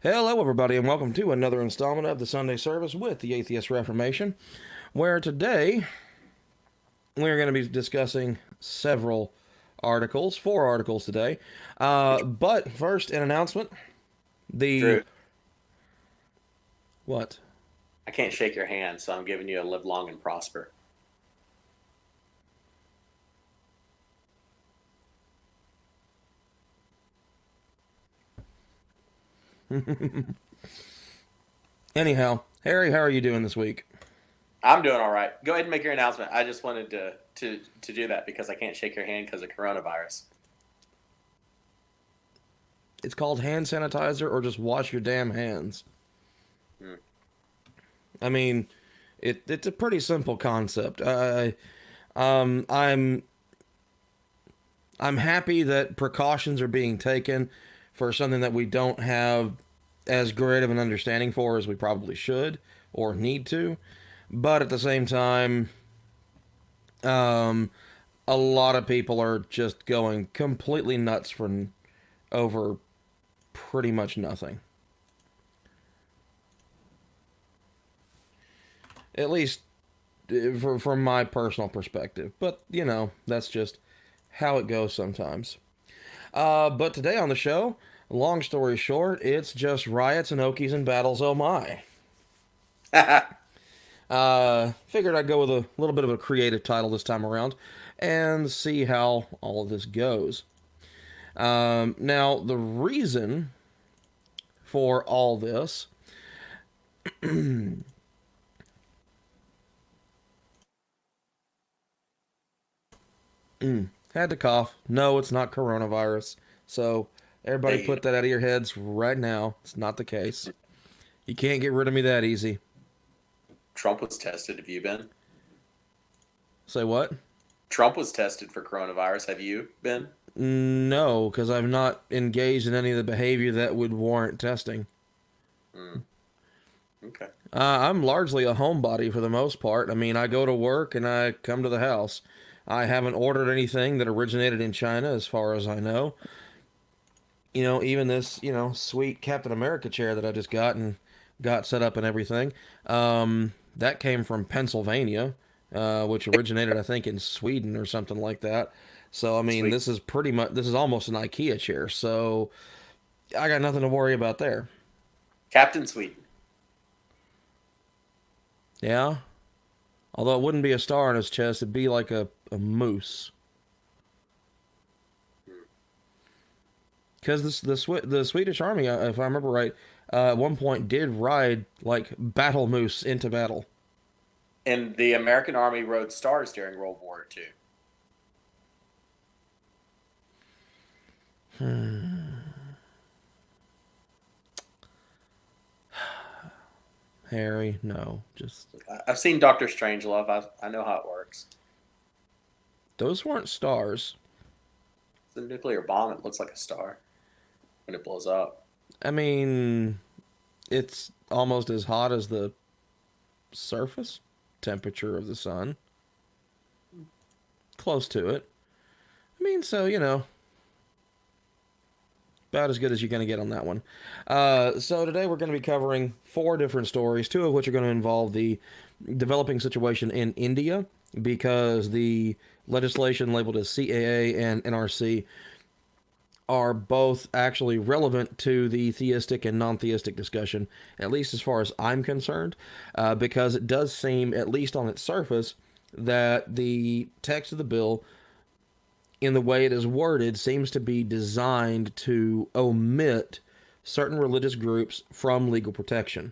Hello, everybody, and welcome to another installment of the Sunday Service with the Atheist Reformation, where today we're going to be discussing several articles, four articles today. But first, an announcement. The Drew, what? I can't shake your hand, so I'm giving you a live long and prosper. Anyhow, Harry, how are you doing this week? I'm doing all right. Go ahead and make your announcement. I just wanted to do that because I can't shake your hand because of coronavirus. It's called hand sanitizer, or just wash your damn hands. Hmm. I mean, it's a pretty simple concept. I'm happy that precautions are being taken for something that we don't have as great of an understanding for as we probably should or need to. But at the same time, um, a lot of people are just going completely nuts over pretty much nothing. At least from my personal perspective. But, that's just how it goes sometimes. But today on the show, long story short, it's just riots and Okies and battles. Oh my! Figured I'd go with a little bit of a creative title this time around, and see how all of this goes. Now the reason for all this. Had to cough. No, it's not coronavirus. So everybody Hey, put that out of your heads right now. It's not the case. You can't get rid of me that easy. Trump was tested. Have you been? Say what? Trump was tested for coronavirus. Have you been? No, because I've not engaged in any of the behavior that would warrant testing. Hmm. Okay. I'm largely a homebody for the most part. I mean, I go to work and I come to the house. I haven't ordered anything that originated in China, as far as I know. Even this, sweet Captain America chair that I just got set up and everything, that came from Pennsylvania, which originated, I think, in Sweden or something like that. So, I mean, Sweet. this is almost an IKEA chair. So, I got nothing to worry about there. Captain Sweden. Yeah. Although it wouldn't be a star on his chest, it'd be like a moose. Because the Swedish army, if I remember right, at one point did ride like battle moose into battle. And the American Army rode stars during World War II. Harry, no, just I've seen Doctor Strangelove. I know how it works. those weren't stars. It's a nuclear bomb. It looks like a star when it blows up. I mean, it's almost as hot as the surface temperature of the sun. Close to it. I mean, so, about as good as you're going to get on that one. So today we're going to be covering four different stories, two of which are going to involve the developing situation in India, because the legislation labeled as CAA and NRC are both actually relevant to the theistic and non-theistic discussion, at least as far as I'm concerned, because it does seem, at least on its surface, that the text of the bill, in the way it is worded, seems to be designed to omit certain religious groups from legal protection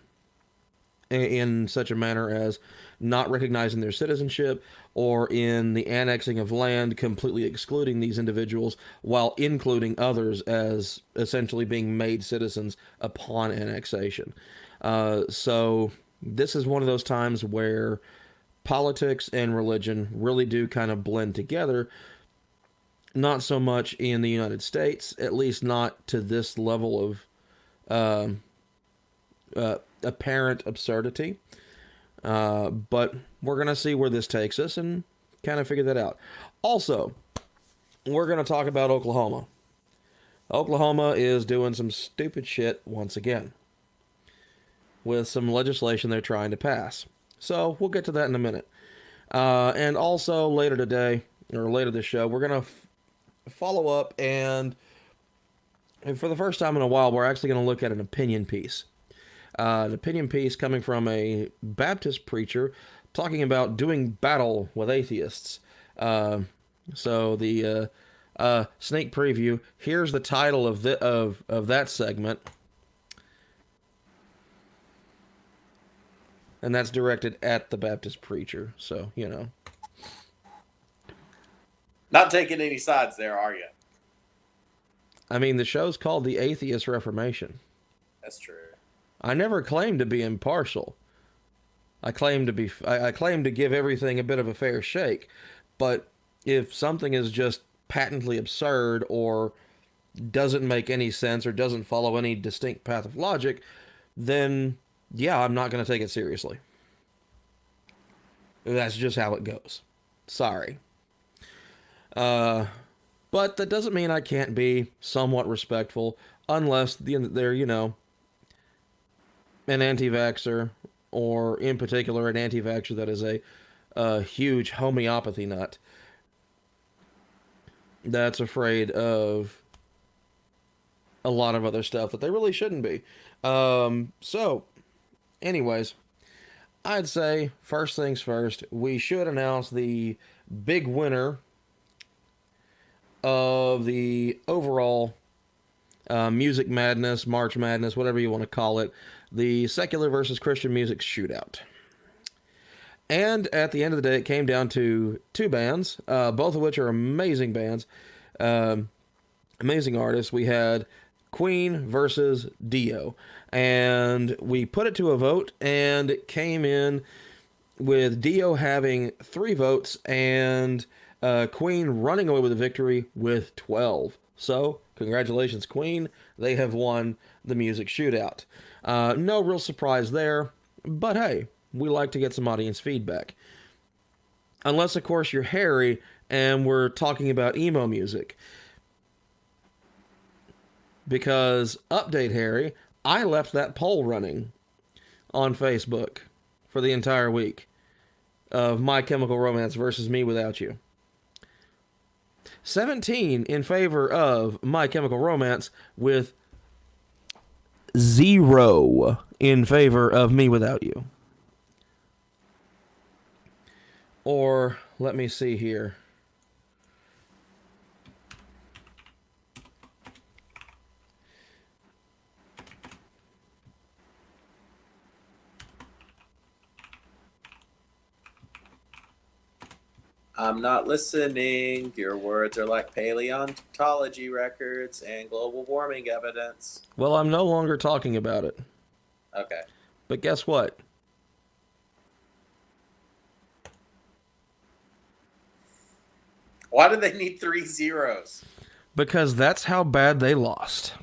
in such a manner as not recognizing their citizenship, or in the annexing of land completely excluding these individuals while including others as essentially being made citizens upon annexation. So this is one of those times where politics and religion really do kind of blend together. Not so much in the United States, at least not to this level of apparent absurdity. But we're going to see where this takes us and kind of figure that out. Also, we're going to talk about Oklahoma. Oklahoma is doing some stupid shit once again with some legislation they're trying to pass. So we'll get to that in a minute. And also later today, or later this show, we're going to follow up, and for the first time in a while, we're actually going to look at an opinion piece. An opinion piece coming from a Baptist preacher talking about doing battle with atheists. So the sneak preview. Here's the title of that segment, and that's directed at the Baptist preacher. So Not taking any sides there, are you? I mean, the show's called The Atheist Reformation. That's true. I never claimed to be impartial. I claim to give everything a bit of a fair shake. But if something is just patently absurd or doesn't make any sense or doesn't follow any distinct path of logic, then yeah, I'm not going to take it seriously. That's just how it goes. Sorry. But that doesn't mean I can't be somewhat respectful unless they're, an anti-vaxxer, or in particular an anti-vaxxer that is a huge homeopathy nut that's afraid of a lot of other stuff that they really shouldn't be. So, anyways, I'd say first things first, we should announce the big winner of the overall Music Madness, March Madness, whatever you want to call it, the secular versus Christian music shootout. And at the end of the day, it came down to two bands, both of which are amazing bands, amazing artists. We had Queen versus Dio, and we put it to a vote, and it came in with Dio having 3 votes and Queen running away with the victory with 12. So, congratulations, Queen. They have won the music shootout. No real surprise there, but hey, we like to get some audience feedback. Unless, of course, you're Harry and we're talking about emo music. Because, update Harry, I left that poll running on Facebook for the entire week of My Chemical Romance versus Me Without You. 17 in favor of My Chemical Romance, with 0 in favor of Me Without You. Or, let me see here. I'm not listening. Your words are like paleontology records and global warming evidence. Well, I'm no longer talking about it. Okay. But guess what? Why do they need 3 zeros? Because that's how bad they lost.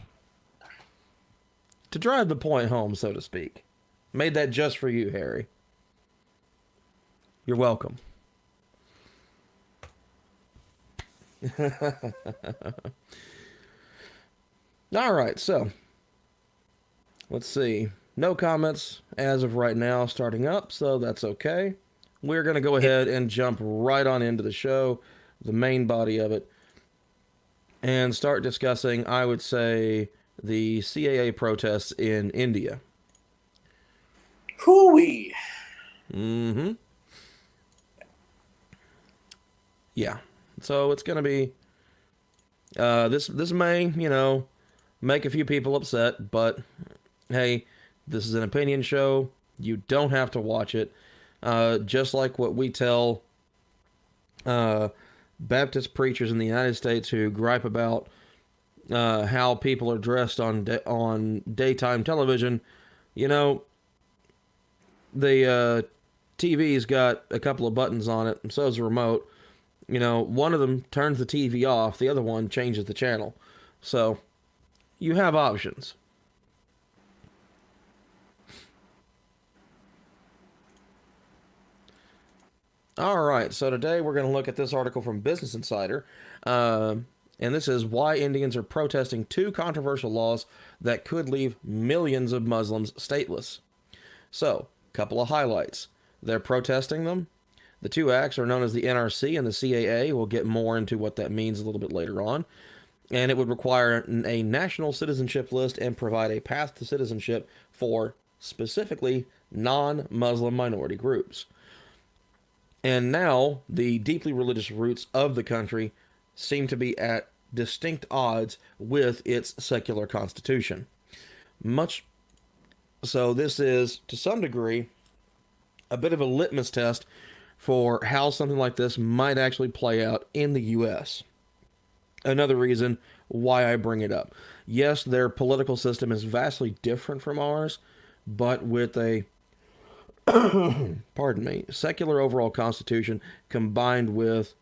To drive the point home, so to speak. Made that just for you, Harry. You're welcome. Alright, so let's see. No comments as of right now starting up, so that's okay. We're going to go ahead and jump right on into the show, the main body of it, and start discussing, I would say, the CAA protests in India. Hooey. Mm-hmm. Yeah. So it's going to be, this may, make a few people upset, but hey, this is an opinion show. You don't have to watch it. Just like what we tell Baptist preachers in the United States who gripe about how people are dressed on daytime television, the TV's got a couple of buttons on it, and so is the remote. One of them turns the TV off, the other one changes the channel. So, you have options. Alright, so today we're going to look at this article from Business Insider. And And this is why Indians are protesting two controversial laws that could leave millions of Muslims stateless. So, couple of highlights. They're protesting them. The two acts are known as the NRC and the CAA. We'll get more into what that means a little bit later on. And it would require a national citizenship list and provide a path to citizenship for specifically non-Muslim minority groups. And now the deeply religious roots of the country seem to be at distinct odds with its secular constitution. Much so, this is, to some degree, a bit of a litmus test for how something like this might actually play out in the U.S. Another reason why I bring it up. Yes, their political system is vastly different from ours, but with a pardon me, secular overall constitution combined with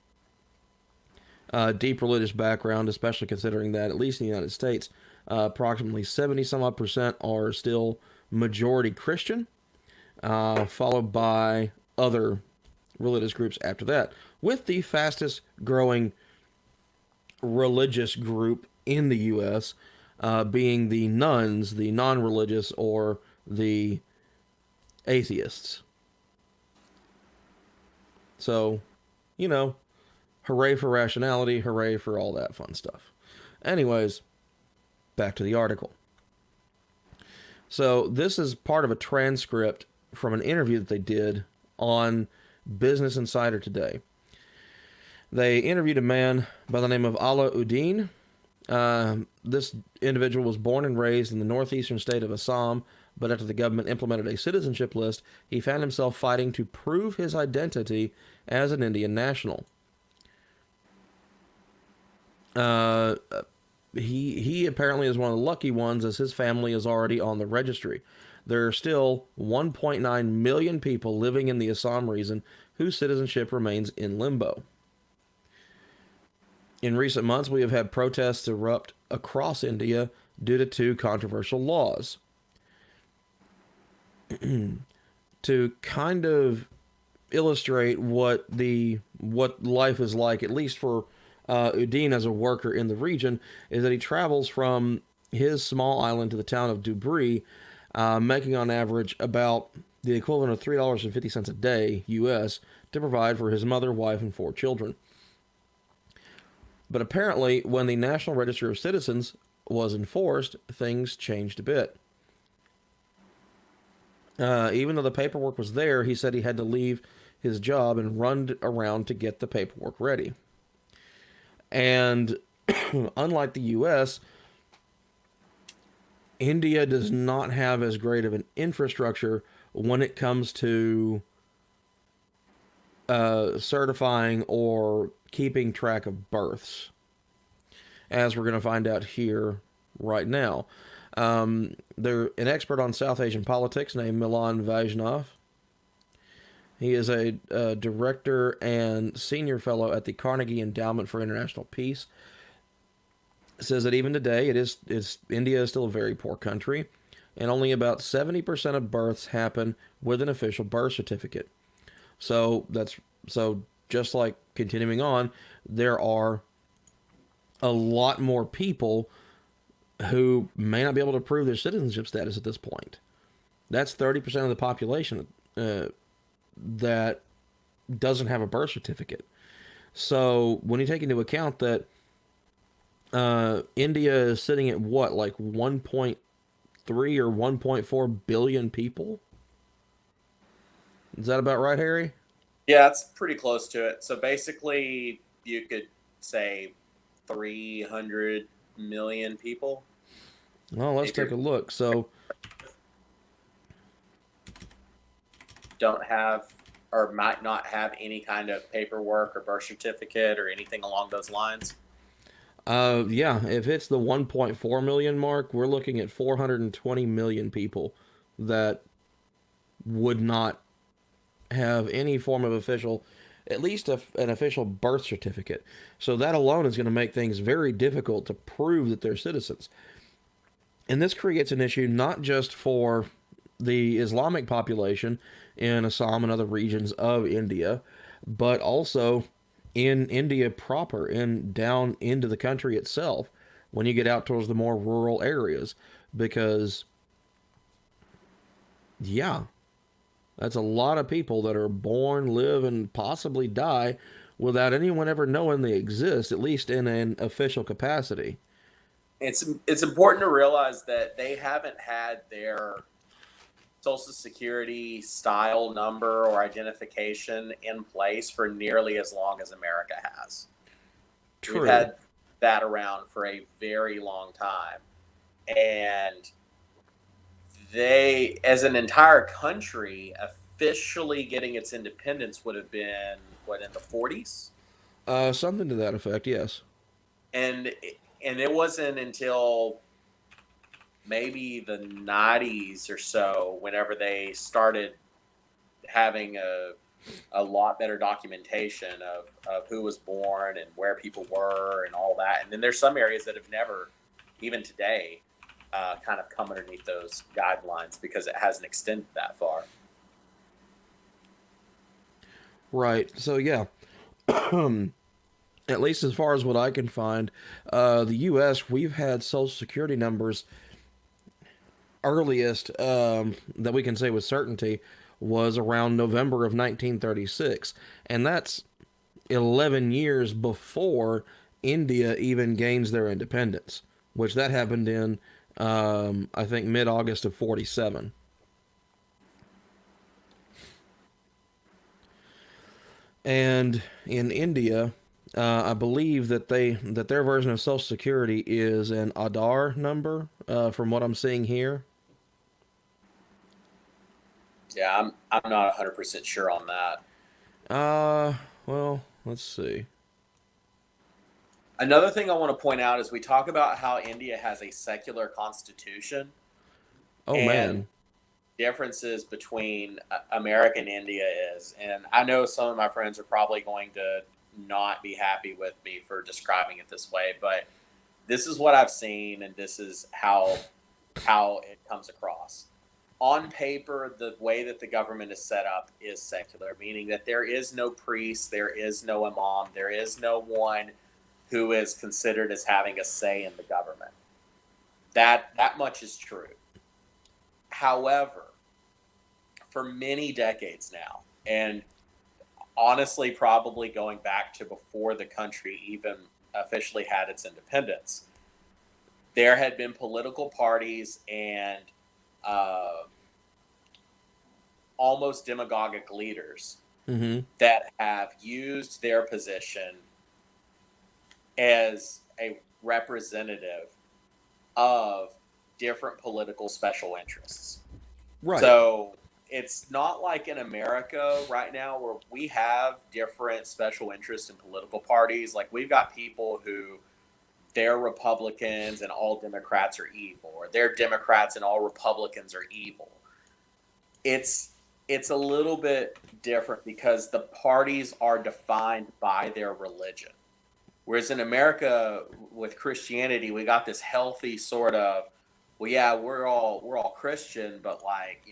deep religious background, especially considering that, at least in the United States, approximately 70 some odd percent are still majority Christian, followed by other religious groups after that, with the fastest growing religious group in the U.S. Being the nuns, the non-religious, or the atheists. So, you know, hooray for rationality, hooray for all that fun stuff. Anyways, back to the article. So this is part of a transcript from an interview that they did on Business Insider today. They interviewed a man by the name of Alauddin. This individual was born and raised in the northeastern state of Assam, but after the government implemented a citizenship list, he found himself fighting to prove his identity as an Indian national. He apparently is one of the lucky ones, as his family is already on the registry. There are still 1.9 million people living in the Assam region whose citizenship remains in limbo. In recent months, we have had protests erupt across India due to two controversial laws. To kind of illustrate what life is like, at least for Udin as a worker in the region, is that he travels from his small island to the town of Dhubri, making on average about the equivalent of $3.50 a day U.S. to provide for his mother, wife, and 4 children. But apparently, when the National Register of Citizens was enforced, things changed a bit. Even though the paperwork was there, he said he had to leave his job and run around to get the paperwork ready. And unlike the U.S., India does not have as great of an infrastructure when it comes to certifying or keeping track of births, as we're going to find out here right now. They're an expert on South Asian politics named Milan Vaishnav. He is a director and senior fellow at the Carnegie Endowment for International Peace. Says that even today, India is still a very poor country, and only about 70% of births happen with an official birth certificate. So just like continuing on, there are a lot more people who may not be able to prove their citizenship status at this point. That's 30% of the population that doesn't have a birth certificate. So when you take into account that India is sitting at what, like 1.3 or 1.4 billion people? Is that about right, Harry? Yeah, it's pretty close to it. So basically, you could say 300 million people. Well, let's take a look. So, don't have or might not have any kind of paperwork or birth certificate or anything along those lines. Yeah, if it's the 1.4 million mark, we're looking at 420 million people that would not have any form of official, at least an official birth certificate. So that alone is going to make things very difficult to prove that they're citizens. And this creates an issue not just for the Islamic population in Assam and other regions of India, but also in India proper and down into the country itself when you get out towards the more rural areas. Because, yeah, that's a lot of people that are born, live, and possibly die without anyone ever knowing they exist, at least in an official capacity. It's important to realize that they haven't had their social security style number or identification in place for nearly as long as America has. We've True. had that around for a very long time. And they, as an entire country, officially getting its independence would have been, what, in the 40s? Something to that effect, yes. And, and it wasn't until maybe the 90s or so, whenever they started having a lot better documentation of who was born and where people were and all that. And then there's some areas that have never, even today, kind of come underneath those guidelines because it hasn't extended that far. Right. So, yeah. At least as far as what I can find, the U.S., we've had Social Security numbers earliest that we can say with certainty was around November of 1936. And that's 11 years before India even gains their independence, which that happened in, I think, mid-August of 47. And in India, I believe that their version of Social Security is an Aadhaar number, from what I'm seeing here. Yeah, I'm not 100% sure on that. Well, let's see. Another thing I want to point out is we talk about how India has a secular constitution Oh and man. differences between America and India is. And I know some of my friends are probably going to not be happy with me for describing it this way, but this is what I've seen and this is how it comes across. On paper, the way that the government is set up is secular, meaning that there is no priest, there is no imam, there is no one who is considered as having a say in the government. That much is true. However, for many decades now, and honestly, probably going back to before the country even officially had its independence, there had been political parties and uh, almost demagogic leaders Mm-hmm. that have used their position as a representative of different political special interests. Right. So it's not like in America right now where we have different special interests in political parties. Like we've got people who they're Republicans and all Democrats are evil, or they're Democrats and all Republicans are evil. It's it's a little bit different because the parties are defined by their religion. Whereas in America with Christianity, we got this healthy sort of, well, yeah, we're all Christian, but like,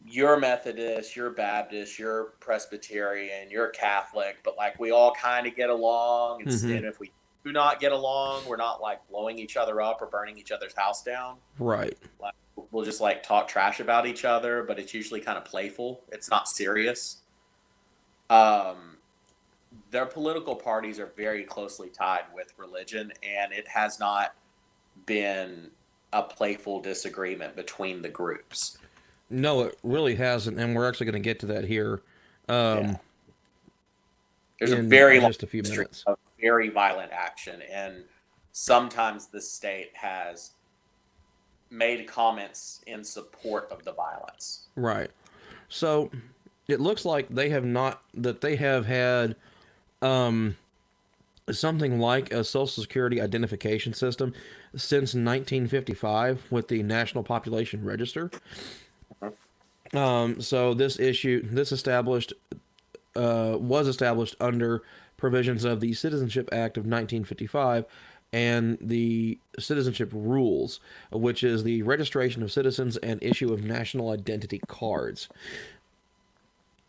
you're Methodist, you're Baptist, you're Presbyterian, you're Catholic, but like we all kind of get along. Mm-hmm. And if we do not get along, we're not like blowing each other up or burning each other's house down. Right. Like we'll just like talk trash about each other, but it's usually kind of playful. It's not serious. Um, their political parties are very closely tied with religion, and it has not been a playful disagreement between the groups. No, it really hasn't, and we're actually going to get to that here, Yeah. um, There's a in very long just a few history minutes. of very violent action, and sometimes the state has made comments in support of the violence. Right. So it looks like they have had um, something like a Social Security identification system since 1955 with the National Population Register. So this established was established under provisions of the Citizenship Act of 1955 and the Citizenship Rules, which is the registration of citizens and issue of national identity cards.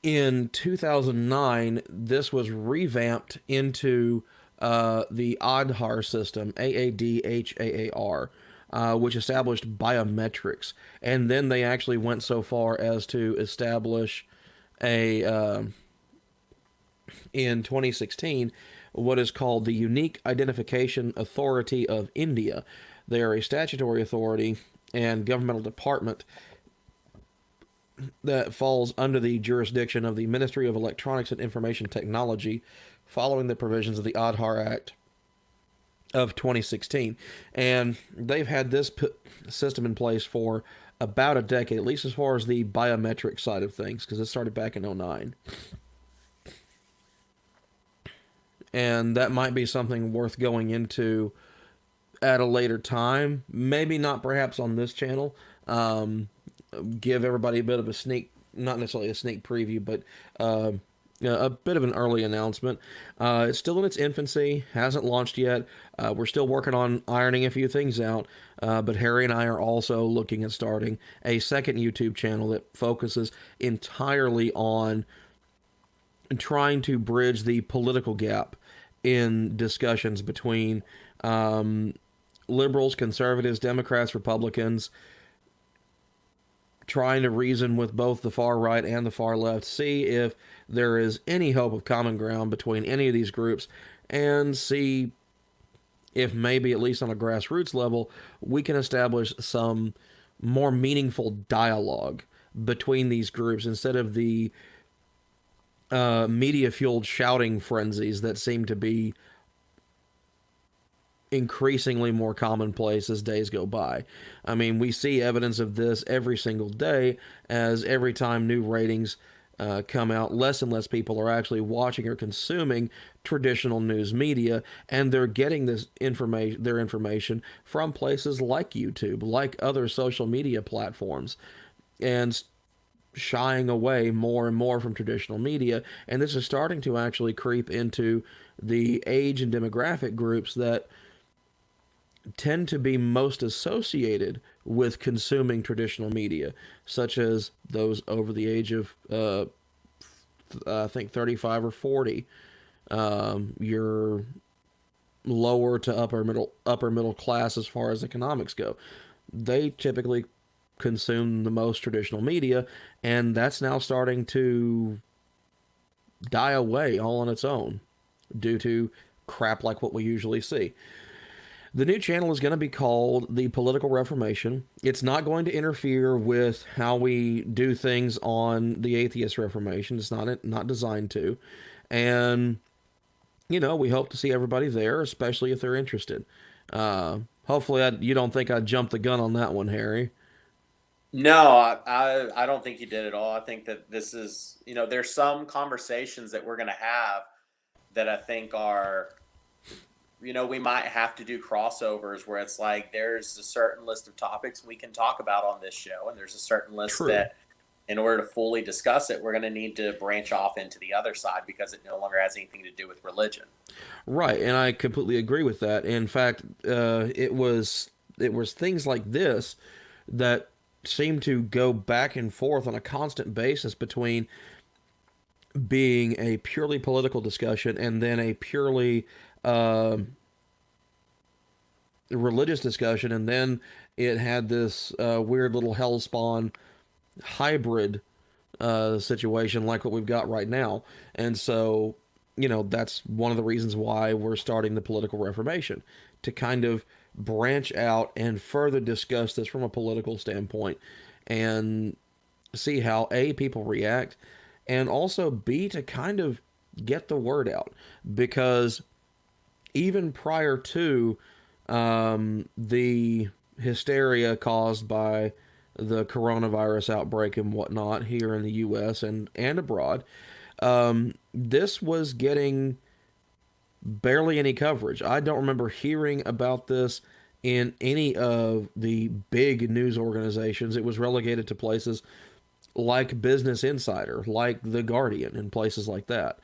In 2009, this was revamped into the Aadhaar system, Aadhaar, which established biometrics. And then they actually went so far as to establish in 2016 what is called the Unique Identification Authority of India. They are a statutory authority and governmental department that falls under the jurisdiction of the Ministry of Electronics and Information Technology, following the provisions of the Aadhaar Act of 2016. And they've had this system in place for about a decade, at least as far as the biometric side of things, because it started back in 2009. And that might be something worth going into at a later time. Maybe not perhaps on this channel. Give everybody a bit of a sneak, not necessarily a sneak preview, but a bit of an early announcement. It's still in its infancy, hasn't launched yet. We're still working on ironing a few things out, but Harry and I are also looking at starting a second YouTube channel that focuses entirely on trying to bridge the political gap in discussions between liberals, conservatives, Democrats, Republicans, trying to reason with both the far right and the far left, see if there is any hope of common ground between any of these groups, and see if maybe, at least on a grassroots level, we can establish some more meaningful dialogue between these groups instead of the media-fueled shouting frenzies that seem to be increasingly more commonplace as days go by. I mean, we see evidence of this every single day, as every time new ratings come out, less and less people are actually watching or consuming traditional news media, and they're getting their information from places like YouTube, like other social media platforms, and shying away more and more from traditional media. And this is starting to actually creep into the age and demographic groups that tend to be most associated with consuming traditional media, such as those over the age of, I think, 35 or 40. Your lower to upper middle class as far as economics go. They typically consume the most traditional media, and that's now starting to die away all on its own due to crap like what we usually see. The new channel is going to be called The Political Reformation. It's not going to interfere with how we do things on the Atheist Reformation. It's not designed to. And, we hope to see everybody there, especially if they're interested. Hopefully you don't think I jumped the gun on that one, Harry. No, I don't think you did at all. I think that this is, there's some conversations that we're going to have that I think are, we might have to do crossovers where it's like there's a certain list of topics we can talk about on this show, and there's a certain list that in order to fully discuss it, we're going to need to branch off into the other side because it no longer has anything to do with religion. Right, and I completely agree with that. In fact, it was things like this that seem to go back and forth on a constant basis between being a purely political discussion and then a purely religious discussion, and then it had this weird little hellspawn hybrid situation like what we've got right now. And so, that's one of the reasons why we're starting the Political Reformation, to kind of branch out and further discuss this from a political standpoint and see how A, people react, and also B, to kind of get the word out. Because even prior to the hysteria caused by the coronavirus outbreak and whatnot here in the U.S. and abroad, this was getting barely any coverage. I don't remember hearing about this in any of the big news organizations. It was relegated to places like Business Insider, like The Guardian, and places like that.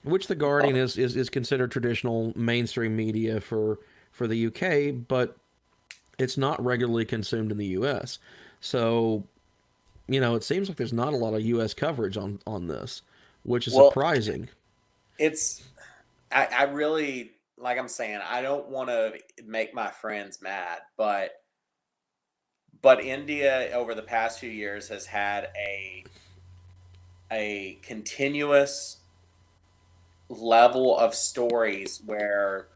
Which The Guardian is considered traditional mainstream media for the UK, but it's not regularly consumed in the US. So it seems like there's not a lot of U.S. coverage on this, which is Well, surprising. it's I really, like I'm saying, I don't want to make my friends mad, but India over the past few years has had a continuous level of stories where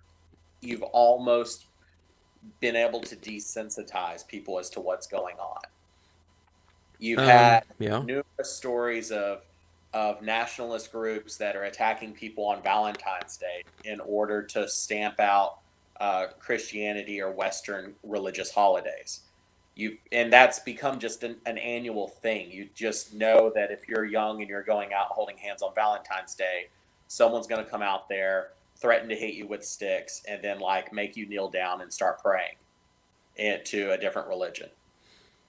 you've almost been able to desensitize people as to what's going on. You've had Yeah. numerous stories of nationalist groups that are attacking people on Valentine's Day in order to stamp out Christianity or Western religious holidays. And that's become just an annual thing. You just know that if you're young and you're going out holding hands on Valentine's Day, someone's going to come out there, threaten to hit you with sticks, and then like make you kneel down and start praying to a different religion.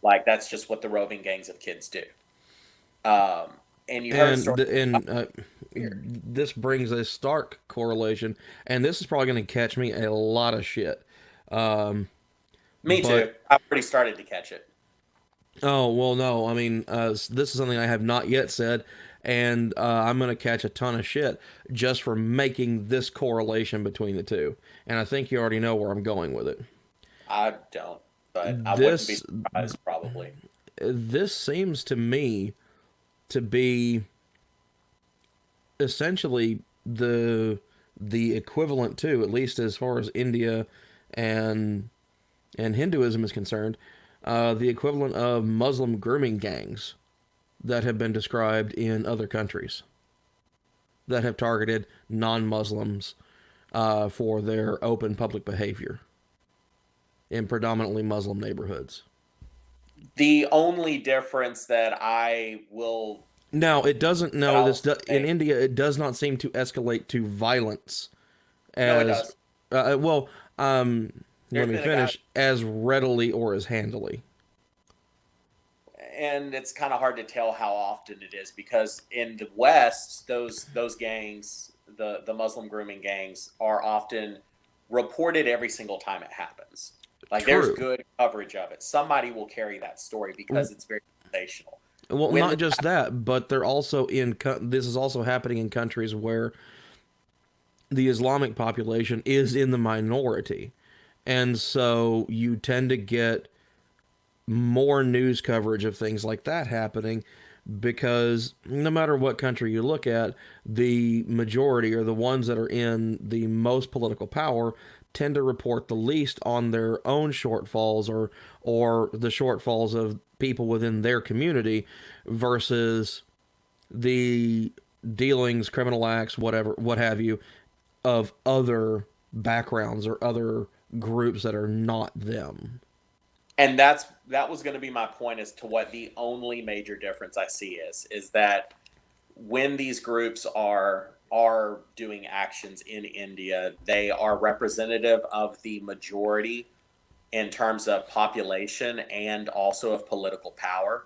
Like that's just what the roving gangs of kids do. And you heard a story. This brings a stark correlation, and this is probably going to catch me a lot of shit. Me too. I've already started to catch it. Oh, well, no. I mean, this is something I have not yet said, and I'm going to catch a ton of shit just for making this correlation between the two. And I think you already know where I'm going with it. I don't, but I wouldn't be surprised probably. This seems to me to be essentially the equivalent to, at least as far as India and Hinduism is concerned, the equivalent of Muslim grooming gangs that have been described in other countries that have targeted non-Muslims for their open public behavior in predominantly Muslim neighborhoods. The only difference that I will now it doesn't. No, in India it does not seem to escalate to violence. No, it does. Well, let me finish. As readily or as handily. And it's kind of hard to tell how often it is because in the West, those gangs, the Muslim grooming gangs, are often reported every single time it happens. Like True. There's good coverage of it. Somebody will carry that story because it's very sensational. Well, not just that, but they're also this is also happening in countries where the Islamic population is in the minority. And so you tend to get more news coverage of things like that happening because no matter what country you look at, the majority or the ones that are in the most political power tend to report the least on their own shortfalls or the shortfalls of people within their community versus the dealings, criminal acts, whatever, what have you, of other backgrounds or other groups that are not them. And that was going to be my point as to what the only major difference I see is that when these groups are doing actions in India, they are representative of the majority in terms of population and also of political power.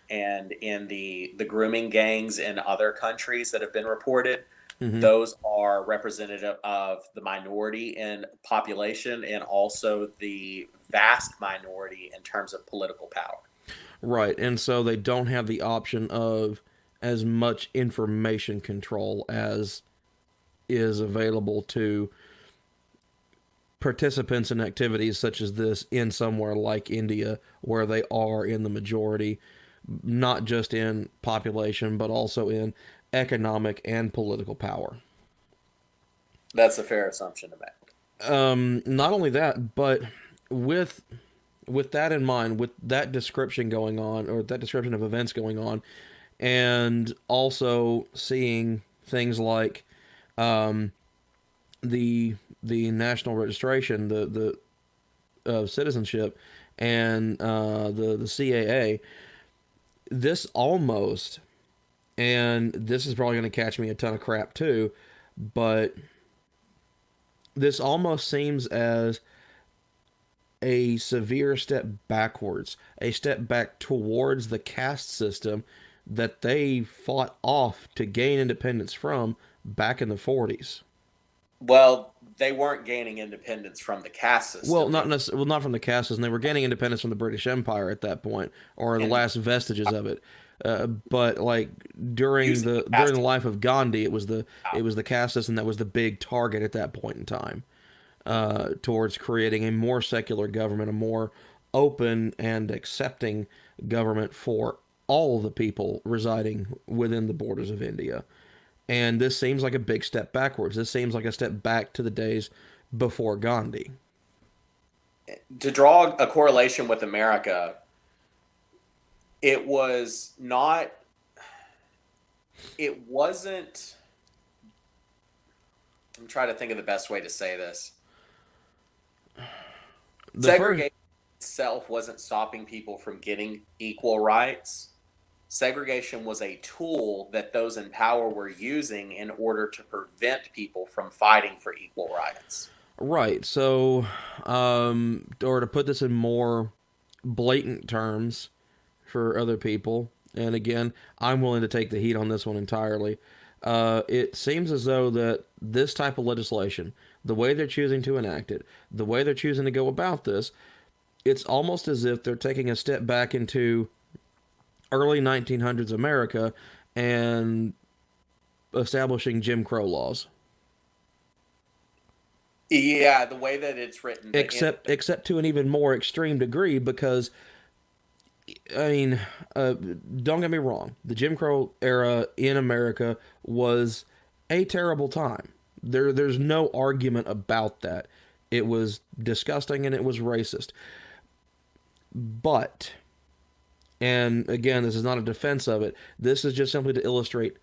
And in the grooming gangs in other countries that have been reported, those are representative of the minority in population and also the vast minority in terms of political power. Right. And so they don't have the option of as much information control as is available to participants in activities such as this in somewhere like India, where they are in the majority, not just in population, but also in economic and political power. That's a fair assumption to make. Not only that, but with that in mind, with that description going on, or that description of events going on, and also seeing things like the national registration, the citizenship, and the CAA, this almost, and this is probably going to catch me a ton of crap too, but this almost seems as a severe step backwards, a step back towards the caste system that they fought off to gain independence from back in the 40s. Well, they weren't gaining independence from the caste system. Well, not from the castes, and they were gaining independence from the British Empire at that point, or the last vestiges of it. But like during the life of Gandhi, it was the caste system that was the big target at that point in time, towards creating a more secular government, a more open and accepting government for all the people residing within the borders of India. And this seems like a big step backwards. This seems like a step back to the days before Gandhi. To draw a correlation with America, it wasn't, I'm trying to think of the best way to say this. Segregation itself wasn't stopping people from getting equal rights. Segregation was a tool that those in power were using in order to prevent people from fighting for equal rights. Right. So, or to put this in more blatant terms for other people, and again, I'm willing to take the heat on this one entirely. It seems as though that this type of legislation, the way they're choosing to enact it, the way they're choosing to go about this, it's almost as if they're taking a step back into early 1900s America and establishing Jim Crow laws. Yeah, the way that it's written. Except to an even more extreme degree, because, I mean, don't get me wrong, the Jim Crow era in America was a terrible time. There's no argument about that. It was disgusting and it was racist. But, and again, this is not a defense of it. This is just simply to illustrate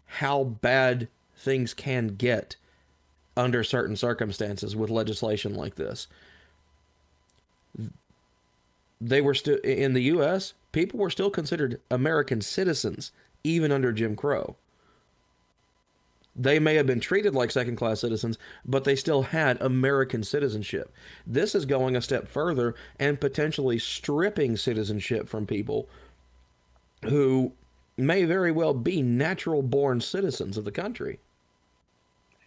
how bad things can get under certain circumstances with legislation like this. They were still, in the U.S., people were still considered American citizens, even under Jim Crow. They may have been treated like second-class citizens, but they still had American citizenship. This is going a step further and potentially stripping citizenship from people who may very well be natural-born citizens of the country.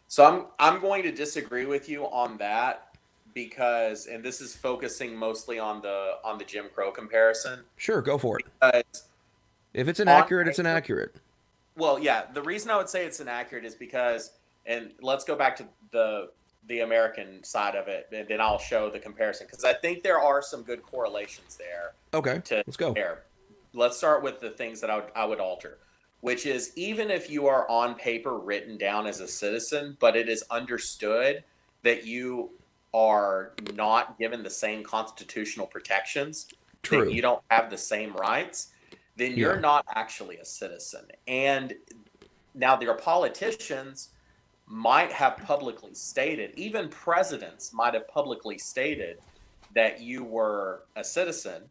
So I'm going to disagree with you on that because, and this is focusing mostly on the Jim Crow comparison. Sure, go for it. Because if it's inaccurate, it's inaccurate. Well, yeah, the reason I would say it's inaccurate is because, and let's go back to the American side of it, and then I'll show the comparison, because I think there are some good correlations there. Okay, let's go. Let's start with the things that I would alter, which is even if you are on paper written down as a citizen, but it is understood that you are not given the same constitutional protections, True. that you don't have the same rights, then you're not actually a citizen. And now their politicians might have publicly stated, even presidents might have publicly stated that you were a citizen,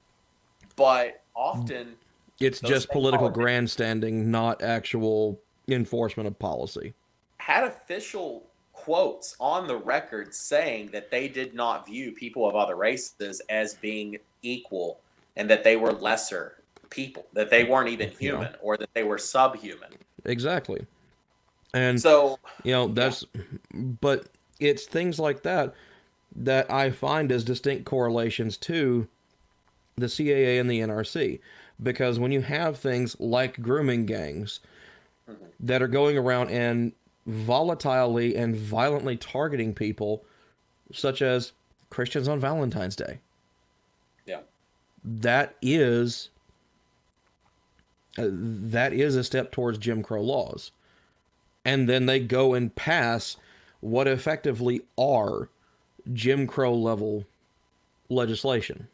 but often it's just political grandstanding, not actual enforcement of policy. Had official quotes on the record saying that they did not view people of other races as being equal and that they were lesser people, that they weren't even human, or that they were subhuman. Exactly. And so, but it's things like that that I find as distinct correlations to the CAA and the NRC, because when you have things like grooming gangs that are going around and volatilely and violently targeting people, such as Christians on Valentine's Day, that is a step towards Jim Crow laws. And then they go and pass what effectively are Jim Crow level legislation.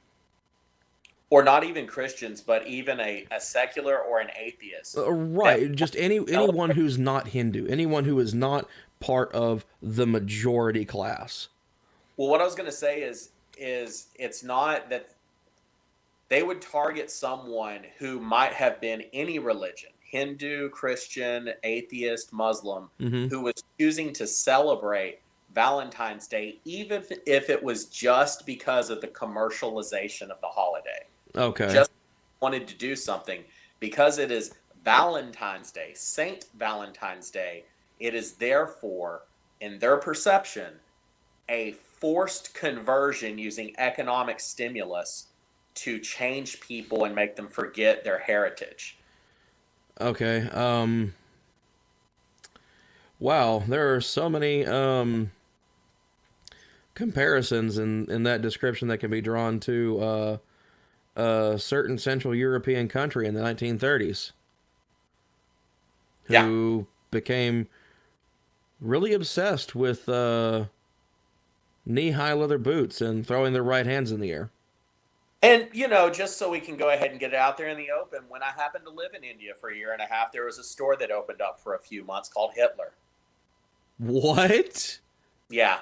Or not even Christians, but even a secular or an atheist. Right. Just anyone who's not Hindu, anyone who is not part of the majority class. Well, what I was going to say is it's not that they would target someone who might have been any religion, Hindu, Christian, atheist, Muslim, who was choosing to celebrate Valentine's Day, even if it was just because of the commercialization of the holiday. Okay. Just wanted to do something. Because it is Valentine's Day, Saint Valentine's Day, it is therefore in their perception, a forced conversion using economic stimulus to change people and make them forget their heritage. Okay. Wow, there are so many comparisons in that description that can be drawn to a certain Central European country in the 1930s Yeah. who became really obsessed with knee-high leather boots and throwing their right hands in the air. And, just so we can go ahead and get it out there in the open, when I happened to live in India for a year and a half, there was a store that opened up for a few months called Hitler. What? Yeah.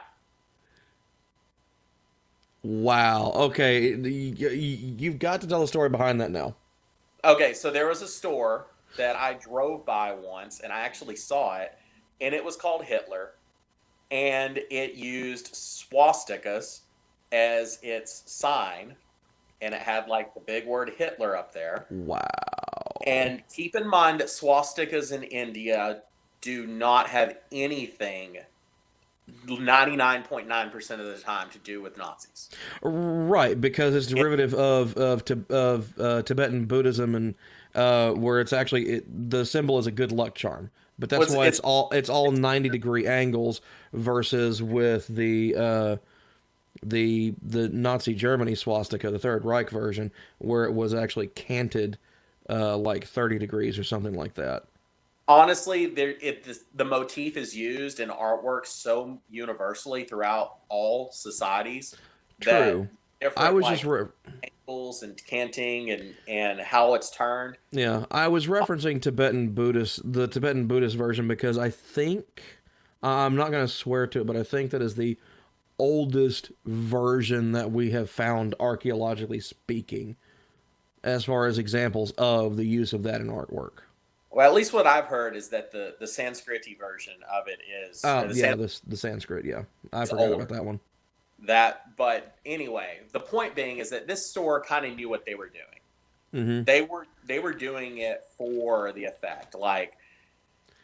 Wow. Okay, you've got to tell the story behind that now. Okay, so there was a store that I drove by once, and I actually saw it, and it was called Hitler, and it used swastikas as its sign, and it had like the big word Hitler up there. Wow. And keep in mind that swastikas in India do not have anything 99.9% of the time to do with Nazis. Right, because it's derivative of Tibetan Buddhism, and where it's actually the symbol is a good luck charm. But that's why it's all 90-degree angles versus with the Nazi Germany swastika, the Third Reich version, where it was actually canted like 30 degrees or something like that. Honestly, the motif is used in artwork so universally throughout all societies. True. I was just angles and canting and how it's turned. Yeah, I was referencing the Tibetan Buddhist version, because I think, I'm not going to swear to it, but I think that is the oldest version that we have found, archaeologically speaking, as far as examples of the use of that in artwork. Well, at least what I've heard is that the Sanskriti version of it is... the Sanskrit, yeah. I forgot about that one. But anyway, the point being is that this store kind of knew what they were doing. Mm-hmm. They were doing it for the effect.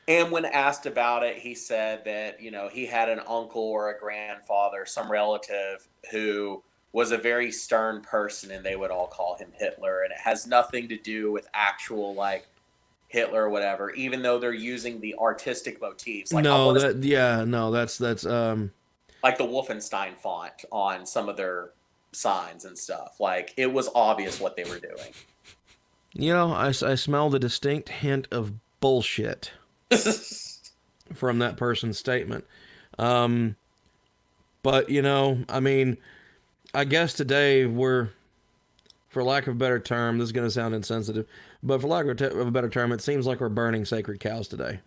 And when asked about it, he said that, he had an uncle or a grandfather, some relative who was a very stern person, and they would all call him Hitler. And it has nothing to do with actual, Hitler or whatever, even though they're using the artistic motifs. That's like the Wolfenstein font on some of their signs and stuff. It was obvious what they were doing. I smelled a distinct hint of bullshit from that person's statement. But, I guess today we're, for lack of a better term, this is going to sound insensitive, but for lack of a better term, it seems like we're burning sacred cows today.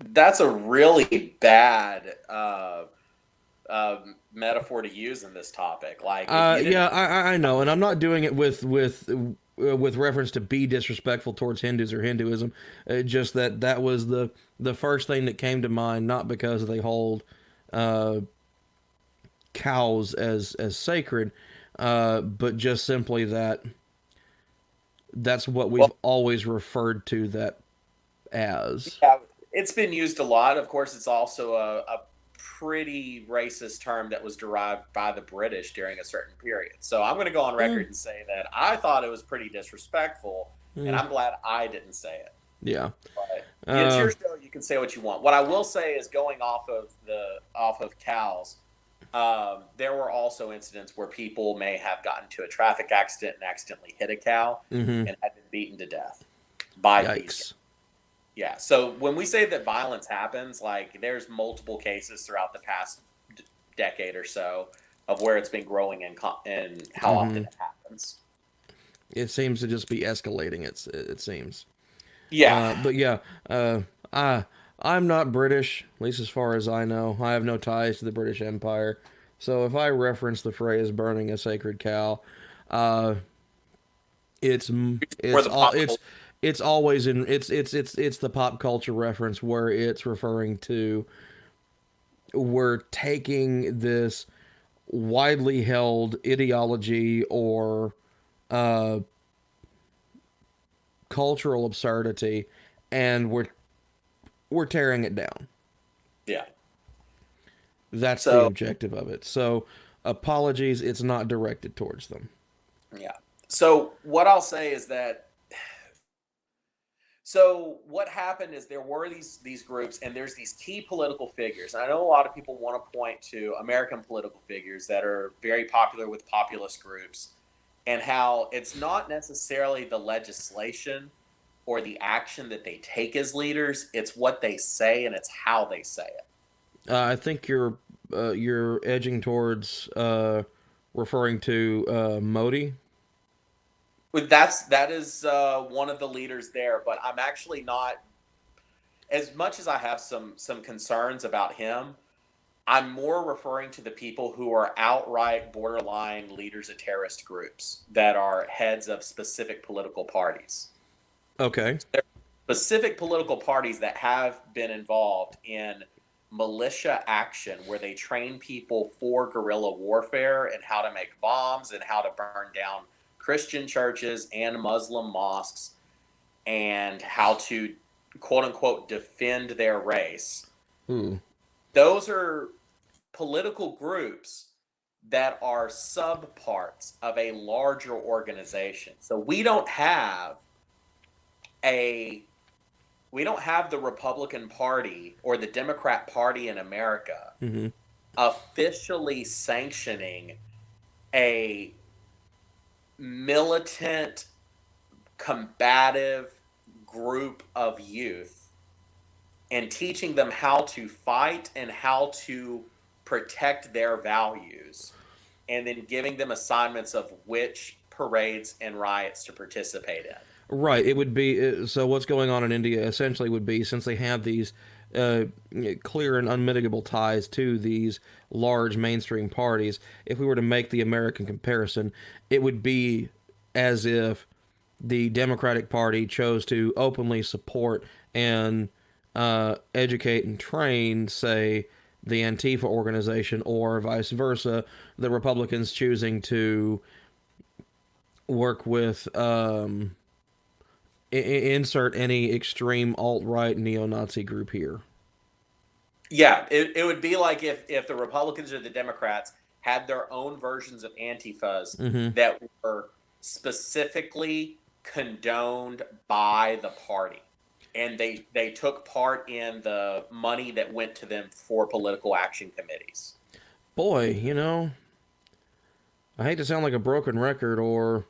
That's a really bad metaphor to use in this topic. I know, and I'm not doing it with reference to be disrespectful towards Hindus or Hinduism. Just that was the first thing that came to mind, not because they hold cows as sacred, but just simply that's what we've always referred to that as. Yeah, it's been used a lot. Of course, it's also a pretty racist term that was derived by the British during a certain period. So I'm going to go on record and say that I thought it was pretty disrespectful, and I'm glad I didn't say it. Yeah. But it's your show. You can say what you want. What I will say is, going off of cows, there were also incidents where people may have gotten to a traffic accident and accidentally hit a cow and had been beaten to death by these. Yeah. So when we say that violence happens, there's multiple cases throughout the past decade or so of where it's been growing and how often it happens. It seems to just be escalating. It seems. Yeah. But yeah, I'm not British, at least as far as I know. I have no ties to the British Empire. So if I reference the phrase "burning a sacred cow," it's always it's the pop culture reference where it's referring to, we're taking this widely held ideology or cultural absurdity, and we're tearing it down. Yeah. That's the So objective of it. So apologies, it's not directed towards them. yeah. So what I'll say is that so what happened is there were these groups, and there's these key political figures. And I know a lot of people want to point to American political figures that are very popular with populist groups, and how it's not necessarily the legislation or the action that they take as leaders, it's what they say and it's how they say it. I think you're edging towards referring to Modi. But that is one of the leaders there, but I'm actually not, as much as I have some concerns about him. I'm more referring to the people who are outright borderline leaders of terrorist groups that are heads of specific political parties. Okay. There are specific political parties that have been involved in militia action where they train people for guerrilla warfare and how to make bombs and how to burn down Christian churches and Muslim mosques and how to, quote unquote, defend their race. Ooh. Those are political groups that are subparts of a larger organization. So we don't have the Republican Party or the Democrat Party in America Mm-hmm. officially sanctioning a militant, combative group of youth and teaching them how to fight and how to protect their values, and then giving them assignments of which parades and riots to participate in. Right. It would be so. What's going on in India essentially would be, since they have these clear and unmitigable ties to these large mainstream parties. If we were to make the American comparison, it would be as if the Democratic Party chose to openly support and educate and train, say, the Antifa organization, or vice versa, the Republicans choosing to work with insert any extreme alt-right neo-Nazi group here. Yeah, it would be like if the Republicans or the Democrats had their own versions of Antifas Mm-hmm. that were specifically condoned by the party. And they took part in the money that went to them for political action committees. Boy, I hate to sound like a broken record or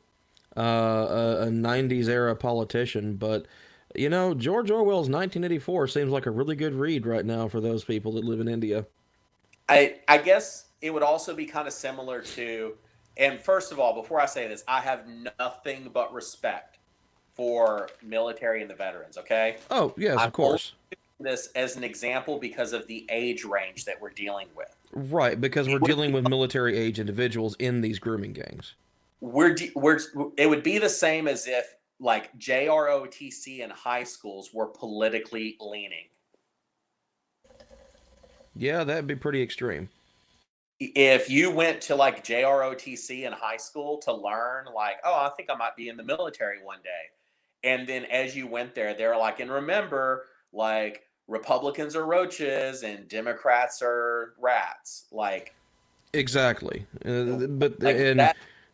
a 90s era politician, but George Orwell's 1984 seems like a really good read right now for those people that live in India. I guess it would also be kind of similar to, and first of all, before I say this, I have nothing but respect for military and the veterans, okay? Oh, yes, of course. only this as an example because of the age range that we're dealing with. Right, because we're dealing with military age individuals in these grooming gangs. It would be the same as if like JROTC in high schools were politically leaning. Yeah, that'd be pretty extreme. If you went to like JROTC in high school to learn like, oh, I think I might be in the military one day. And then as you went there, they're like, and remember, like Republicans are roaches and Democrats are rats. Like Exactly. But like and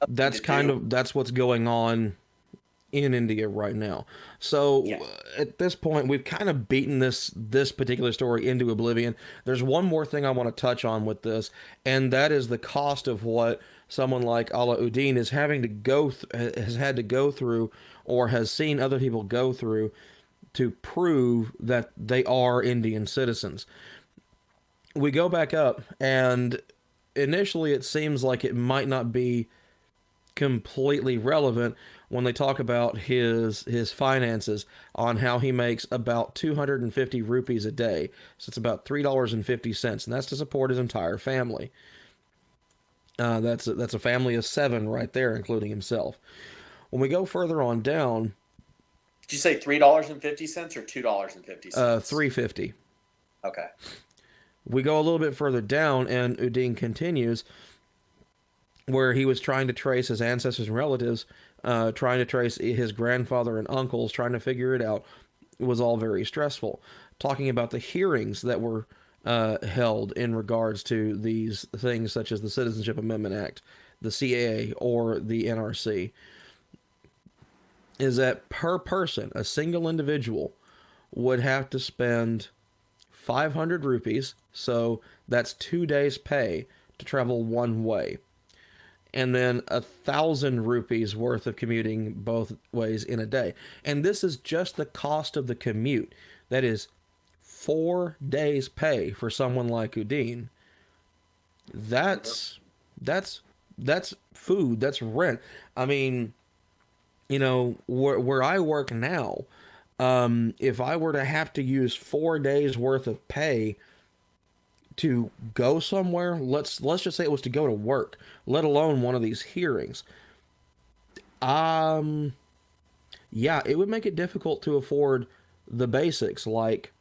that's that's what's going on in India right now. So yeah. At this point, we've kind of beaten this particular story into oblivion. There's one more thing I want to touch on with this, and that is the cost of what someone like Alauddin is having to has had to go through, or has seen other people go through, to prove that they are Indian citizens. We go back up, and initially it seems like it might not be completely relevant when they talk about his finances, on how he makes about 250 rupees a day. So it's about $3.50, and that's to support his entire family. That's a family of 7 right there, including himself. When we go further on down, Did you say $3.50 or $2.50? $3.50. Okay. We go a little bit further down, and Udine continues, where he was trying to trace his ancestors and relatives, trying to trace his grandfather and uncles, trying to figure it out. It was all very stressful. Talking about the hearings that were held in regards to these things such as the Citizenship Amendment Act, the CAA, or the NRC, is that per person, a single individual would have to spend 500 rupees, so that's 2 days' pay to travel one way, and then 1,000 rupees worth of commuting both ways in a day. And this is just the cost of the commute. That is 4 days' pay for someone like Udine. That's food. That's rent. I mean, where I work now, if I were to have to use 4 days worth of pay to go somewhere, let's just say it was to go to work, let alone one of these hearings. Yeah, it would make it difficult to afford the basics like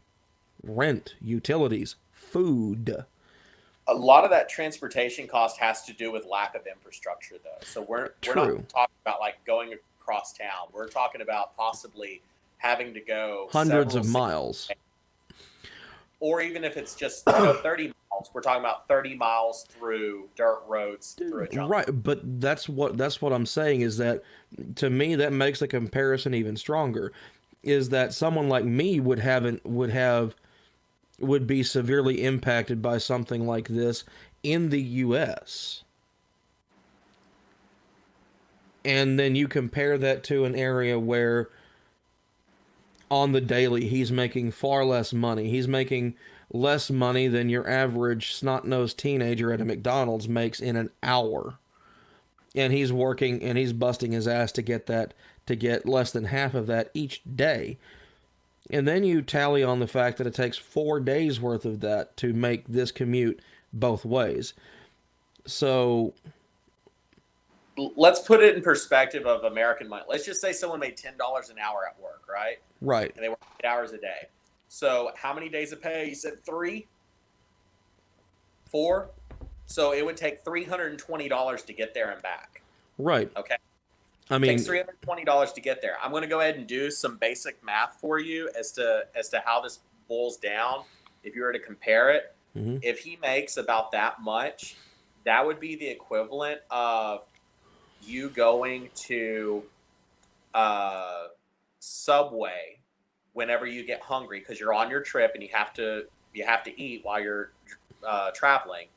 rent, utilities, food. A lot of that transportation cost has to do with lack of infrastructure, though. So we're not talking about like going across town. We're talking about possibly having to go Hundreds of miles. Or even if it's just 30 miles, we're talking about 30 miles through dirt roads through a jungle. Right, but that's what I'm saying is that, to me, that makes the comparison even stronger. Is that someone like me would be severely impacted by something like this in the U.S. And then you compare that to an area where on the daily he's making far less money. He's making less money than your average snot-nosed teenager at a McDonald's makes in an hour. And he's working and he's busting his ass to get less than half of that each day. And then you tally on the fact that it takes 4 days worth of that to make this commute both ways. So let's put it in perspective of American money. Let's just say someone made $10 an hour at work, right? Right. And they work 8 hours a day. So how many days of pay? You said 3? 4? So it would take $320 to get there and back. Right. Okay. I mean, it takes $320 to get there. I'm going to go ahead and do some basic math for you as to how this boils down. If you were to compare it, if he makes about that much, that would be the equivalent of you going to Subway whenever you get hungry because you're on your trip and you have to eat while you're traveling,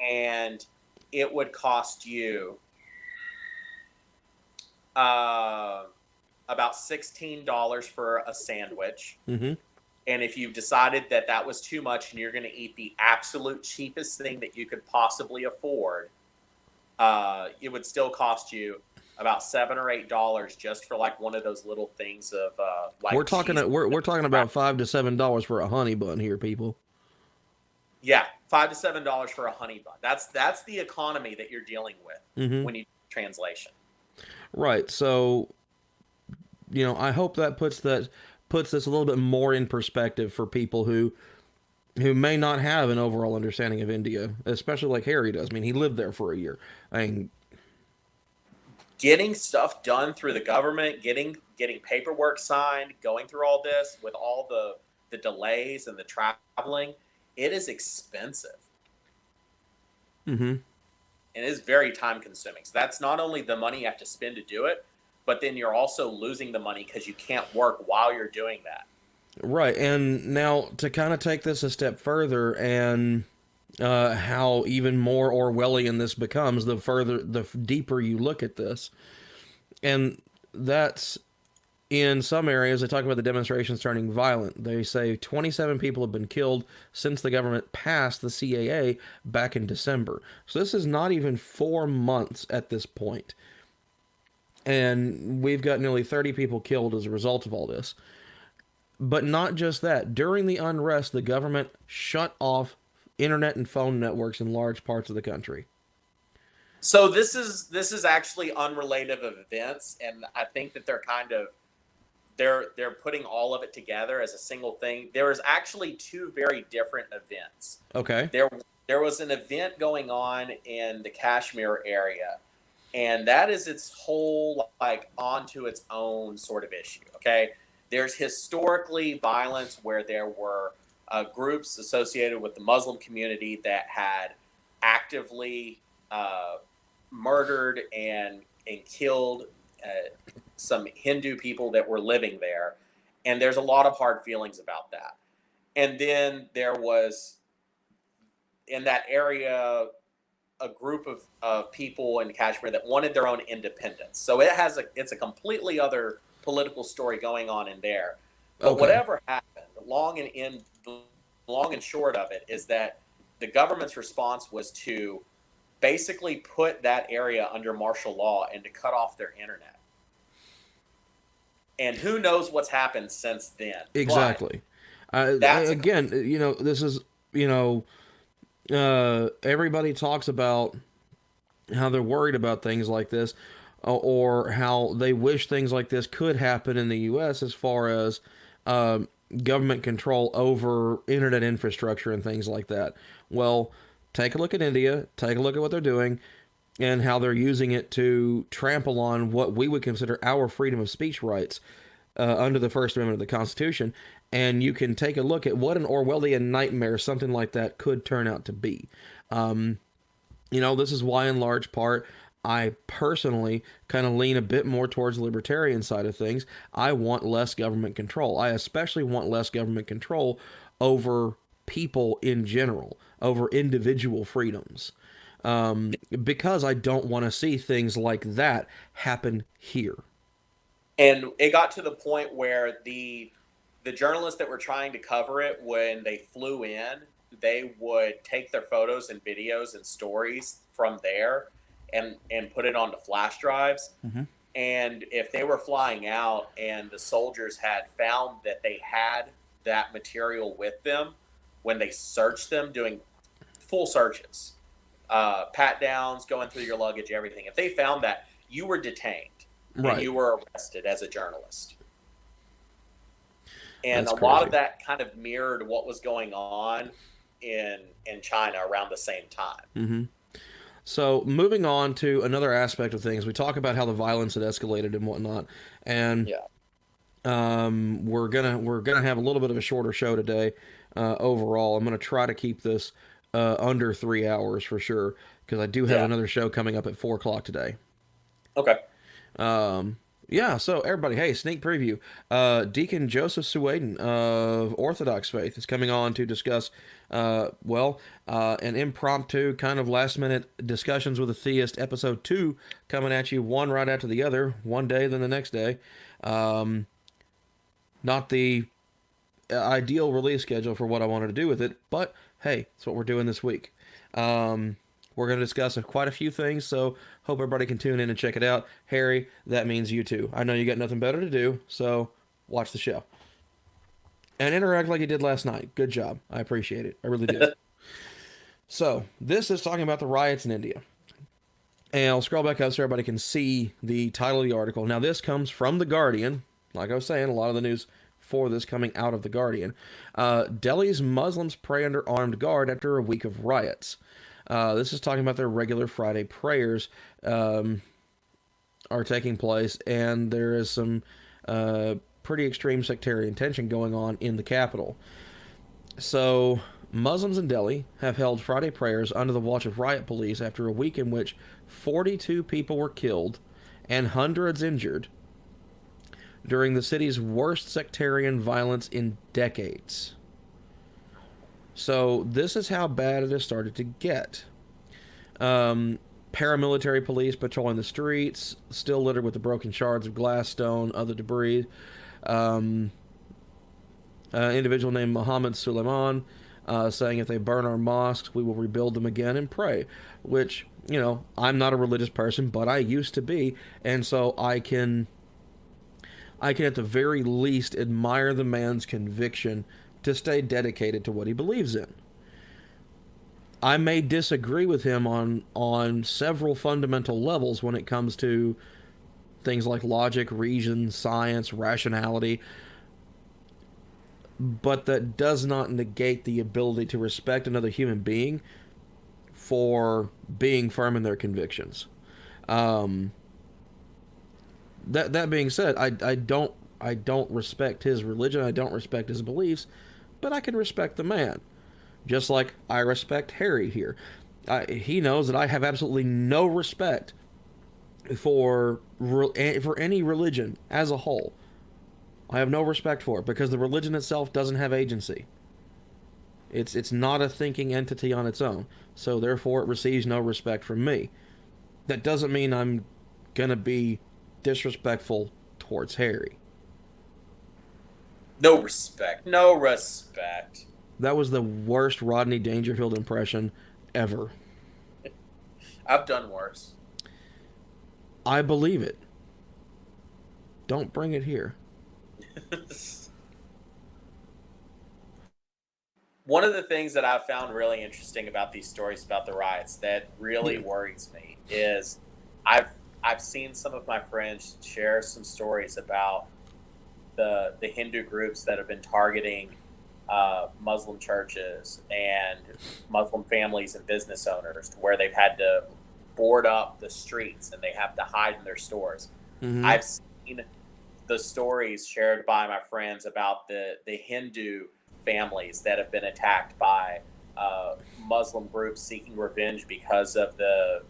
and it would cost you about $16 for a sandwich. And if you decided that was too much and you're going to eat the absolute cheapest thing that you could possibly afford, it would still cost you about $7 or $8 just for like one of those little things of like we're talking about $5 to $7 for a honey bun here, people. Yeah, $5 to $7 for a honey bun. That's the economy that you're dealing with when you do translation. Right. So, I hope that puts this a little bit more in perspective for people who may not have an overall understanding of India, especially like Harry does. I mean, he lived there for a year. I mean, getting stuff done through the government, getting paperwork signed, going through all this with all the delays and the traveling, it is expensive. And it is very time consuming. So that's not only the money you have to spend to do it, but then you're also losing the money because you can't work while you're doing that. Right. And now to kind of take this a step further and how even more Orwellian this becomes, the deeper you look at this. And that's, in some areas, they talk about the demonstrations turning violent. They say 27 people have been killed since the government passed the CAA back in December. So this is not even 4 months at this point. And we've got nearly 30 people killed as a result of all this. But not just that. During the unrest, the government shut off internet and phone networks in large parts of the country. So this is actually unrelated of events, and I think that they're putting all of it together as a single thing. There was actually 2 very different events. Okay. There was an event going on in the Kashmir area, and that is its whole like onto its own sort of issue. Okay. There's historically violence where there were groups associated with the Muslim community that had actively murdered and killed some Hindu people that were living there. And there's a lot of hard feelings about that. And then there was, in that area, a group of people in Kashmir that wanted their own independence. So it's a completely other political story going on in there. But whatever happened, long and short of it is that the government's response was to basically put that area under martial law and to cut off their internet. And who knows what's happened since then. Exactly. Again, this is, everybody talks about how they're worried about things like this, or how they wish things like this could happen in the U.S. as far as government control over internet infrastructure and things like that. Well, take a look at India, take a look at what they're doing, and how they're using it to trample on what we would consider our freedom of speech rights under the First Amendment of the Constitution. And you can take a look at what an Orwellian nightmare something like that could turn out to be. This is why, in large part, I personally kind of lean a bit more towards the libertarian side of things. I want less government control. I especially want less government control over people in general, over individual freedoms, because I don't want to see things like that happen here. And it got to the point where the journalists that were trying to cover it, when they flew in, they would take their photos and videos and stories from there and put it onto flash drives. Mm-hmm. And if they were flying out and the soldiers had found that they had that material with them, when they searched them, doing full searches, pat downs, going through your luggage, everything, if they found that, you were detained. Right. And you were arrested as a journalist. And a lot of that kind of mirrored what was going on in China around the same time. Mm-hmm. So moving on to another aspect of things, we talk about how the violence had escalated and whatnot, and we're gonna have a little bit of a shorter show today. Overall, I'm gonna try to keep this under 3 hours for sure, because I do have another show coming up at 4:00 today. Okay. So everybody, hey, sneak preview. Deacon Joseph Suaden of Orthodox Faith is coming on to discuss, an impromptu kind of last-minute discussions with a theist, episode 2, coming at you, one right after the other, one day, then the next day. Not the ideal release schedule for what I wanted to do with it, but hey, it's what we're doing this week. We're going to discuss quite a few things, so hope everybody can tune in and check it out. Harry, that means you too. I know you got nothing better to do, so watch the show. And interact like you did last night. Good job. I appreciate it. I really did. So, this is talking about the riots in India. And I'll scroll back up so everybody can see the title of the article. Now, this comes from The Guardian. Like I was saying, a lot of the news for this coming out of The Guardian. Delhi's Muslims pray under armed guard after a week of riots. This is talking about their regular Friday prayers are taking place, and there is some pretty extreme sectarian tension going on in the capital. So, Muslims in Delhi have held Friday prayers under the watch of riot police after a week in which 42 people were killed and hundreds injured during the city's worst sectarian violence in decades. So this is how bad it has started to get. Paramilitary police patrolling the streets, still littered with the broken shards of glass, stone, other debris. An individual named Muhammad Suleiman saying, if they burn our mosques, we will rebuild them again and pray. Which, I'm not a religious person, but I used to be, and so I can at the very least admire the man's conviction to stay dedicated to what he believes in. I may disagree with him on several fundamental levels when it comes to things like logic, reason, science, rationality, but that does not negate the ability to respect another human being for being firm in their convictions. That being said, I don't respect his religion, I don't respect his beliefs, but I can respect the man. Just like I respect Harry here. He knows that I have absolutely no respect for any religion as a whole. I have no respect for it because the religion itself doesn't have agency. It's not a thinking entity on its own, so therefore it receives no respect from me. That doesn't mean I'm gonna be disrespectful towards Harry. No respect. No respect. That was the worst Rodney Dangerfield impression ever. I've done worse. I believe it. Don't bring it here. One of the things that I've found really interesting about these stories about the riots that really worries me is I've seen some of my friends share some stories about the Hindu groups that have been targeting Muslim churches and Muslim families and business owners, to where they've had to board up the streets and they have to hide in their stores. Mm-hmm. I've seen the stories shared by my friends about the Hindu families that have been attacked by Muslim groups seeking revenge because of the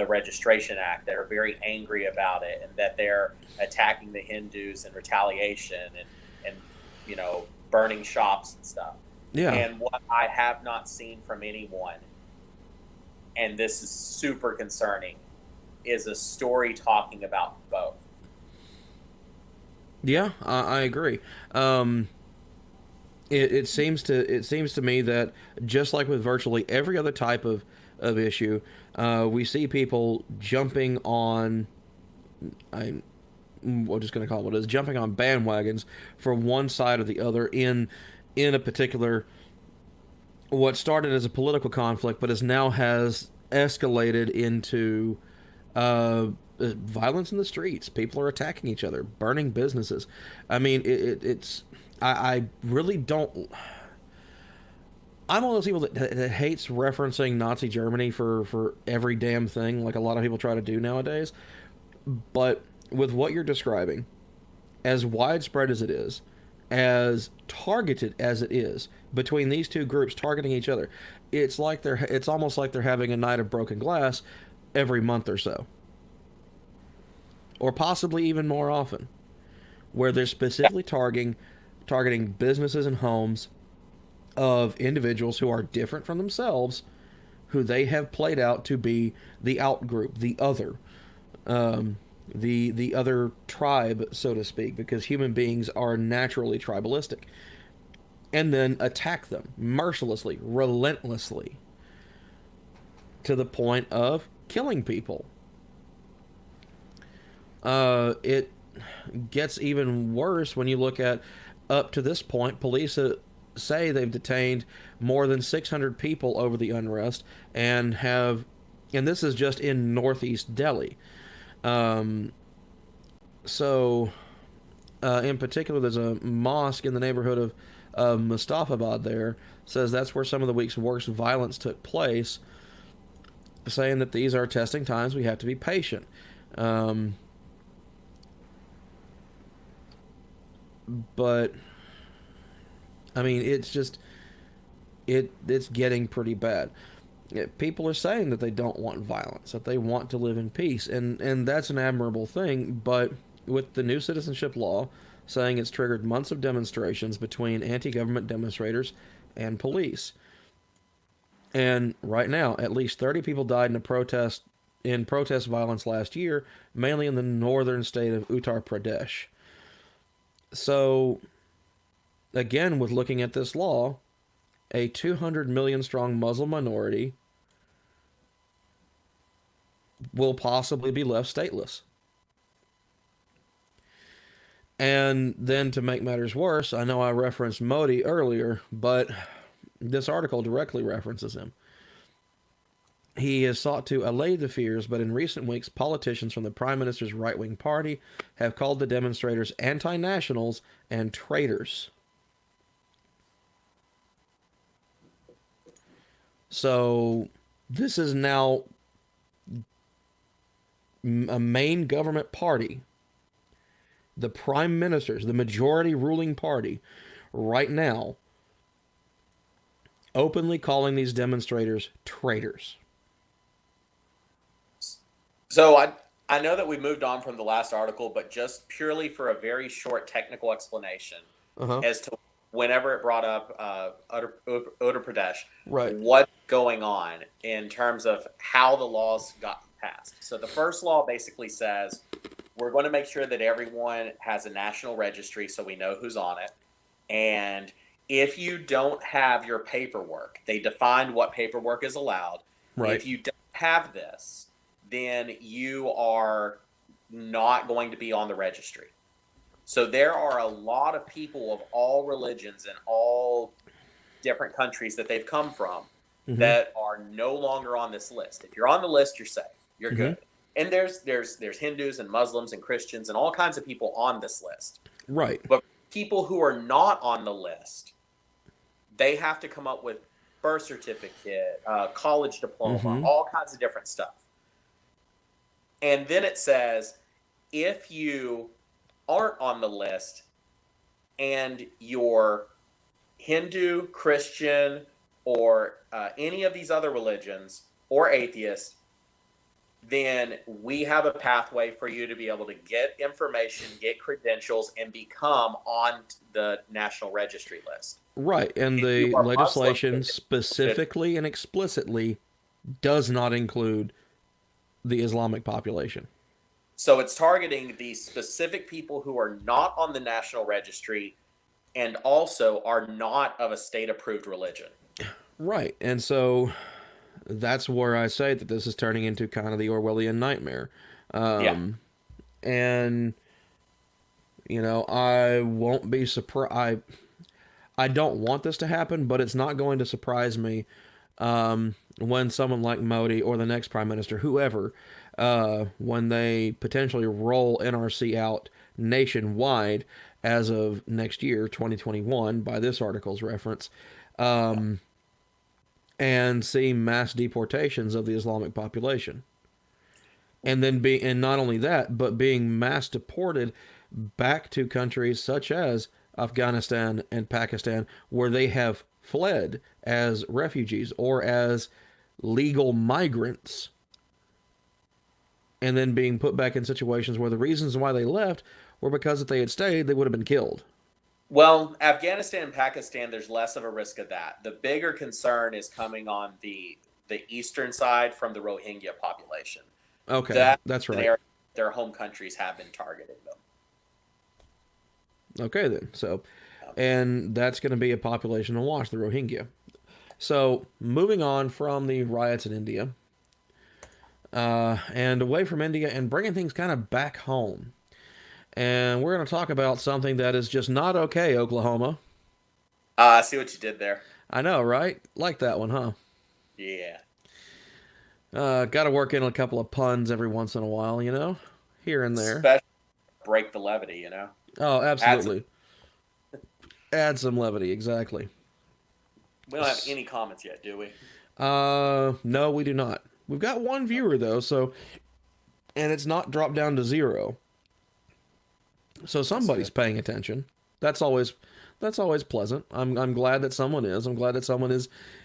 Registration Act, that are very angry about it, and that they're attacking the Hindus in retaliation and burning shops and stuff. Yeah. And what I have not seen from anyone, and this is super concerning, is a story talking about both. Yeah, I agree. It seems to me that just like with virtually every other type of issue, we see people jumping on. We're just going to call it what it is, jumping on bandwagons for one side or the other in a particular, what started as a political conflict but has escalated into violence in the streets. People are attacking each other, burning businesses. I mean, I really don't. I'm one of those people that hates referencing Nazi Germany for every damn thing, like a lot of people try to do nowadays. But with what you're describing, as widespread as it is, as targeted as it is, between these two groups targeting each other, it's almost like they're having a night of broken glass every month or so, or possibly even more often, where they're specifically targeting businesses and homes of individuals who are different from themselves, who they have played out to be the out group, the other, the other tribe, so to speak, because human beings are naturally tribalistic, and then attack them mercilessly, relentlessly, to the point of killing people. It gets even worse when you look at, up to this point, police say they've detained more than 600 people over the unrest, and this is just in northeast Delhi. In particular, there's a mosque in the neighborhood of Mustafabad there, says that's where some of the week's worst violence took place, saying that these are testing times, we have to be patient. But I mean, it's getting pretty bad. People are saying that they don't want violence, that they want to live in peace, and that's an admirable thing. But with the new citizenship law saying it's triggered months of demonstrations between anti-government demonstrators and police, and right now at least 30 people died in protest violence last year, mainly in the northern state of Uttar Pradesh. So, again, with looking at this law, a 200 million strong Muslim minority will possibly be left stateless. And then, to make matters worse, I know I referenced Modi earlier, but this article directly references him. He has sought to allay the fears, but in recent weeks, politicians from the Prime Minister's right-wing party have called the demonstrators anti-nationals and traitors. So, this is now a main government party, the Prime Ministers, the majority ruling party, right now, openly calling these demonstrators traitors. So I know that we moved on from the last article, but just purely for a very short technical explanation as to whenever it brought up Uttar Pradesh, Right. what's going on in terms of how the laws got passed. So the first law basically says we're going to make sure that everyone has a national registry so we know who's on it. And if you don't have your paperwork, they defined what paperwork is allowed. Right. If you don't have this, then you are not going to be on the registry. So there are a lot of people of all religions and all different countries that they've come from that are no longer on this list. If you're on the list, you're safe. You're good. And there's Hindus and Muslims and Christians and all kinds of people on this list. Right. But people who are not on the list, they have to come up with birth certificate, college diploma, all kinds of different stuff. And then it says, if you aren't on the list and you're Hindu, Christian, or any of these other religions or atheist, then we have a pathway for you to be able to get information, get credentials, and become on the national registry list. Right. And the legislation specifically and explicitly does not include the Islamic population. So it's targeting the specific people who are not on the national registry and also are not of a state-approved religion. Right. And so that's where I say that this is turning into kind of the Orwellian nightmare. And, you know, I won't be surprised. I don't want this to happen, but it's not going to surprise me when someone like Modi or the next prime minister, whoever, when they potentially roll NRC out nationwide as of next year, 2021, by this article's reference, and see mass deportations of the Islamic population. And then and not only that, but being mass deported back to countries such as Afghanistan and Pakistan, where they have fled as refugees or as legal migrants, and then being put back in situations where the reasons why they left were because if they had stayed, they would have been killed. Well, Afghanistan and Pakistan, there's less of a risk of that. The bigger concern is coming on the eastern side from the Rohingya population. Okay, that's right. Their home countries have been targeting them. Okay, then. So, and that's going to be a population to watch, the Rohingya. So, moving on from the riots in India, and away from India and bringing things kind of back home. And we're going to talk about something that is just not okay, Oklahoma. I see what you did there. I know, right? Like that one, huh? Yeah. Got to work in a couple of puns every once in a while, you know? Here and there. Especially break the levity, you know? Oh, absolutely. Add some levity, exactly. We don't have any comments yet, do we? No, we do not. We've got one viewer, though, so... And it's not dropped down to 0. So somebody's paying attention. That's always pleasant. I'm glad that someone is. I'm glad that someone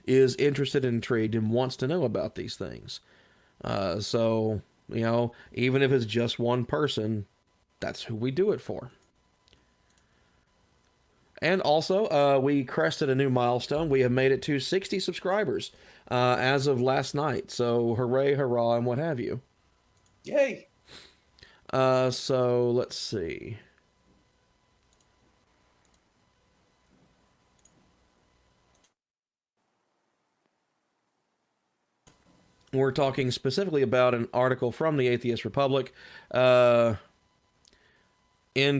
is interested and intrigued and wants to know about these things. So, you know, even if it's just one person, that's who we do it for. And also, we crested a new milestone. We have made it to 60 subscribers as of last night. So hooray, hurrah, and what have you. Yay. So let's see. We're talking specifically about an article from the Atheist Republic. In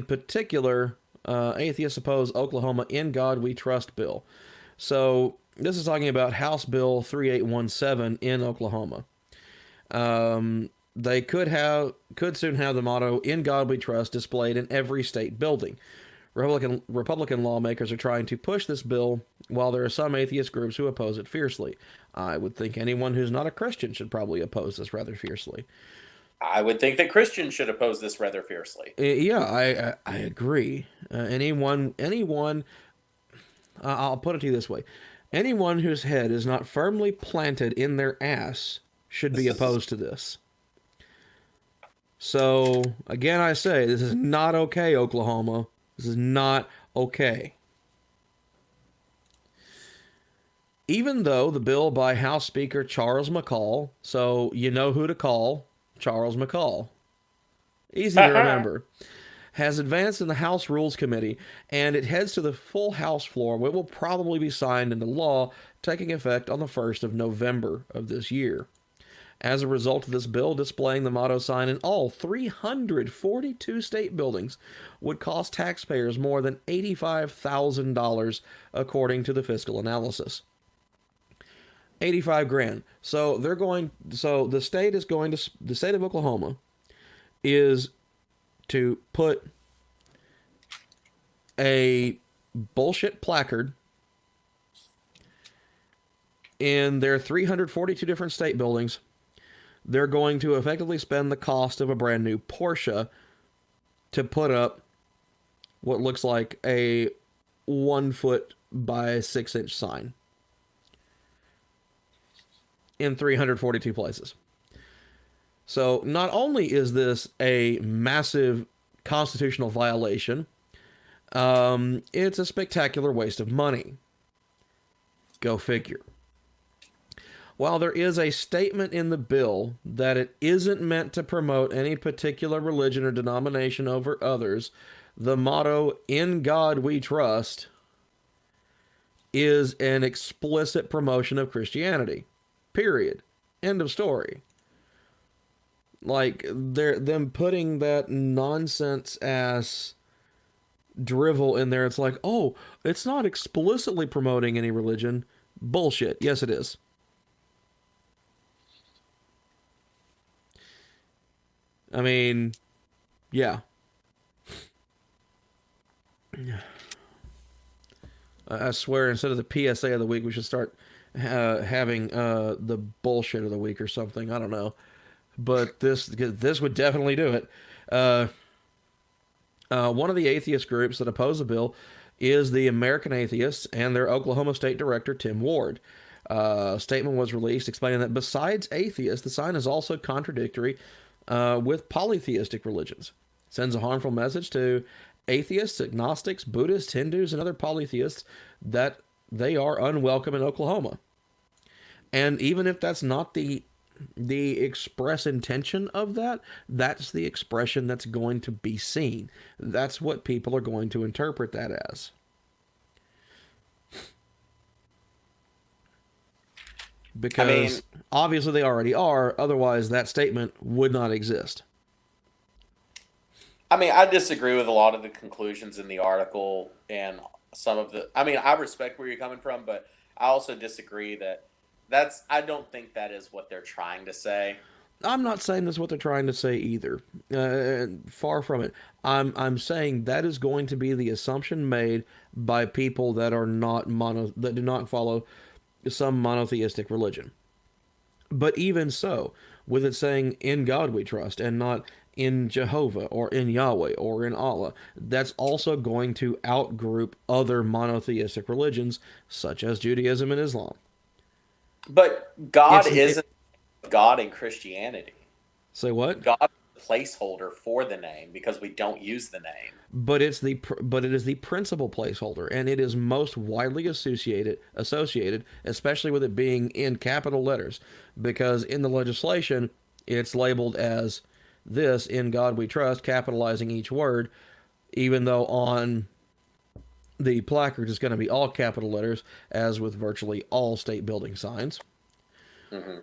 particular, atheists oppose Oklahoma In God We Trust bill. So this is talking about House Bill 3817 in Oklahoma. They could soon have the motto "In God We Trust" displayed in every state building. Republican lawmakers are trying to push this bill, while there are some atheist groups who oppose it fiercely. I would think anyone who's not a Christian should probably oppose this rather fiercely. I would think that Christians should oppose this rather fiercely. Yeah, I agree. Anyone, I'll put it to you this way. Anyone whose head is not firmly planted in their ass should be opposed to this. So, again, I say, this is not okay, Oklahoma. This is not okay. Even though the bill by House Speaker Charles McCall, so you know who to call, Charles McCall, easy to remember, has advanced in the House Rules Committee, and it heads to the full House floor, where it will probably be signed into law, taking effect on the 1st of November of this year. As a result of this bill, displaying the motto sign in all 342 state buildings would cost taxpayers more than $85,000, according to the fiscal analysis. 85 grand. So the state of Oklahoma is to put a bullshit placard in their 342 different state buildings. They're going to effectively spend the cost of a brand new Porsche to put up what looks like a 1 foot by 6 inch sign in 342 places. So not only is this a massive constitutional violation, it's a spectacular waste of money. Go figure. While there is a statement in the bill that it isn't meant to promote any particular religion or denomination over others, the motto, "In God We Trust," is an explicit promotion of Christianity. Period. End of story. Like, them putting that nonsense ass drivel in there, it's like, oh, it's not explicitly promoting any religion. Bullshit. Yes, it is. I mean, yeah. I swear, instead of the PSA of the week, we should start having the bullshit of the week or something. I don't know. But this would definitely do it. One of the atheist groups that oppose the bill is the American Atheists and their Oklahoma State Director, Tim Ward. A statement was released explaining that besides atheists, the sign is also contradictory with polytheistic religions. It sends a harmful message to atheists, agnostics, Buddhists, Hindus, and other polytheists that they are unwelcome in Oklahoma. And even if that's not the express intention of that, that's the expression that's going to be seen. That's what people are going to interpret that as. Because obviously they already are, otherwise that statement would not exist. I mean, I disagree with a lot of the conclusions in the article and some of the... I mean, I respect where you're coming from, but I also disagree I don't think that is what they're trying to say. I'm not saying that's what they're trying to say either. Far from it. I'm saying that is going to be the assumption made by people that are not that do not follow some monotheistic religion. But even so, with it saying "In God We Trust" and not "In Jehovah" or "In Yahweh" or "In Allah," that's also going to outgroup other monotheistic religions such as Judaism and Islam. But God isn't God in Christianity. Say what? God is a placeholder for the name because we don't use the name. But it is the principal placeholder, and it is most widely associated, especially with it being in capital letters, because in the legislation it's labeled as this, "In God We Trust," capitalizing each word, even though on the placard is going to be all capital letters, as with virtually all state building signs. Mm-hmm.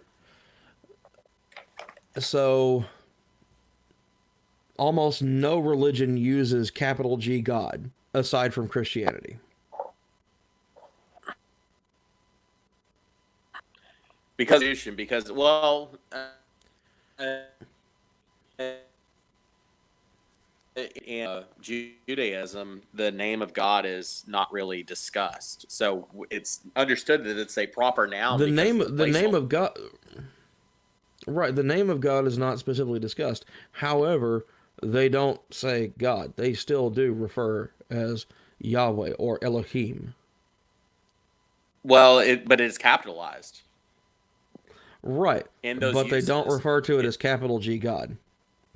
So, almost no religion uses capital G God, aside from Christianity. Because well... in Judaism, the name of God is not really discussed, so it's understood that it's a proper noun. The name of God, right? The name of God is not specifically discussed. However, they don't say God; they still do refer as Yahweh or Elohim. Well, but it's capitalized Right. in those But they don't uses. refer to it as capital G God.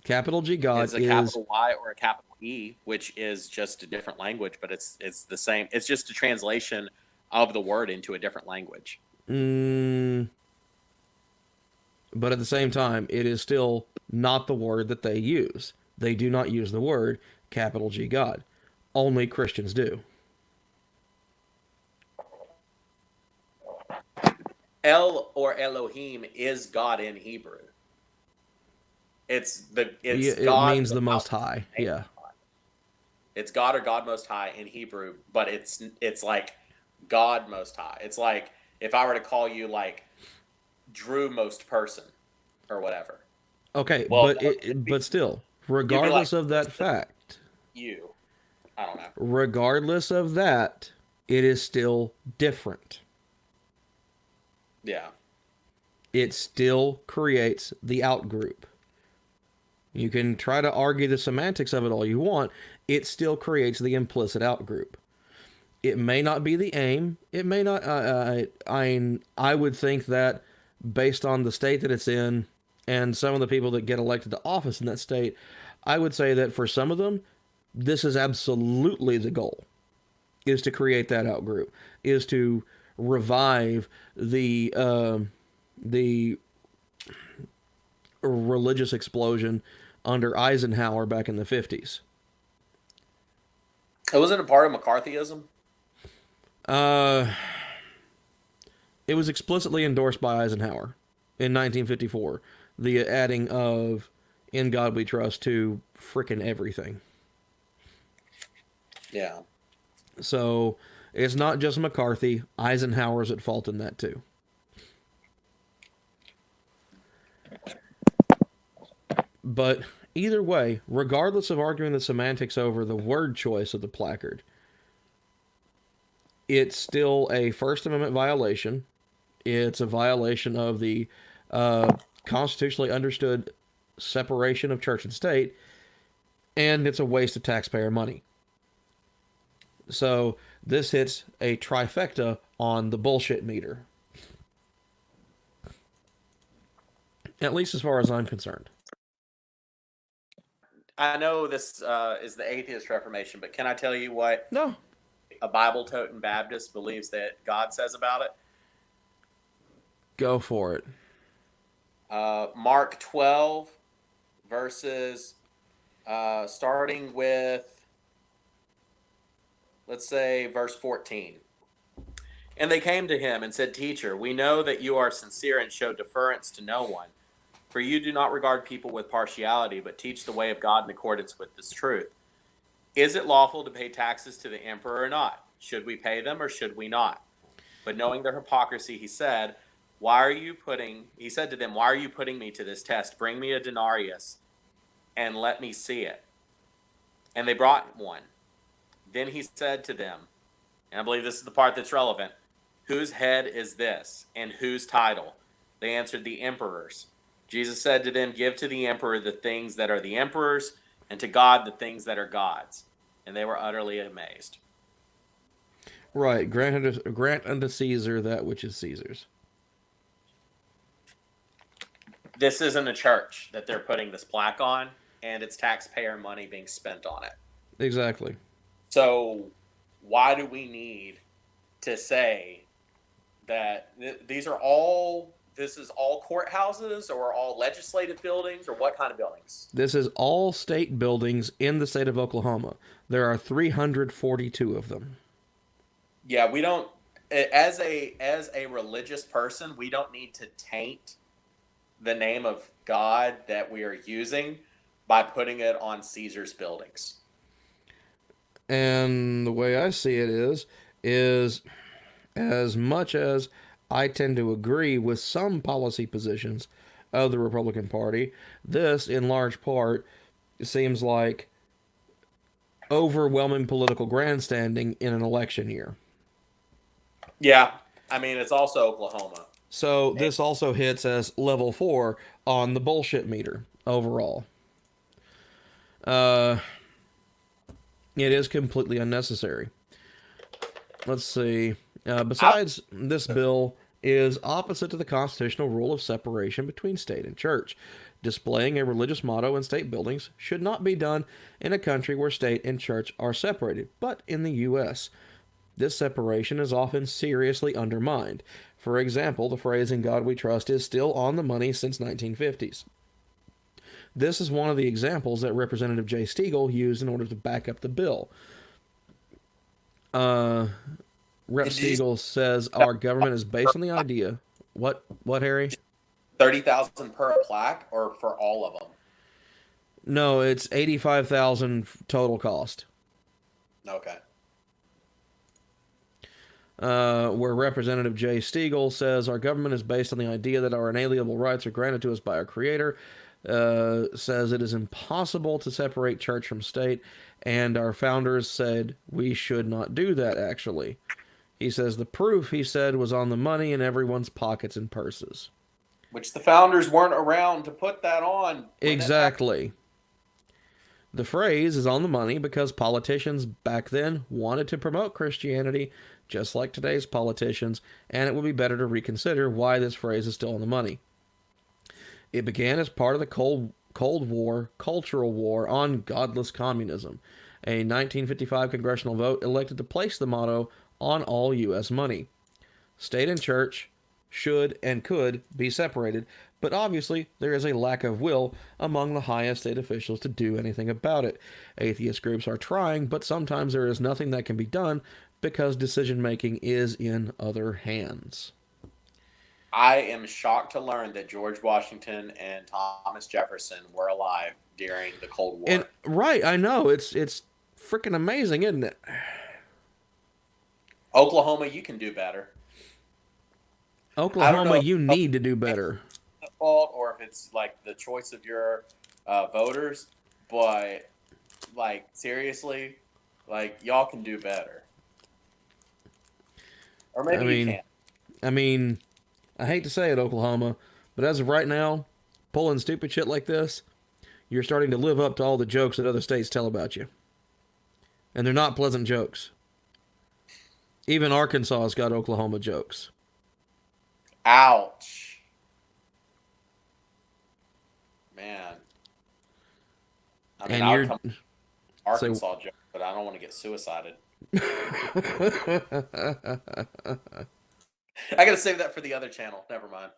Capital G God It's a capital Y or a capital E, which is just a different language, but it's the same. It's just a translation of the word into a different language. But at the same time, it is still not the word that they use. They do not use the word capital G God. Only Christians do. El or Elohim is God in Hebrew. It's It God means the without Most High. name Yeah. God. It's God or God Most High in Hebrew, but it's like God Most High. It's like if I were to call you like Drew Most Person or whatever. Okay, Well, but still, you'd be like regardless of that fact, you. I don't know. regardless of that, it is still different. Yeah. It still creates the outgroup. You can try to argue the semantics of it all you want. It still creates the implicit outgroup. It may not be the aim. It may not. I would think that based on the state that it's in and some of the people that get elected to office in that state, I would say that for some of them, this is absolutely the goal, is to create that outgroup, is to revive the religious explosion under Eisenhower back in the 50s. It wasn't a part of McCarthyism. It was explicitly endorsed by Eisenhower in 1954. The adding of "In God We Trust" to frickin' everything. Yeah. So it's not just McCarthy. Eisenhower's at fault in that too. But either way, regardless of arguing the semantics over the word choice of the placard, it's still a First Amendment violation. It's a violation of the constitutionally understood separation of church and state, and it's a waste of taxpayer money. So this hits a trifecta on the bullshit meter. At least as far as I'm concerned. I know this is the Atheist Reformation, but can I tell you what No. a Bible-toting Baptist believes that God says about it? Go for it. Mark 12, verses starting with, let's say, verse 14. And they came to him and said, "Teacher, we know that you are sincere and show deference to no one. For you do not regard people with partiality, but teach the way of God in accordance with this truth. Is it lawful to pay taxes to the emperor or not? Should we pay them or should we not?" But knowing their hypocrisy, he said to them, "Why are you putting me to this test? Bring me a denarius and let me see it." And they brought one. Then he said to them, and I believe this is the part that's relevant, "Whose head is this, and whose title?" They answered, "The emperor's." Jesus said to them, "Give to the emperor the things that are the emperor's, and to God the things that are God's." And they were utterly amazed. Right. Grant unto Caesar that which is Caesar's. This isn't a church that they're putting this plaque on, and it's taxpayer money being spent on it. Exactly. So why do we need to say that this is all courthouses or all legislative buildings, or what kind of buildings? This is all state buildings in the state of Oklahoma. There are 342 of them. Yeah, we don't, as a religious person, we don't need to taint the name of God that we are using by putting it on Caesar's buildings. And the way I see it is as much as I tend to agree with some policy positions of the Republican Party, this, in large part, seems like overwhelming political grandstanding in an election year. Yeah, I mean, it's also Oklahoma. So this also hits as level 4 on the bullshit meter overall. It is completely unnecessary. Let's see. Besides, this bill is opposite to the constitutional rule of separation between state and church. Displaying a religious motto in state buildings should not be done in a country where state and church are separated, but in the U.S. This separation is often seriously undermined. For example, the phrase "In God We Trust" is still on the money since 1950s. This is one of the examples that Representative Jay Stegall used in order to back up the bill. Rep. Stegall says our government is based on the idea. What, Harry? 30,000 per plaque, or for all of them? No, it's 85,000 total cost. Okay. Where Representative Jay Stegall says our government is based on the idea that our inalienable rights are granted to us by our Creator. Says it is impossible to separate church from state, and our founders said we should not do that, actually. He says the proof, he said, was on the money in everyone's pockets and purses. Which the founders weren't around to put that on. Exactly. The phrase is on the money because politicians back then wanted to promote Christianity, just like today's politicians, and it would be better to reconsider why this phrase is still on the money. It began as part of the Cold War cultural war on godless communism. A 1955 congressional vote elected to place the motto on all U.S. money. State and church should and could be separated, but obviously there is a lack of will among the highest state officials to do anything about it. Atheist groups are trying, but sometimes there is nothing that can be done because decision-making is in other hands. I am shocked to learn that George Washington and Thomas Jefferson were alive during the Cold War. And right, I know. It's freaking amazing, isn't it? Oklahoma, you can do better. Oklahoma, you need to do better. It's the fault, or if it's like the choice of your voters, but like seriously, like y'all can do better. Or maybe you can't. I mean, I hate to say it, Oklahoma, but as of right now, pulling stupid shit like this, you're starting to live up to all the jokes that other states tell about you. And they're not pleasant jokes. Even Arkansas has got Oklahoma jokes. Ouch. Man. I mean, I'll come Arkansas joke, but I don't want to get suicided. I gotta save that for the other channel. Never mind.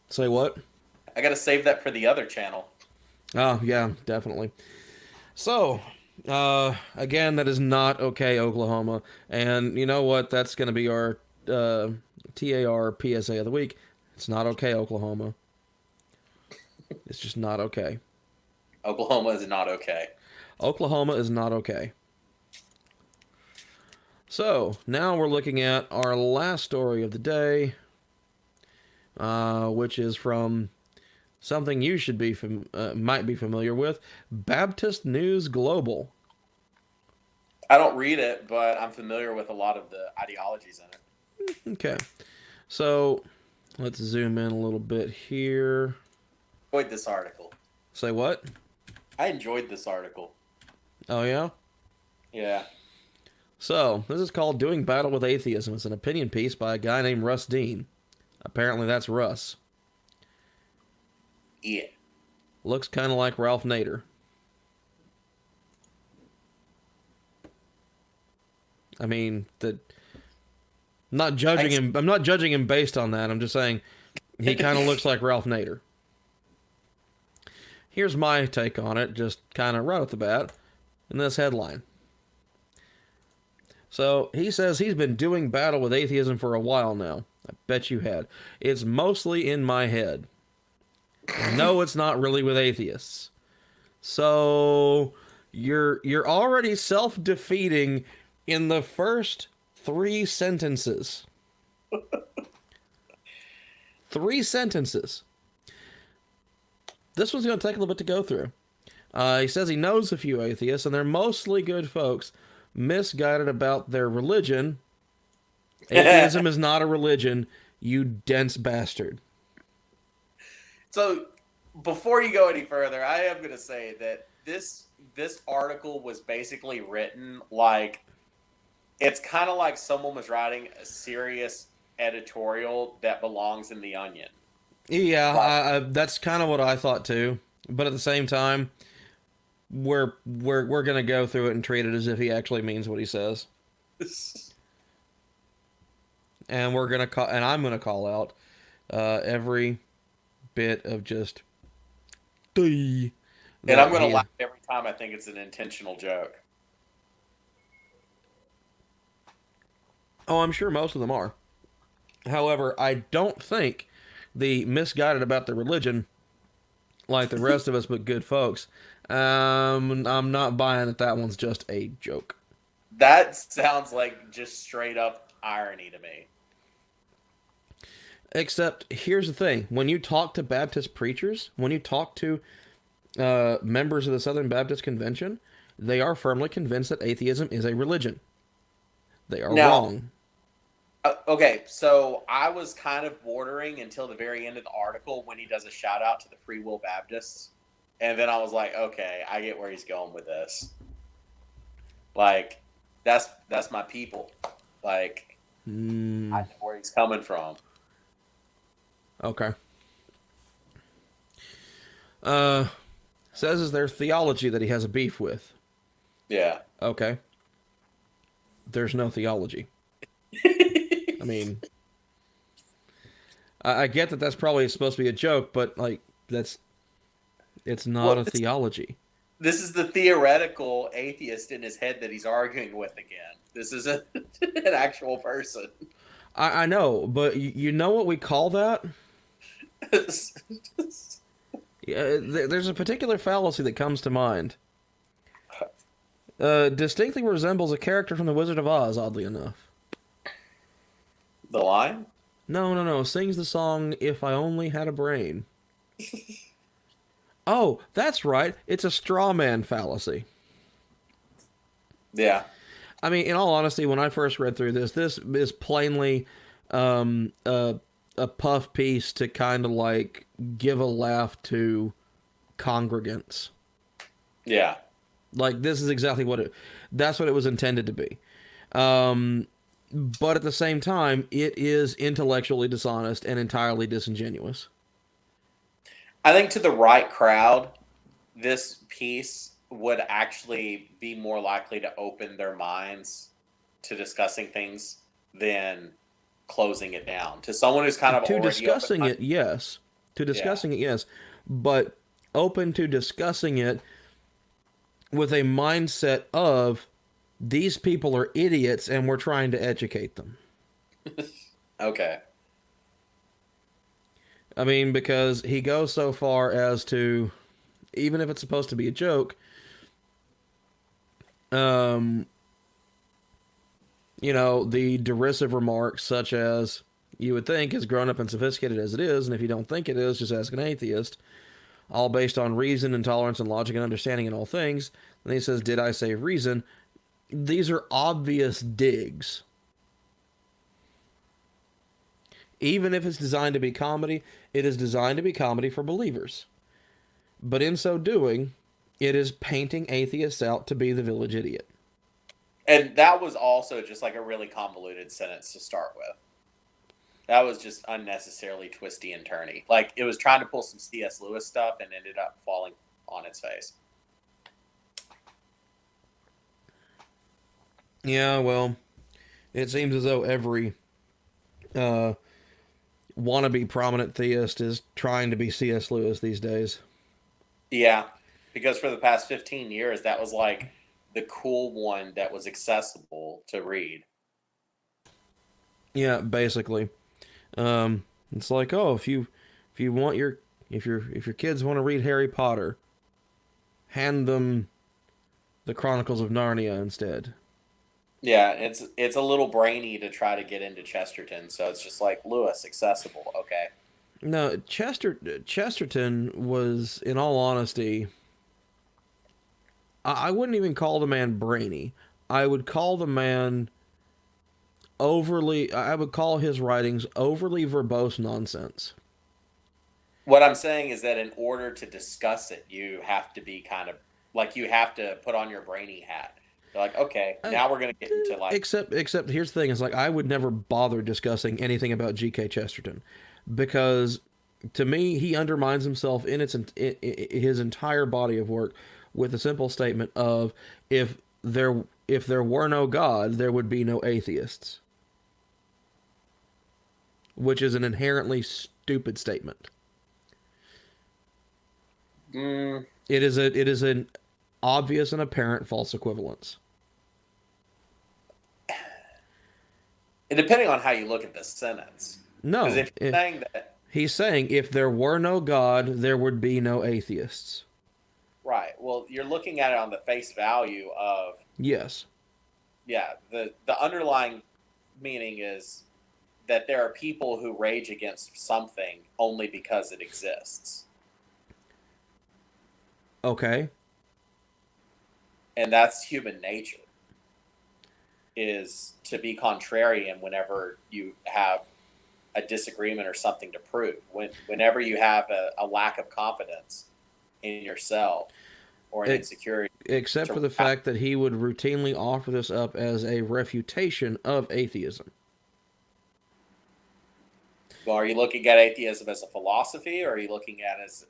Say what? I gotta save that for the other channel. Oh, yeah, definitely. So, again, that is not okay, Oklahoma. And you know what? That's going to be our TAR PSA of the week. It's not okay, Oklahoma. It's just not okay. Oklahoma is not okay. Oklahoma is not okay. So, now we're looking at our last story of the day, which is from something you should be might be familiar with, Baptist News Global. I don't read it, but I'm familiar with a lot of the ideologies in it. Okay. So, let's zoom in a little bit here. I enjoyed this article. Say what? I enjoyed this article. Oh, yeah? Yeah. So, this is called Doing Battle with Atheism. It's an opinion piece by a guy named Russ Dean. Apparently that's Russ. Yeah. Looks kind of like Ralph Nader. I mean, I'm not judging him based on that. I'm just saying he kind of looks like Ralph Nader. Here's my take on it, just kind of right off the bat, in this headline. So, he says he's been doing battle with atheism for a while now. I bet you had. It's mostly in my head. No, it's not really with atheists. So, you're already self-defeating in the first 3 sentences. 3 sentences. This one's going to take a little bit to go through. He says he knows a few atheists, and they're mostly good folks, misguided about their religion. Atheism is not a religion, you dense bastard. So, before you go any further, I am going to say that this article was basically written like It's kind of like someone was writing a serious editorial that belongs in the Onion. Yeah, Like, that's kind of what I thought too. But at the same time, we're gonna go through it and treat it as if he actually means what he says, and I'm gonna call out every bit of just and that I'm going to he. laugh every time I think it's an intentional joke. Oh, I'm sure most of them are. However, I don't think the misguided about the religion, like the rest of us, but good folks. I'm not buying that one's just a joke. That sounds like just straight up irony to me. Except, here's the thing: when you talk to Baptist preachers, when you talk to members of the Southern Baptist Convention, they are firmly convinced that atheism is a religion. They are Now, wrong. okay, so I was kind of bordering until the very end of the article when he does a shout out to the Free Will Baptists. And then I was like, okay, I get where he's going with this. Like, that's my people. Like, I know where he's coming from. Okay. Says is their theology that he has a beef with. Yeah. Okay. There's no theology. I mean, I get that that's probably supposed to be a joke, but like it's not a theology. This is the theoretical atheist in his head that he's arguing with again. This is an actual person. I know, but you know what we call that? Yeah, there's a particular fallacy that comes to mind. Distinctly resembles a character from The Wizard of Oz, oddly enough. The line? No. Sings the song "If I Only Had a Brain." Oh, that's right. It's a straw man fallacy. Yeah. I mean, in all honesty, when I first read through this is plainly a puff piece to kind of like give a laugh to congregants. Yeah. Like, this is exactly that's what it was intended to be. But at the same time, it is intellectually dishonest and entirely disingenuous. I think to the right crowd, this piece would actually be more likely to open their minds to discussing things than closing it down. To someone who's kind of To already discussing it, yes. To discussing it, yes. But open to discussing it with a mindset of these people are idiots and we're trying to educate them. Okay. I mean, because he goes so far as to, even if it's supposed to be a joke, the derisive remarks such as, you would think, as grown up and sophisticated as it is, and if you don't think it is, just ask an atheist, all based on reason and tolerance and logic and understanding in all things. And he says, did I say reason? These are obvious digs. Even if it's designed to be comedy, it is designed to be comedy for believers. But in so doing, it is painting atheists out to be the village idiot. And that was also just like a really convoluted sentence to start with. That was just unnecessarily twisty and turny. Like, it was trying to pull some C.S. Lewis stuff and ended up falling on its face. Yeah, well, it seems as though every wannabe prominent theist is trying to be C.S. Lewis these days. Yeah, because for the past 15 years, that was like the cool one that was accessible to read. Yeah, basically. It's like, oh, if your kids want to read Harry Potter, hand them the Chronicles of Narnia instead. Yeah, it's a little brainy to try to get into Chesterton, so it's just like, Lewis, accessible, okay. No, Chesterton was, in all honesty, I wouldn't even call the man brainy. I would call the man I would call his writings overly verbose nonsense. What I'm saying is that in order to discuss it, you have to be kind of, like, you have to put on your brainy hat. They're like, okay, now we're going to get into like. Except here's the thing: is like I would never bother discussing anything about G.K. Chesterton because to me he undermines himself in his entire body of work with a simple statement of if there were no God, there would be no atheists, which is an inherently stupid statement. It is an obvious and apparent false equivalence. And depending on how you look at this sentence. No, because if you're saying that, he's saying if there were no God, there would be no atheists. right? Well, you're looking at it on the face value of Yes. Yeah, the underlying meaning is that there are people who rage against something only because it exists. Okay. And that's human nature, is to be contrarian whenever you have a disagreement or something to prove. Whenever you have a lack of confidence in yourself or an insecurity. Except for the fact that he would routinely offer this up as a refutation of atheism. Well, are you looking at atheism as a philosophy, or are you looking at it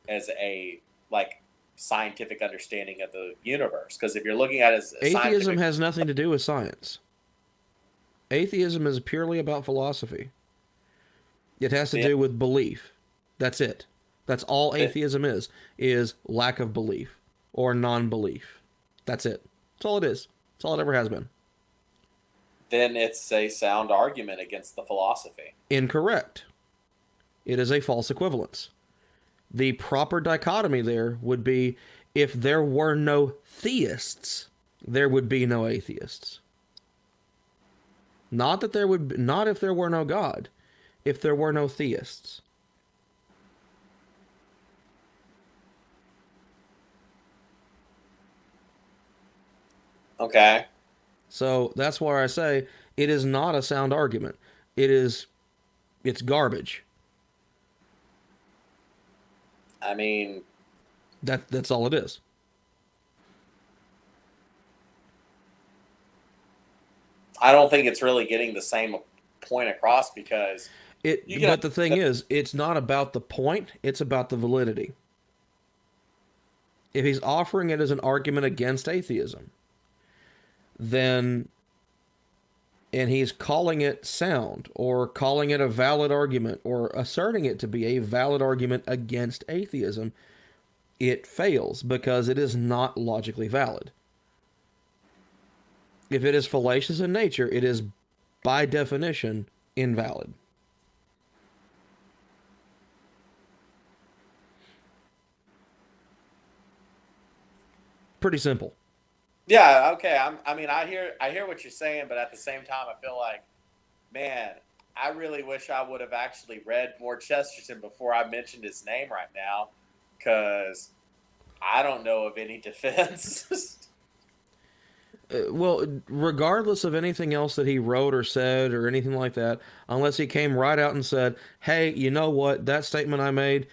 as a like scientific understanding of the universe? Because if you're looking at it as atheism has nothing to do with science. Atheism is purely about philosophy. It has to do with belief. That's it. That's all atheism is lack of belief or non-belief. That's it. That's all it is. That's all it ever has been. Then it's a sound argument against the philosophy. Incorrect. It is a false equivalence. The proper dichotomy there would be if there were no theists, there would be no atheists. Not if there were no God, if there were no theists. Okay. So that's why I say it is not a sound argument. It's garbage. I mean, that's all it is. I don't think it's really getting the same point across because but the thing is, it's not about the point, it's about the validity. If he's offering it as an argument against atheism, then and he's calling it sound or calling it a valid argument or asserting it to be a valid argument against atheism, it fails because it is not logically valid. If it is fallacious in nature, it is by definition invalid. Pretty simple. Yeah, okay. I mean, I hear what you're saying, but at the same time, I feel like, man, I really wish I would have actually read more Chesterton before I mentioned his name right now, because I don't know of any defense. Well, regardless of anything else that he wrote or said or anything like that, unless he came right out and said, hey, you know what, that statement I made,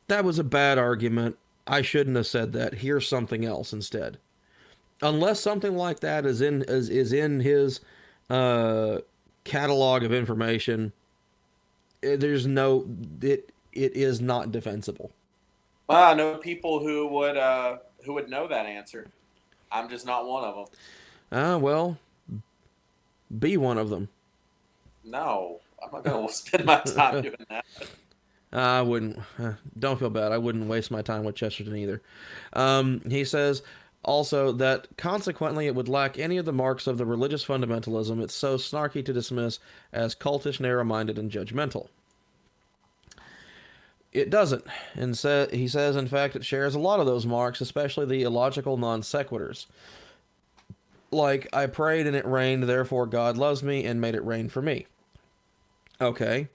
that was a bad argument. I shouldn't have said that. Here's something else instead. Unless something like that is in his catalog of information, it is not defensible. Well, I know people who would know that answer. I'm just not one of them. Well, be one of them. No, I'm not going to spend my time doing that. I wouldn't. Don't feel bad. I wouldn't waste my time with Chesterton either. He says also that consequently it would lack any of the marks of the religious fundamentalism it's so snarky to dismiss as cultish, narrow-minded, and judgmental. It doesn't. And he says, in fact, it shares a lot of those marks, especially the illogical non sequiturs. Like, I prayed and it rained, therefore God loves me and made it rain for me. Okay.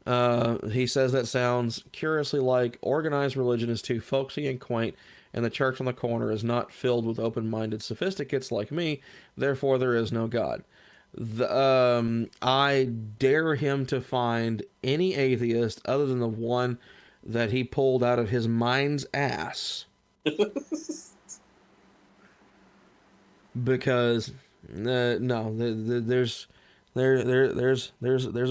He says that sounds curiously like organized religion is too folksy and quaint, and the church on the corner is not filled with open-minded sophisticates like me, therefore there is no God. I dare him to find any atheist other than the one that he pulled out of his mind's ass because no, there's a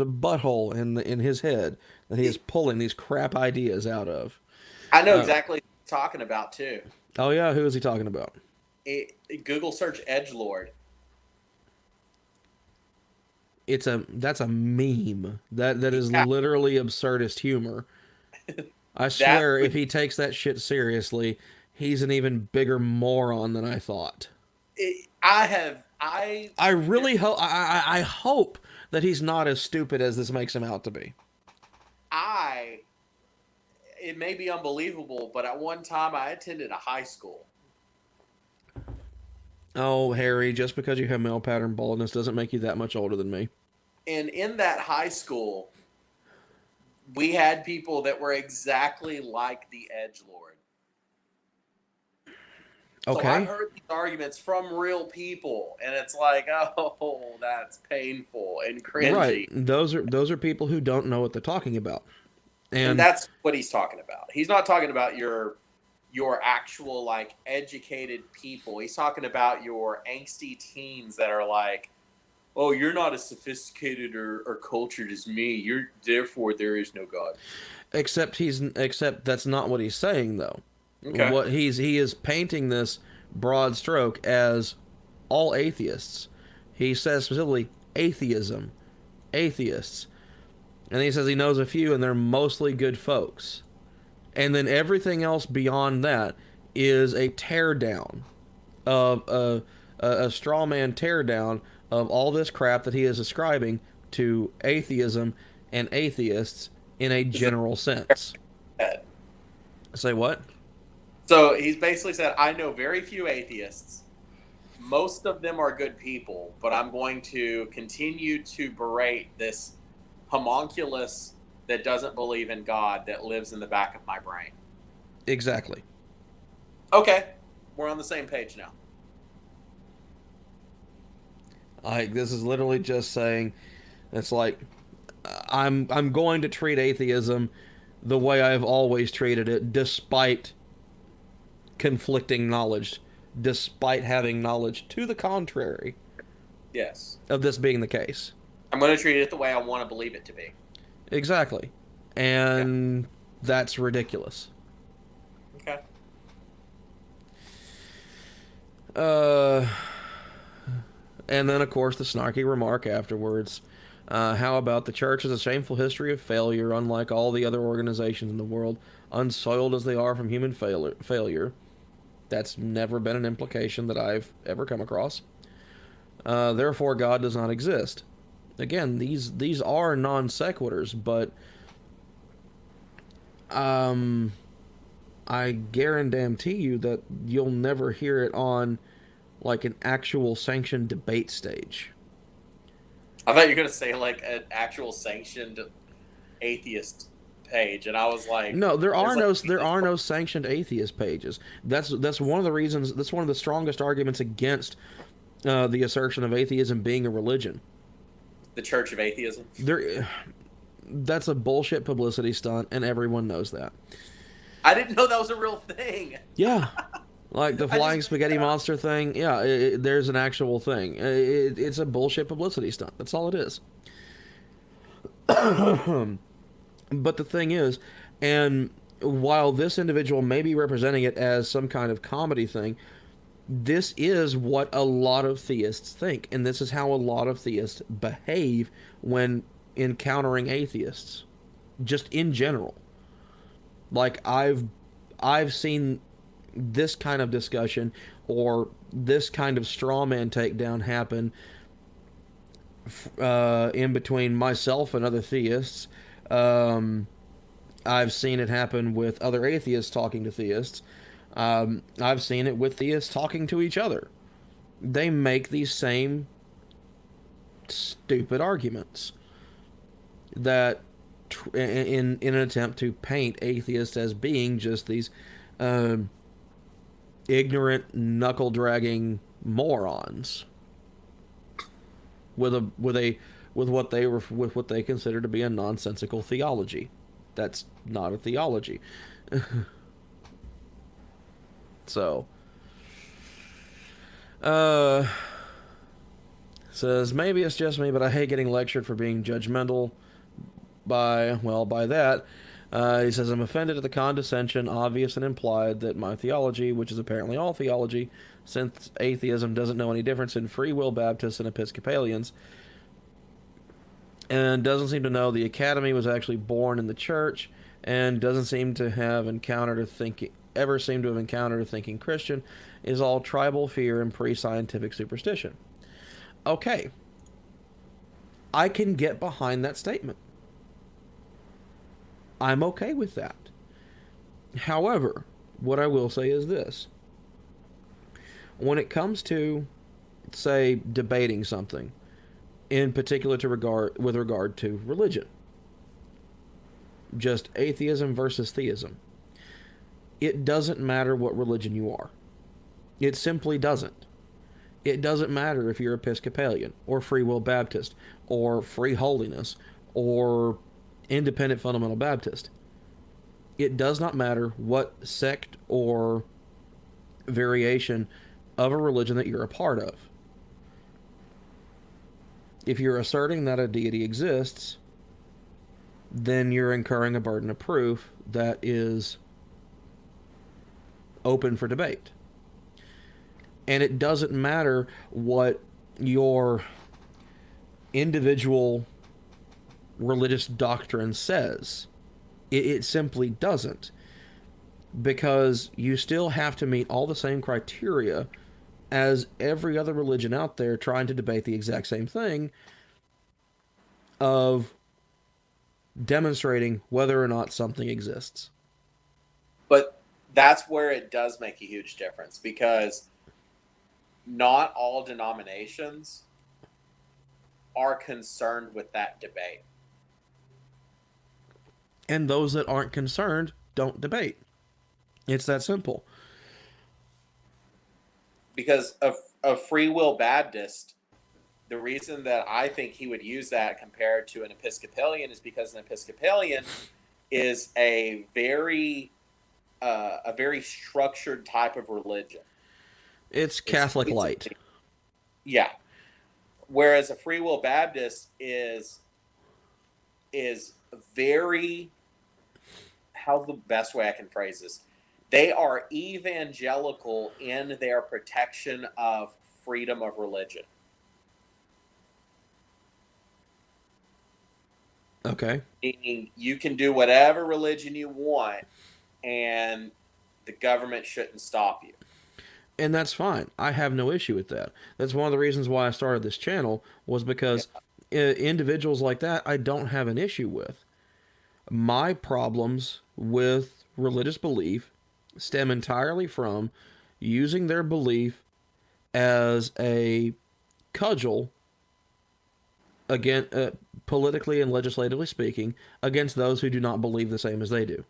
butthole in his head that he is pulling these crap ideas out of. I know Uh, exactly what you're talking about too. oh yeah, who is he talking about? Google search edgelord. That's a meme. That is Yeah, literally absurdist humor. I that swear, if he takes that shit seriously, he's an even bigger moron than I thought. I I really hope. I hope that he's not as stupid as this makes him out to be. I it may be unbelievable, but at one time I attended a high school. Oh, Harry, just because you have male pattern baldness doesn't make you that much older than me. And in that high school, we had people that were exactly like the edgelord. So I've Okay, heard these arguments from real people, and it's like, oh, that's painful and right. cringy. Those are people who don't know what they're talking about, And and that's what he's talking about. He's not talking about your actual like educated people. He's talking about your angsty teens that are like, oh, you're not as sophisticated or cultured as me. You're therefore there is no God. except that's not what he's saying though. Okay. What he is painting this broad stroke as all atheists. He says specifically atheism, atheists, and he says he knows a few, and they're mostly good folks. And then everything else beyond that is a teardown of a straw man teardown of all this crap that he is ascribing to atheism and atheists in a general sense. Say what? So he's basically said, I know very few atheists. Most of them are good people, but I'm going to continue to berate this homunculus that doesn't believe in God that lives in the back of my brain. Exactly. Okay, we're on the same page now. Like this is literally just saying, it's like I'm going to treat atheism the way I've always treated it, despite conflicting knowledge, despite having knowledge to the contrary Yes. of this being the case. I'm going to treat it the way I want to believe it to be. Exactly. And that's ridiculous. Okay. And then, of course, the snarky remark afterwards. How about the church has a shameful history of failure, unlike all the other organizations in the world, unsoiled as they are from human failure. That's never been an implication that I've ever come across. Therefore, God does not exist. Again, these are non sequiturs, but I guarantee you that you'll never hear it on like an actual sanctioned debate stage. I thought you were going to say like an actual sanctioned atheist page, and I was like, No, there are like, no sanctioned atheist pages. That's one of the reasons. That's one of the strongest arguments against the assertion of atheism being a religion. the Church of Atheism. That's a bullshit publicity stunt, and everyone knows that. I didn't know that was a real thing. Yeah, like the flying spaghetti monster thing. Yeah, there's an actual thing. It's a bullshit publicity stunt. That's all it is. But the thing is, and while this individual may be representing it as some kind of comedy thing, this is what a lot of theists think, and this is how a lot of theists behave when encountering atheists, just in general. Like I've seen this kind of discussion or this kind of straw man takedown happen in between myself and other theists. I've seen it happen with other atheists talking to theists. I've seen it with theists talking to each other. They make these same stupid arguments that in an attempt to paint atheists as being just these ignorant, knuckle dragging morons with what they consider to be a nonsensical theology. That's not a theology. So Uh, says, maybe it's just me, but I hate getting lectured for being judgmental by that. He says, I'm offended at the condescension, obvious and implied, that my theology, which is apparently all theology, since atheism doesn't know any difference in free will Baptists and Episcopalians, and doesn't seem to know the academy was actually born in the church, and doesn't seem to have encountered a thinking ever seem to have encountered a thinking Christian, is all tribal fear and pre-scientific superstition. Okay, I can get behind that statement. I'm okay with that. However, what I will say is this. When it comes to, say, debating something, in particular with regard to religion, just atheism versus theism, it doesn't matter what religion you are. It simply doesn't. It doesn't matter if you're Episcopalian, or Free Will Baptist, or Free Holiness, or Independent Fundamental Baptist. It does not matter what sect or variation of a religion that you're a part of. If you're asserting that a deity exists, then you're incurring a burden of proof that is open for debate. And it doesn't matter what your individual religious doctrine says. It simply doesn't. Because you still have to meet all the same criteria as every other religion out there trying to debate the exact same thing of demonstrating whether or not something exists. But that's where it does make a huge difference, because not all denominations are concerned with that debate. And those that aren't concerned don't debate. It's that simple. Because a Free Will Baptist, the reason that I think he would use that compared to an Episcopalian is because an Episcopalian is a very structured type of religion. It's Catholic light. Yeah. Whereas a Free Will Baptist is very, how's the best way I can phrase this? They are evangelical in their protection of freedom of religion. Okay. Meaning you can do whatever religion you want, and the government shouldn't stop you. And that's fine. I have no issue with that. That's one of the reasons why I started this channel, was because individuals like that I don't have an issue with. My problems with religious belief stem entirely from using their belief as a cudgel, again, politically and legislatively speaking, against those who do not believe the same as they do.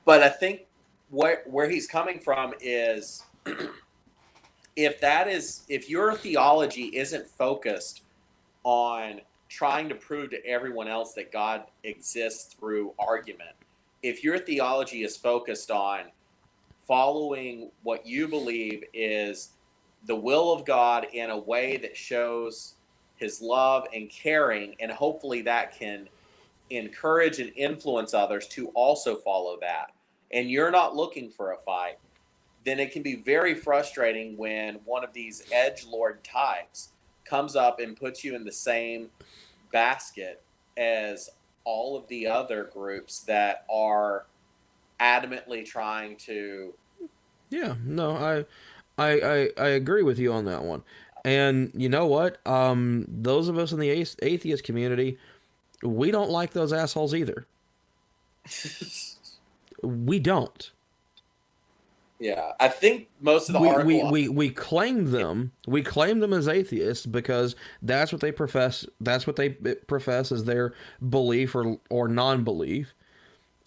But I think where he's coming from is if your theology isn't focused on trying to prove to everyone else that God exists through argument, if your theology is focused on following what you believe is the will of God in a way that shows his love and caring, and hopefully that can encourage and influence others to also follow that, and you're not looking for a fight, then it can be very frustrating when one of these edgelord types comes up and puts you in the same basket as all of the other groups that are adamantly trying to. Yeah, no, I agree with you on that one. And you know what? Those of us in the atheist community, we don't like those assholes either. We don't. Yeah, I think most of the article we claim them. We claim them as atheists because that's what they profess. That's what they profess as their belief or non-belief.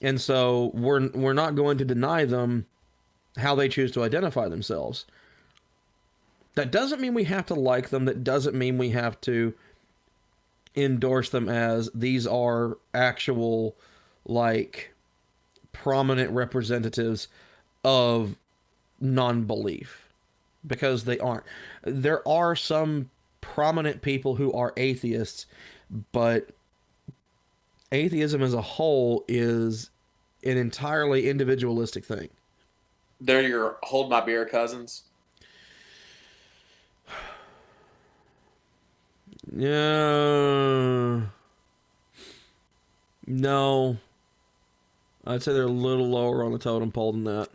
And so we're not going to deny them how they choose to identify themselves. That doesn't mean we have to like them. That doesn't mean we have to endorse them as these are actual, like, prominent representatives of non-belief. because they aren't. There are some prominent people who are atheists, but atheism as a whole is an entirely individualistic thing. They're your hold my beer cousins. Yeah. No. I'd say they're a little lower on the totem pole than that.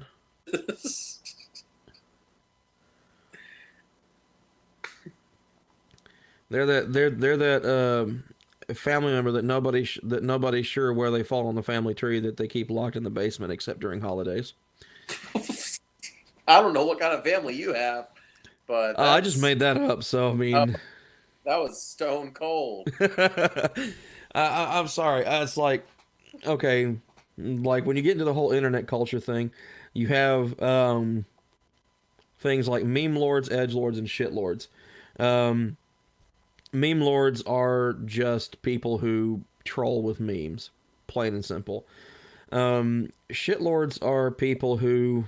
They're that family member that nobody's sure where they fall on the family tree, that they keep locked in the basement except during holidays. I don't know what kind of family you have, but I just made that up, so I mean, that was stone cold. I'm sorry. It's like, okay, like when you get into the whole internet culture thing, you have things like meme lords, edge lords, and shit lords. Meme lords are just people who troll with memes, plain and simple. Shit lords are people who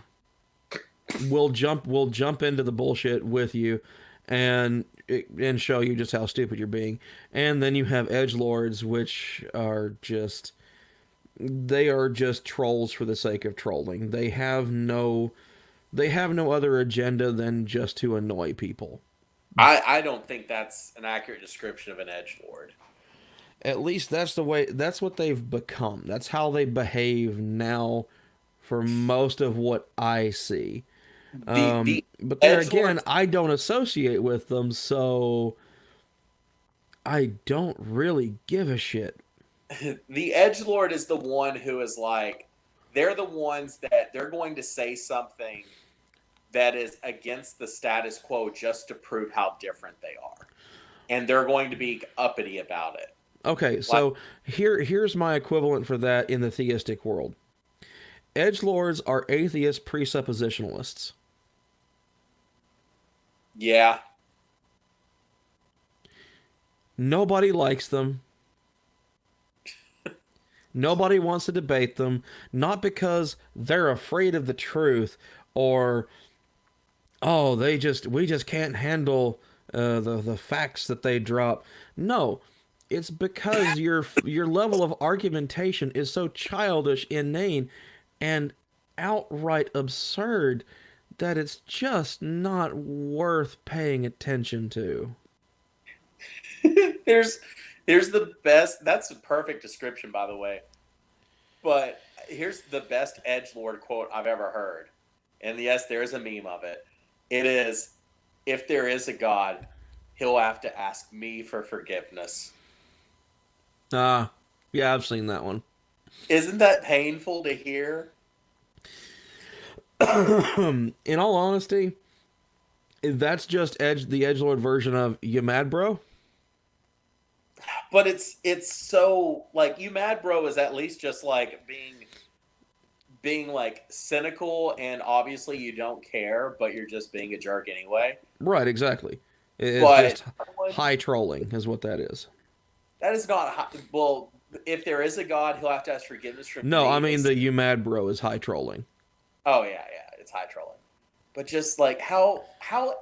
will jump into the bullshit with you and show you just how stupid you're being. And then you have edge lords, which are just trolls for the sake of trolling. They have no other agenda than just to annoy people. I don't think that's an accurate description of an edgelord. At least that's what they've become. That's how they behave now for most of what I see. But there again, I don't associate with them, so I don't really give a shit. The edgelord is the one who is like, they're the ones that they're going to say something that is against the status quo just to prove how different they are. And they're going to be uppity about it. Okay, so here's my equivalent for that in the theistic world. Edgelords are atheist presuppositionalists. Yeah. Nobody likes them. Nobody wants to debate them, not because they're afraid of the truth or we just can't handle the facts that they drop. No, it's because your level of argumentation is so childish, inane, and outright absurd that it's just not worth paying attention to. Here's the best. That's a perfect description, by the way. But here's the best edgelord quote I've ever heard. And yes, there is a meme of it. It is, if there is a God, he'll have to ask me for forgiveness. Yeah, I've seen that one. Isn't that painful to hear? In all honesty, that's just the edgelord version of "you mad, bro?" But it's so like, you mad, bro, is at least just like being like cynical, and obviously you don't care, but you're just being a jerk anyway. Right, exactly. It's just high trolling is what that is. That is not high, well. If there is a God, he'll have to ask forgiveness from No, me. I mean the "you mad, bro" is high trolling. Oh yeah, it's high trolling. But just like, how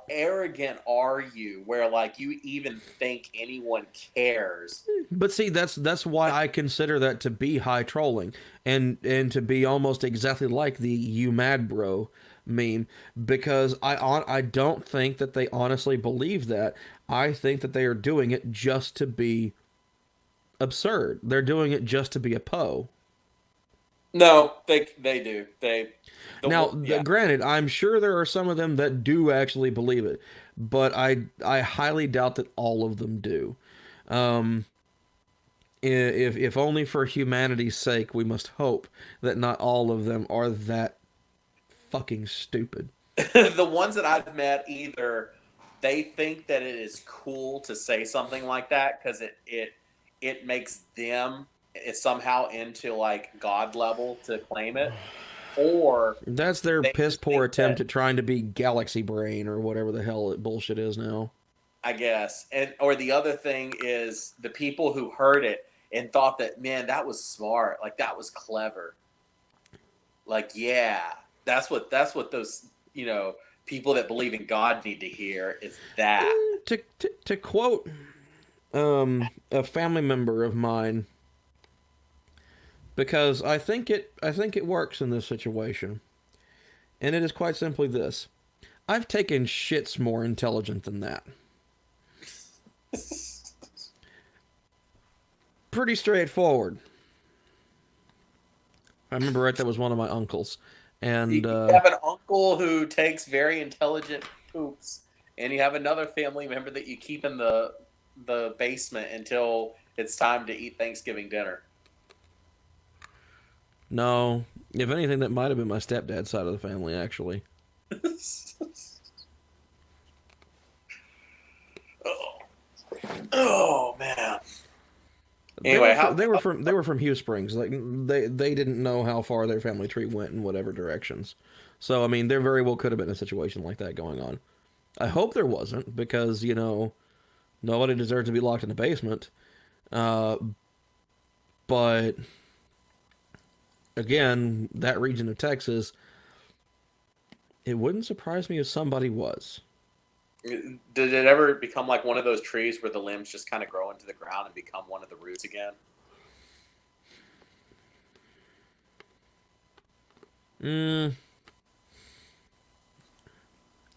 arrogant are you, where like you even think anyone cares? But see, that's why I consider that to be high trolling, and to be almost exactly like the "you mad, bro" meme, because I don't think that they honestly believe that. I think that they are doing it just to be absurd. They're doing it just to be a po. No, they do. Granted, I'm sure there are some of them that do actually believe it, but I highly doubt that all of them do. If only for humanity's sake, we must hope that not all of them are that fucking stupid. The ones that I've met, either they think that it is cool to say something like that because it makes them somehow into like God level to claim it, or that's their piss poor attempt at trying to be galaxy brain or whatever the hell that bullshit is now, I guess. Or the other thing is the people who heard it and thought that, man, that was smart, like that was clever, like, yeah, that's what those people that believe in God need to hear is that. To quote a family member of mine, because I think it works in this situation, and it is quite simply this: I've taken shits more intelligent than that. Pretty straightforward. I remember right, that was one of my uncles, and You have an uncle who takes very intelligent poops, and you have another family member that you keep in the basement until it's time to eat Thanksgiving dinner. no, if anything, that might have been my stepdad's side of the family, actually. Oh. Oh man. Anyway, they were from Hugh Springs. Like they didn't know how far their family tree went in whatever directions. So I mean, there very well could have been a situation like that going on. I hope there wasn't, because nobody deserves to be locked in the basement. But again, that region of Texas, it wouldn't surprise me if somebody was. Did it ever become like one of those trees where the limbs just kind of grow into the ground and become one of the roots again?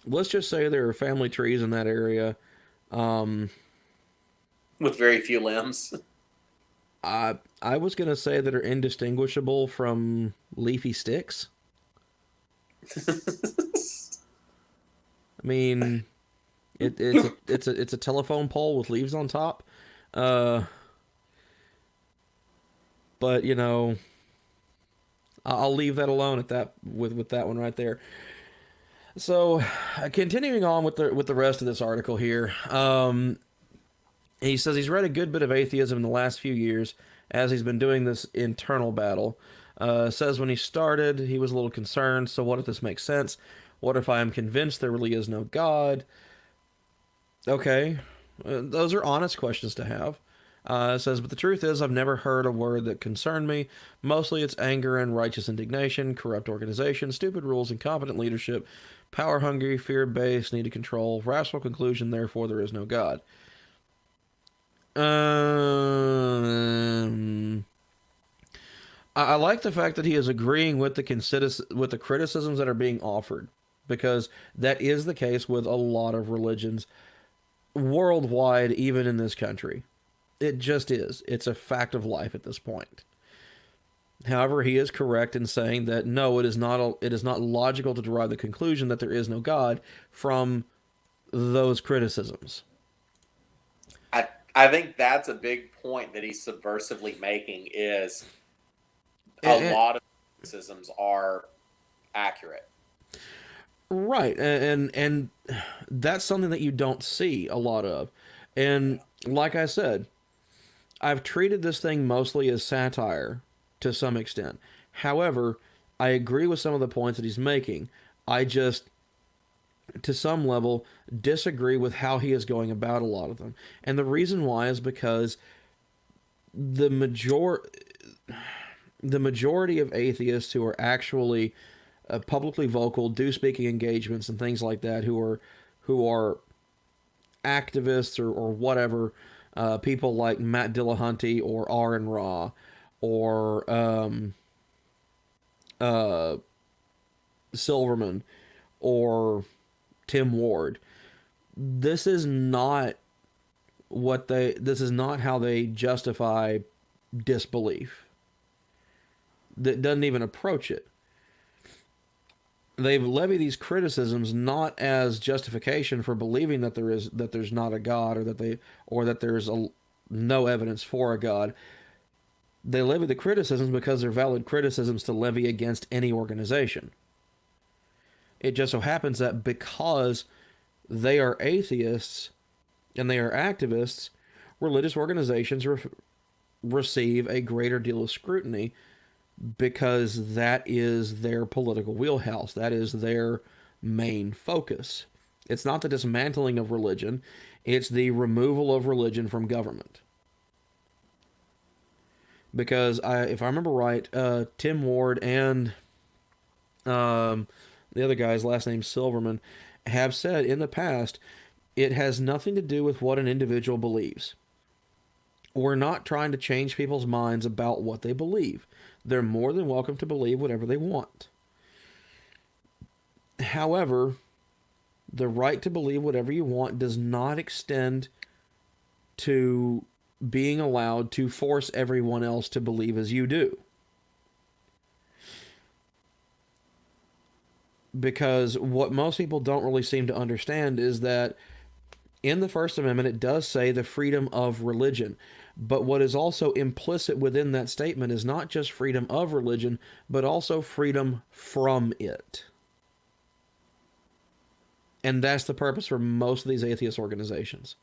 Let's just say there are family trees in that area. With very few limbs. I was gonna say that are indistinguishable from leafy sticks. I mean, it's a telephone pole with leaves on top, but I'll leave that alone at that with that one right there. So, continuing on with the rest of this article here, he says he's read a good bit of atheism in the last few years as he's been doing this internal battle. Says when he started, he was a little concerned. So what if this makes sense? What if I am convinced there really is no God? Okay, those are honest questions to have. It says, but the truth is, I've never heard a word that concerned me. Mostly it's anger and righteous indignation, corrupt organization, stupid rules, incompetent leadership, power hungry, fear based, need to control, rational conclusion, therefore there is no God. I like the fact that he is agreeing with the criticisms that are being offered, because that is the case with a lot of religions worldwide, even in this country. It just is. It's a fact of life at this point. However, he is correct in saying that no, it is not logical to derive the conclusion that there is no God from those criticisms. I think that's a big point that he's subversively making, is a lot of criticisms are accurate. Right, and that's something that you don't see a lot of. And like I said, I've treated this thing mostly as satire to some extent. However, I agree with some of the points that he's making. I just, to some level, disagree with how he is going about a lot of them. And the reason why is because the majority of atheists who are actually publicly vocal, do speaking engagements and things like that, who are activists or whatever, people like Matt Dillahunty or Aaron Ra or Silverman or Tim Ward. This is not how they justify disbelief. That doesn't even approach it. They've levied these criticisms not as justification for believing that there's not a God, or that there's no evidence for a God. They levy the criticisms because they're valid criticisms to levy against any organization. It just so happens that because they are atheists and they are activists, religious organizations receive a greater deal of scrutiny, because that is their political wheelhouse. That is their main focus. It's not the dismantling of religion. It's the removal of religion from government. Because if I remember right, Tim Ward and the other guy's last name Silverman, have said in the past, it has nothing to do with what an individual believes. We're not trying to change people's minds about what they believe. They're more than welcome to believe whatever they want. However, the right to believe whatever you want does not extend to being allowed to force everyone else to believe as you do. Because what most people don't really seem to understand is that in the First Amendment, it does say the freedom of religion. But what is also implicit within that statement is not just freedom of religion, but also freedom from it. And that's the purpose for most of these atheist organizations,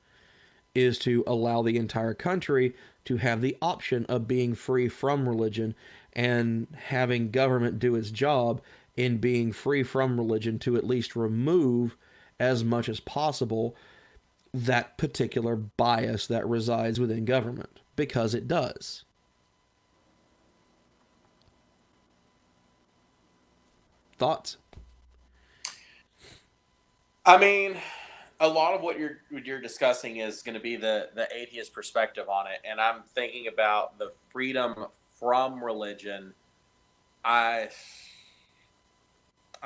is to allow the entire country to have the option of being free from religion and having government do its job in being free from religion to at least remove as much as possible that particular bias that resides within government, because it does. Thoughts? I mean, a lot of what you're discussing is going to be the atheist perspective on it, and I'm thinking about the freedom from religion. I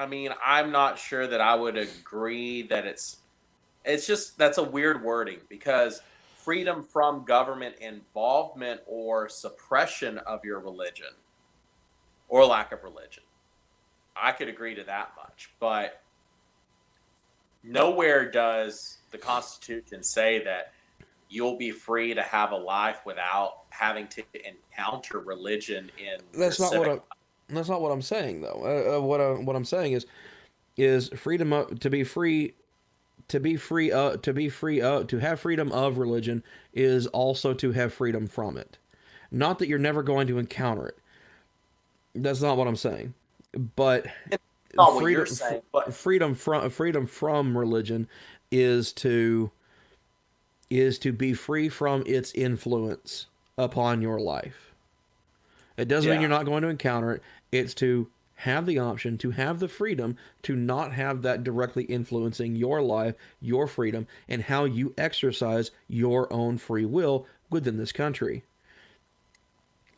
mean, I'm not sure that I would agree that it's just, that's a weird wording, because freedom from government involvement or suppression of your religion or lack of religion, I could agree to that much. But nowhere does the Constitution say that you'll be free to have a life without having to encounter religion in That's your not civic what that's not what I'm saying, though. What I'm saying is freedom to be free. To have freedom of religion is also to have freedom from it. Not that you're never going to encounter it. That's not what I'm saying. But It's not what you're saying, but freedom from religion is to be free from its influence upon your life. It doesn't mean you're not going to encounter it. It's to have the option, to have the freedom to not have that directly influencing your life, your freedom, and how you exercise your own free will within this country.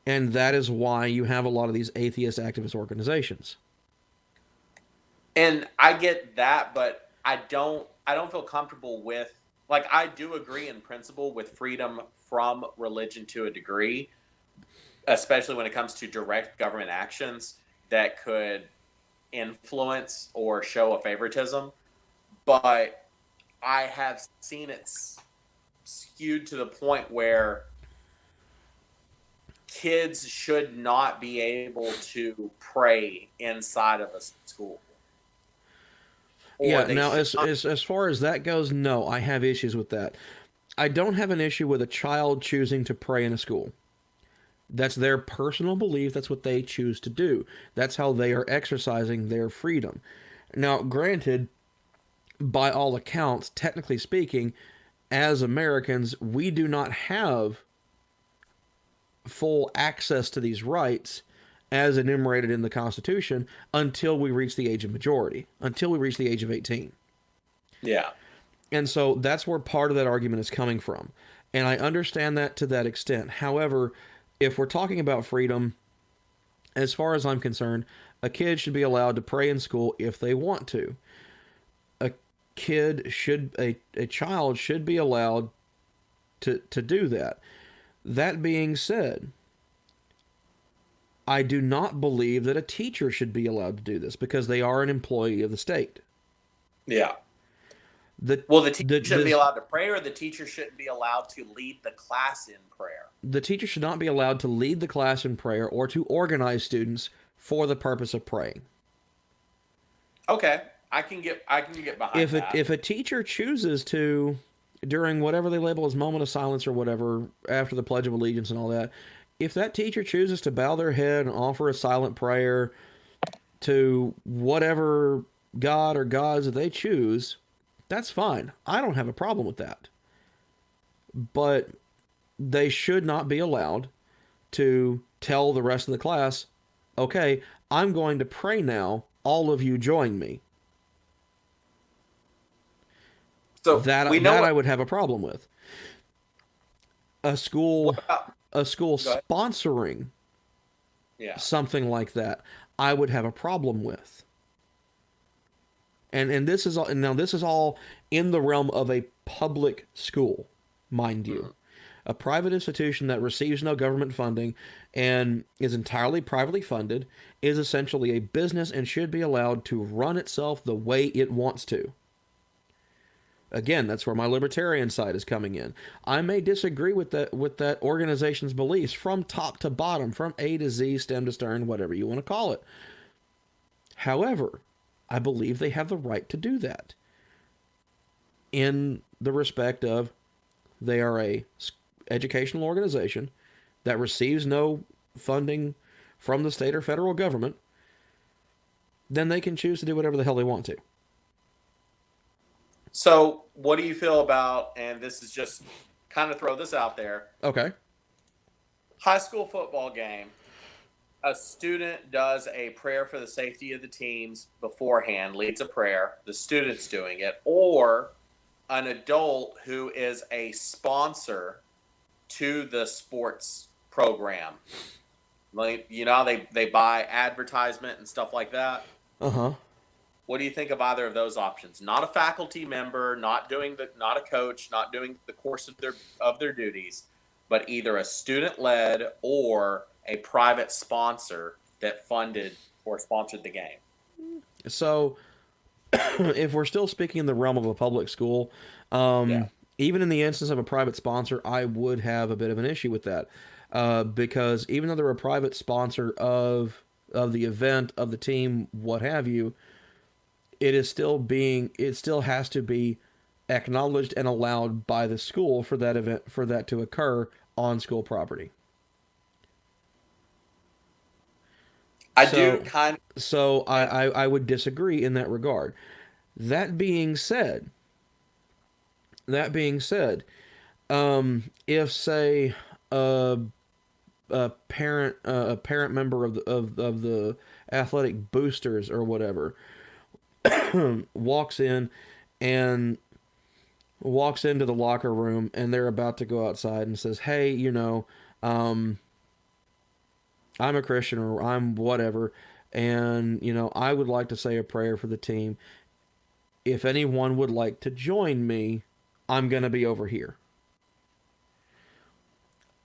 And that is why you have a lot of these atheist activist organizations. And I get that, but I don't feel comfortable with, like, I do agree in principle with freedom from religion to a degree, especially when it comes to direct government actions that could influence or show a favoritism. But I have seen it skewed to the point where kids should not be able to pray inside of a school. Yeah, now as far as that goes, no, I have issues with that. I don't have an issue with a child choosing to pray in a school. That's their personal belief. That's what they choose to do. That's how they are exercising their freedom. Now, granted, by all accounts, technically speaking, as Americans, we do not have full access to these rights as enumerated in the Constitution until we reach the age of majority, until we reach the age of 18. Yeah. And so that's where part of that argument is coming from. And I understand that to that extent. However, if we're talking about freedom, as far as I'm concerned, a kid should be allowed to pray in school if they want to. A child should be allowed to do that. That being said, I do not believe that a teacher should be allowed to do this because they are an employee of the state. Yeah. The teacher shouldn't be allowed to pray, or the teacher shouldn't be allowed to lead the class in prayer? The teacher should not be allowed to lead the class in prayer or to organize students for the purpose of praying. Okay, I can get behind that. If a teacher chooses to, during whatever they label as moment of silence or whatever, after the Pledge of Allegiance and all that, if that teacher chooses to bow their head and offer a silent prayer to whatever god or gods that they choose, that's fine. I don't have a problem with that. But they should not be allowed to tell the rest of the class, okay, I'm going to pray now all of you join me. So That we know that what, I would have a problem with. A school what about, go ahead. sponsoring Yeah. something like that, I would have a problem with. And this is all, now this is all in the realm of a public school, mind you. Mhm. A private institution that receives no government funding and is entirely privately funded is essentially a business and should be allowed to run itself the way it wants to. Again, that's where my libertarian side is coming in. I may disagree with that organization's beliefs from top to bottom, from A to Z, stem to stern, whatever you want to call it. However, I believe they have the right to do that in the respect of they are a educational organization that receives no funding from the state or federal government. Then they can choose to do whatever the hell they want to. So what do you feel about, and this is just kind of throw this out there, Okay. high school football game, a student does a prayer for the safety of the teams beforehand, leads a prayer, the student's doing it, or an adult who is a sponsor to the sports program. Like, you know, they buy advertisement and stuff like that. Uh-huh. What do you think of either of those options? Not a faculty member, not a coach, not doing the course of their duties, but either a student led or a private sponsor that funded or sponsored the game. So, if we're still speaking in the realm of a public school, Yeah. even in the instance of a private sponsor, I would have a bit of an issue with that. Because even though they're a private sponsor of the event, of the team, what have you, it still has to be acknowledged and allowed by the school for that event, for that to occur on school property. So I would disagree in that regard. That being said, if say a parent member of the athletic boosters or whatever walks into the locker room and they're about to go outside and says, "Hey, I'm a Christian or I'm whatever, and I would like to say a prayer for the team. If anyone would like to join me, I'm going to be over here."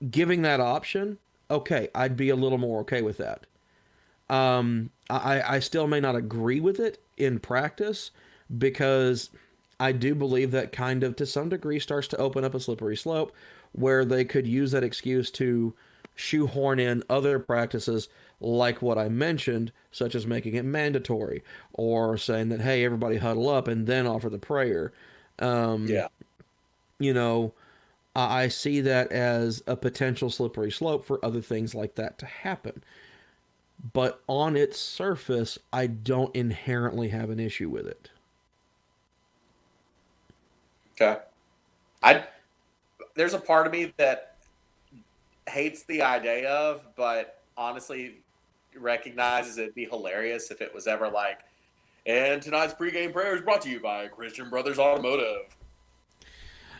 Giving that option, okay, I'd be a little more okay with that. I still may not agree with it in practice because I do believe that kind of to some degree starts to open up a slippery slope where they could use that excuse to shoehorn in other practices like what I mentioned, such as making it mandatory or saying that, hey, everybody huddle up and then offer the prayer. Yeah. I see that as a potential slippery slope for other things like that to happen. But on its surface, I don't inherently have an issue with it. Okay. There's a part of me that hates the idea of, but honestly recognizes it'd be hilarious if it was ever like, and tonight's pregame prayer is brought to you by Christian Brothers Automotive.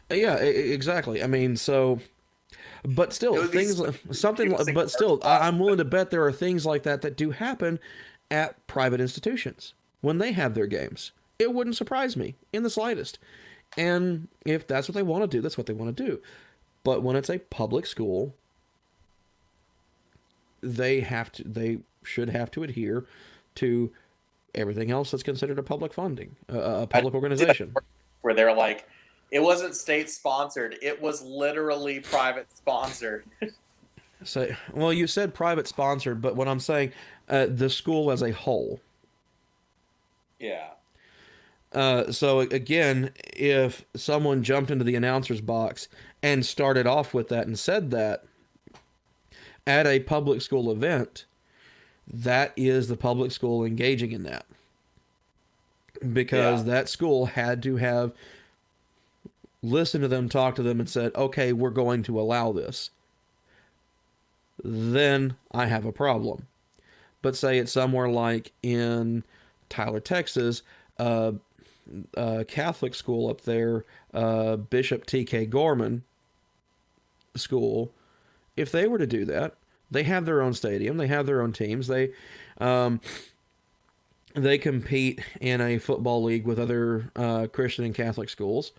Yeah, exactly. I mean, so, but still, but still, I'm willing to bet there are things like that do happen at private institutions when they have their games. It wouldn't surprise me in the slightest. And if that's what they want to do, that's what they want to do. But when it's a public school, they should have to adhere to everything else that's considered a public funding, a public organization. Where they're like, it wasn't state sponsored; it was literally private sponsored. So, well, you said private sponsored, but what I'm saying, the school as a whole. Yeah. So again, if someone jumped into the announcer's box and started off with that and said that at a public school event, that is the public school engaging in that. Because that school had to have listened to them, talked to them, and said, okay, we're going to allow this. Then I have a problem. But say it's somewhere like in Tyler, Texas, Catholic school up there, Bishop T.K. Gorman school, if they were to do that, they have their own stadium, they have their own teams, they compete in a football league with other Christian and Catholic schools.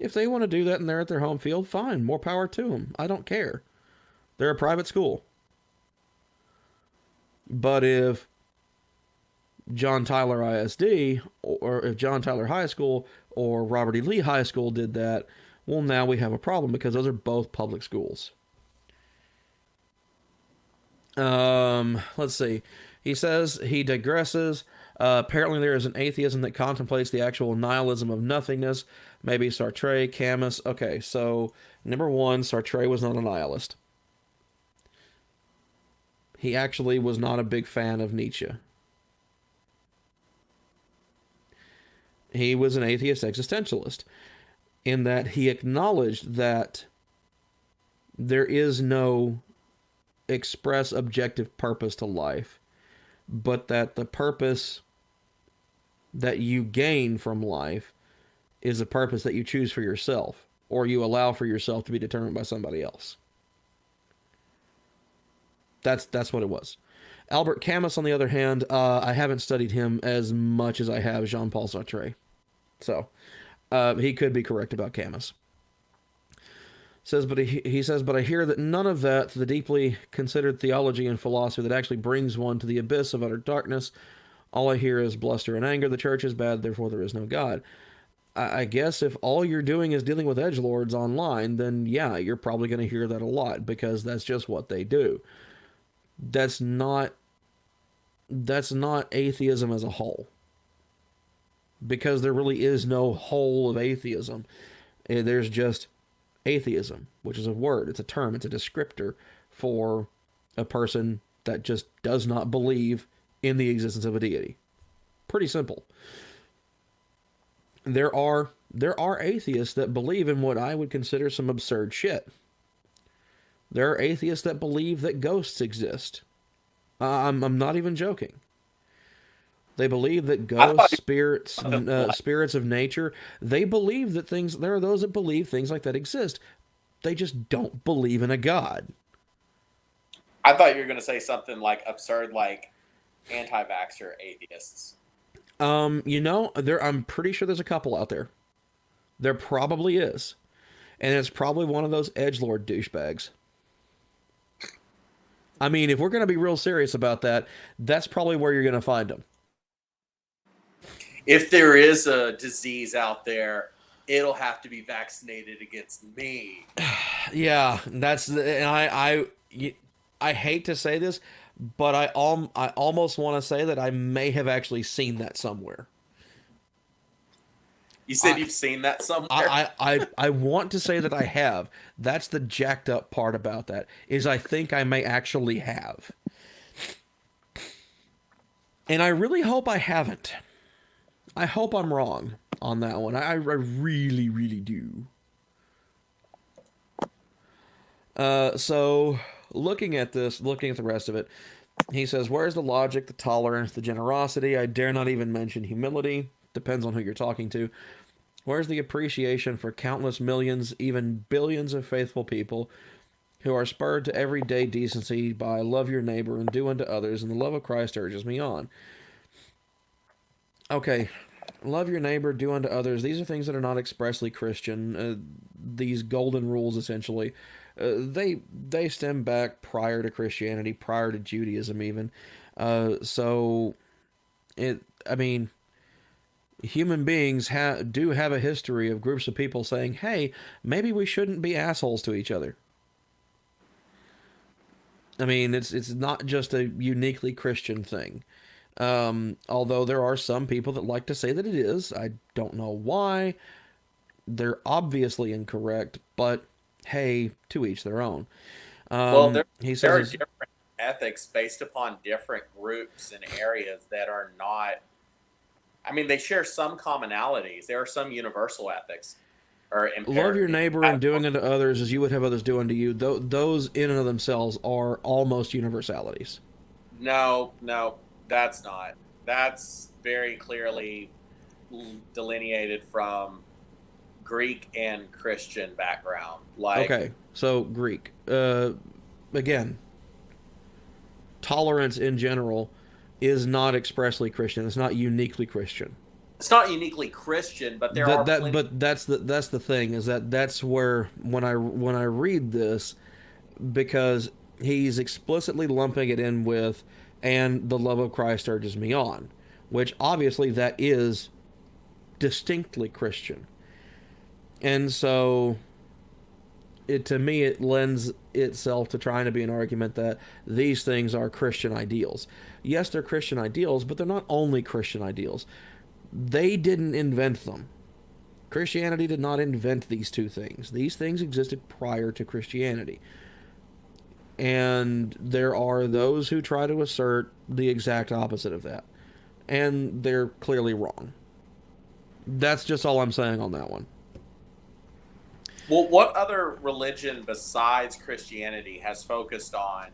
If they want to do that and they're at their home field, fine, more power to them. I don't care. They're a private school. But if John Tyler ISD or if John Tyler High School or Robert E. Lee High School did that, well, now we have a problem because those are both public schools. Let's see. He says, he digresses. Apparently there is an atheism that contemplates the actual nihilism of nothingness. Maybe Sartre, Camus. Okay, so number one, Sartre was not a nihilist. He actually was not a big fan of Nietzsche. He was an atheist existentialist in that he acknowledged that there is no express objective purpose to life, but that the purpose that you gain from life is a purpose that you choose for yourself, or you allow for yourself to be determined by somebody else. That's what it was. Albert Camus, on the other hand, I haven't studied him as much as I have Jean-Paul Sartre. So, he could be correct about Camus. He says, but I hear that none of that, the deeply considered theology and philosophy that actually brings one to the abyss of utter darkness, all I hear is bluster and anger. The church is bad, therefore there is no God. I guess if all you're doing is dealing with edgelords online, then yeah, you're probably going to hear that a lot, because that's just what they do. That's not atheism as a whole. Because there really is no whole of atheism. There's just atheism, which is a word, it's a term, it's a descriptor for a person that just does not believe in the existence of a deity. Pretty simple. There are atheists that believe in what I would consider some absurd shit. There are atheists that believe that ghosts exist. I'm not even joking. They believe that ghosts, spirits of nature, they believe that things, there are those that believe things like that exist. They just don't believe in a God. I thought you were going to say something like absurd, like anti-vaxxer atheists. I'm pretty sure there's a couple out there. There probably is. And it's probably one of those edgelord douchebags. I mean, if we're going to be real serious about that, that's probably where you're going to find them. If there is a disease out there, it'll have to be vaccinated against me. Yeah, and I hate to say this, but I almost want to say that I may have actually seen that somewhere. You said you've seen that somewhere? I want to say that I have. That's the jacked up part about that, is I think I may actually have. And I really hope I haven't. I hope I'm wrong on that one. I really, really do. So, looking at the rest of it, he says, where's the logic, the tolerance, the generosity? I dare not even mention humility. Depends on who you're talking to. Where's the appreciation for countless millions, even billions of faithful people who are spurred to everyday decency by love your neighbor and do unto others, and the love of Christ urges me on? Okay, love your neighbor, do unto others. These are things that are not expressly Christian. These golden rules, essentially, they stem back prior to Christianity, prior to Judaism, even. Human beings do have a history of groups of people saying, "Hey, maybe we shouldn't be assholes to each other." I mean, it's not just a uniquely Christian thing. Although there are some people that like to say that it is. I don't know why. They're obviously incorrect, but hey, to each their own. Well, there are different ethics based upon different groups and areas that are not... I mean, they share some commonalities. There are some universal ethics. Love your neighbor and doing unto others as you would have others do unto you. Those in and of themselves are almost universalities. No, that's not. That's very clearly delineated from Greek and Christian background. Like, okay, so Greek. Again, tolerance in general is not expressly Christian. It's not uniquely Christian. it's not uniquely Christian, but there are plenty. But that's the thing, is that's where when I read this, because he's explicitly lumping it in with, and the love of Christ urges me on, which obviously that is distinctly Christian. And so to me it lends itself to trying to be an argument that these things are Christian ideals. Yes, they're Christian ideals, but they're not only Christian ideals. They didn't invent them. Christianity did not invent these two things. These things existed prior to Christianity. And there are those who try to assert the exact opposite of that. And they're clearly wrong. That's just all I'm saying on that one. Well, what other religion besides Christianity has focused on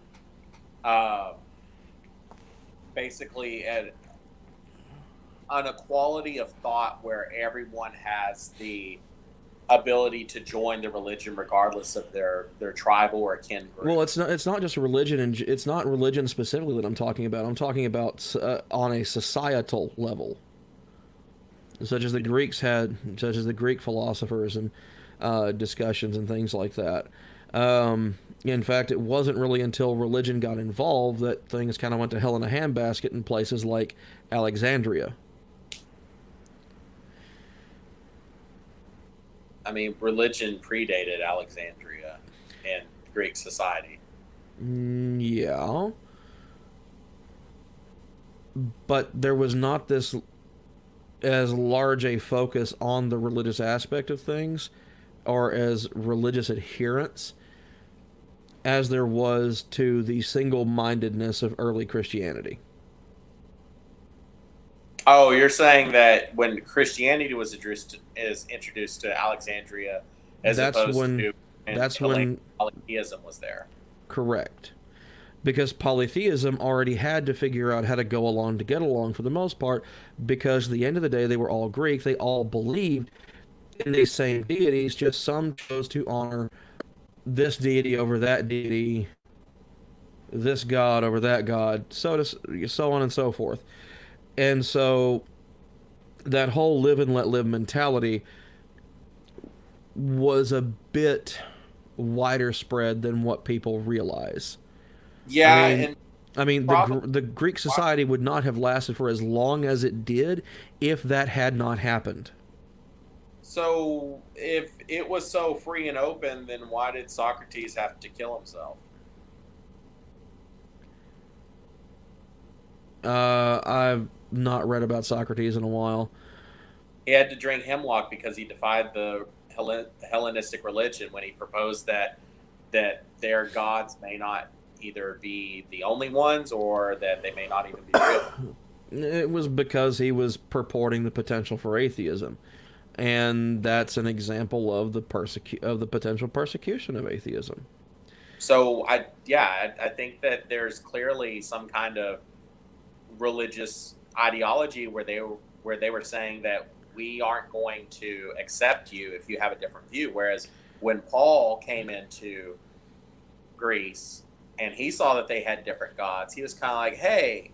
basically an equality of thought where everyone has the ability to join the religion regardless of their tribal or kin group? Well, it's not just religion, and it's not religion specifically that I'm talking about. I'm talking about on a societal level, such as the Greeks had, such as the Greek philosophers and discussions and things like that. In fact, it wasn't really until religion got involved that things kind of went to hell in a handbasket in places like Alexandria. I mean, religion predated Alexandria and Greek society. Yeah. But there was not this as large a focus on the religious aspect of things, or as religious adherence, as there was to the single-mindedness of early Christianity. Oh, you're saying that when Christianity was introduced to Alexandria, as opposed to when polytheism was there. Correct. Because polytheism already had to figure out how to go along to get along for the most part, because at the end of the day they were all Greek, they all believed in these same deities, just some chose to honor this deity over that deity, this god over that god, so on and so forth. And so that whole live and let live mentality was a bit wider spread than what people realize. Yeah, the Greek society would not have lasted for as long as it did if that had not happened. So if it was so free and open, then why did Socrates have to kill himself? I've not read about Socrates in a while. He had to drink hemlock because he defied the Hellenistic religion when he proposed that their gods may not either be the only ones or that they may not even be real. It was because he was purporting the potential for atheism. And that's an example of the potential persecution of atheism. So I think that there's clearly some kind of religious ideology where they were saying that we aren't going to accept you if you have a different view. Whereas when Paul came into Greece and he saw that they had different gods, he was kind of like, hey,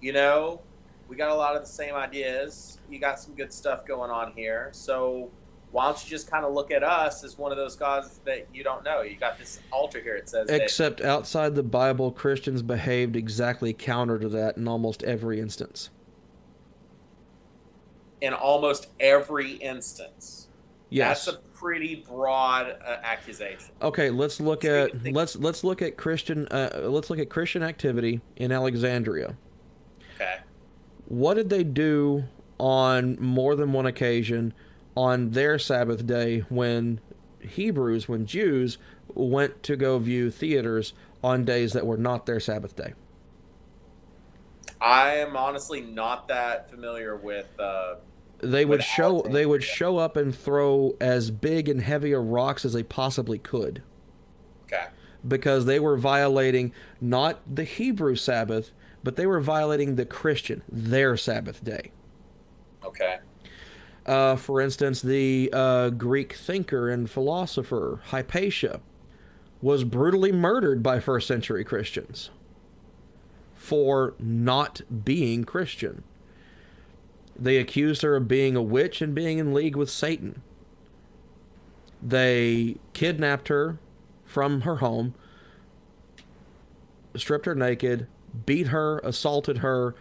we got a lot of the same ideas. You got some good stuff going on here. So why don't you just kind of look at us as one of those gods that you don't know? You got this altar here. It says except outside the Bible, Christians behaved exactly counter to that in almost every instance. In almost every instance. Yes. That's a pretty broad accusation. Okay, let's look at Christian activity in Alexandria. Okay. What did they do on more than one occasion on their Sabbath day when Jews went to go view theaters on days that were not their Sabbath day? I am honestly not that familiar with. They would show up and throw as big and heavy rocks as they possibly could. Okay. Because they were violating not the Hebrew Sabbath, but they were violating their Sabbath day. Okay. For instance, the Greek thinker and philosopher Hypatia was brutally murdered by first century Christians for not being Christian. They accused her of being a witch and being in league with Satan. They kidnapped her from her home, stripped her naked, beat her, assaulted her,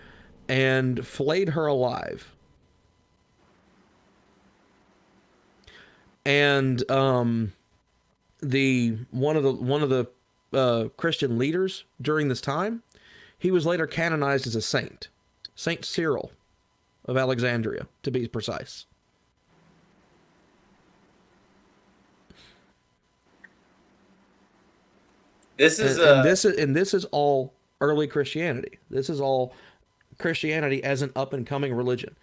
and flayed her alive. And one of the Christian leaders during this time, he was later canonized as a saint, Saint Cyril of Alexandria, to be precise. This is this is all early Christianity. This is all Christianity as an up and coming religion.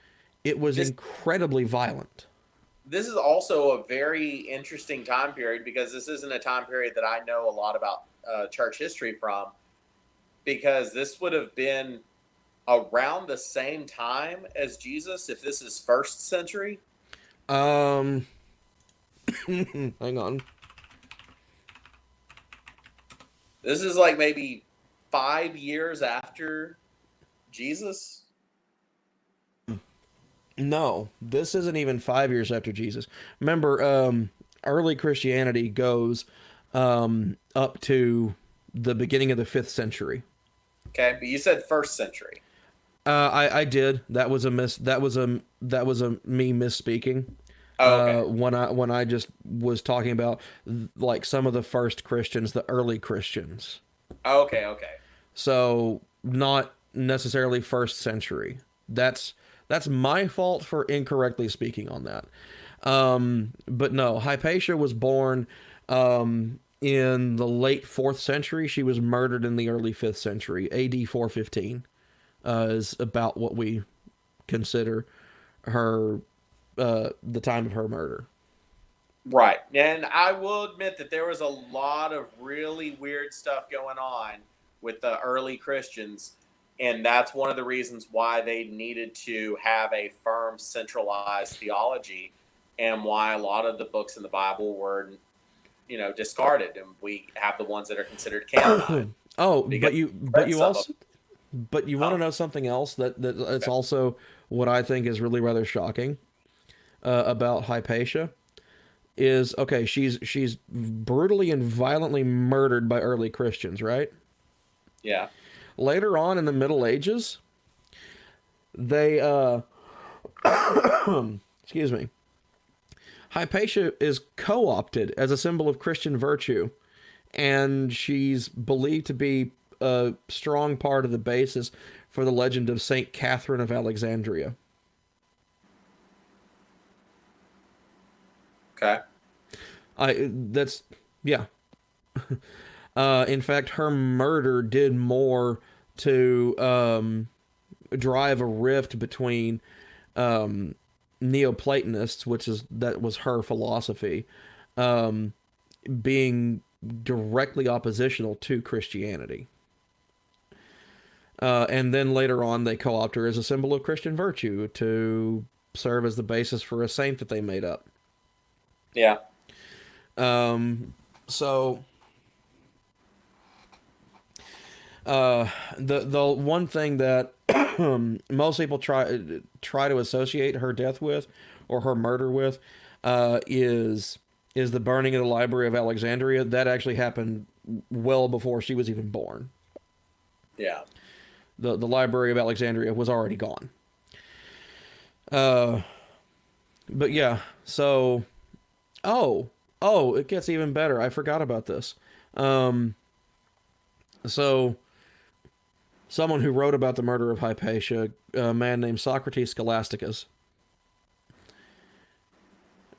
It was incredibly violent. This is also a very interesting time period, because this isn't a time period that I know a lot about church history from, because this would have been around the same time as Jesus, if this is first century. Hang on. This is like maybe 5 years after Jesus. No, this isn't even 5 years after Jesus. Remember, early Christianity goes up to the beginning of the 5th century. Okay, but you said first century. I did. That was a me misspeaking. Oh, okay. When I just was talking about like some of the first Christians, the early Christians. Okay. So not necessarily first century. That's my fault for incorrectly speaking on that. But no, Hypatia was born in the late 4th century. She was murdered in the early 5th century. AD 415 is about what we consider her the time of her murder. Right. And I will admit that there was a lot of really weird stuff going on with the early Christians. And that's one of the reasons why they needed to have a firm, centralized theology, and why a lot of the books in the Bible were, discarded. And we have the ones that are considered canon. But you want to know something else that's also what I think is really rather shocking about Hypatia is, okay, she's brutally and violently murdered by early Christians, right? Yeah. Later on in the Middle Ages, they excuse me, Hypatia is co-opted as a symbol of Christian virtue, and she's believed to be a strong part of the basis for the legend of Saint Catherine of Alexandria. Okay. In fact, her murder did more to drive a rift between Neoplatonists, that was her philosophy, being directly oppositional to Christianity. And then later on, they co-opt her as a symbol of Christian virtue to serve as the basis for a saint that they made up. Yeah. So the one thing that most people try to associate her death with, or her murder with, is the burning of the Library of Alexandria. That actually happened well before she was even born. Yeah. The Library of Alexandria was already gone. But yeah, so it gets even better. I forgot about this. So someone who wrote about the murder of Hypatia, a man named Socrates Scholasticus,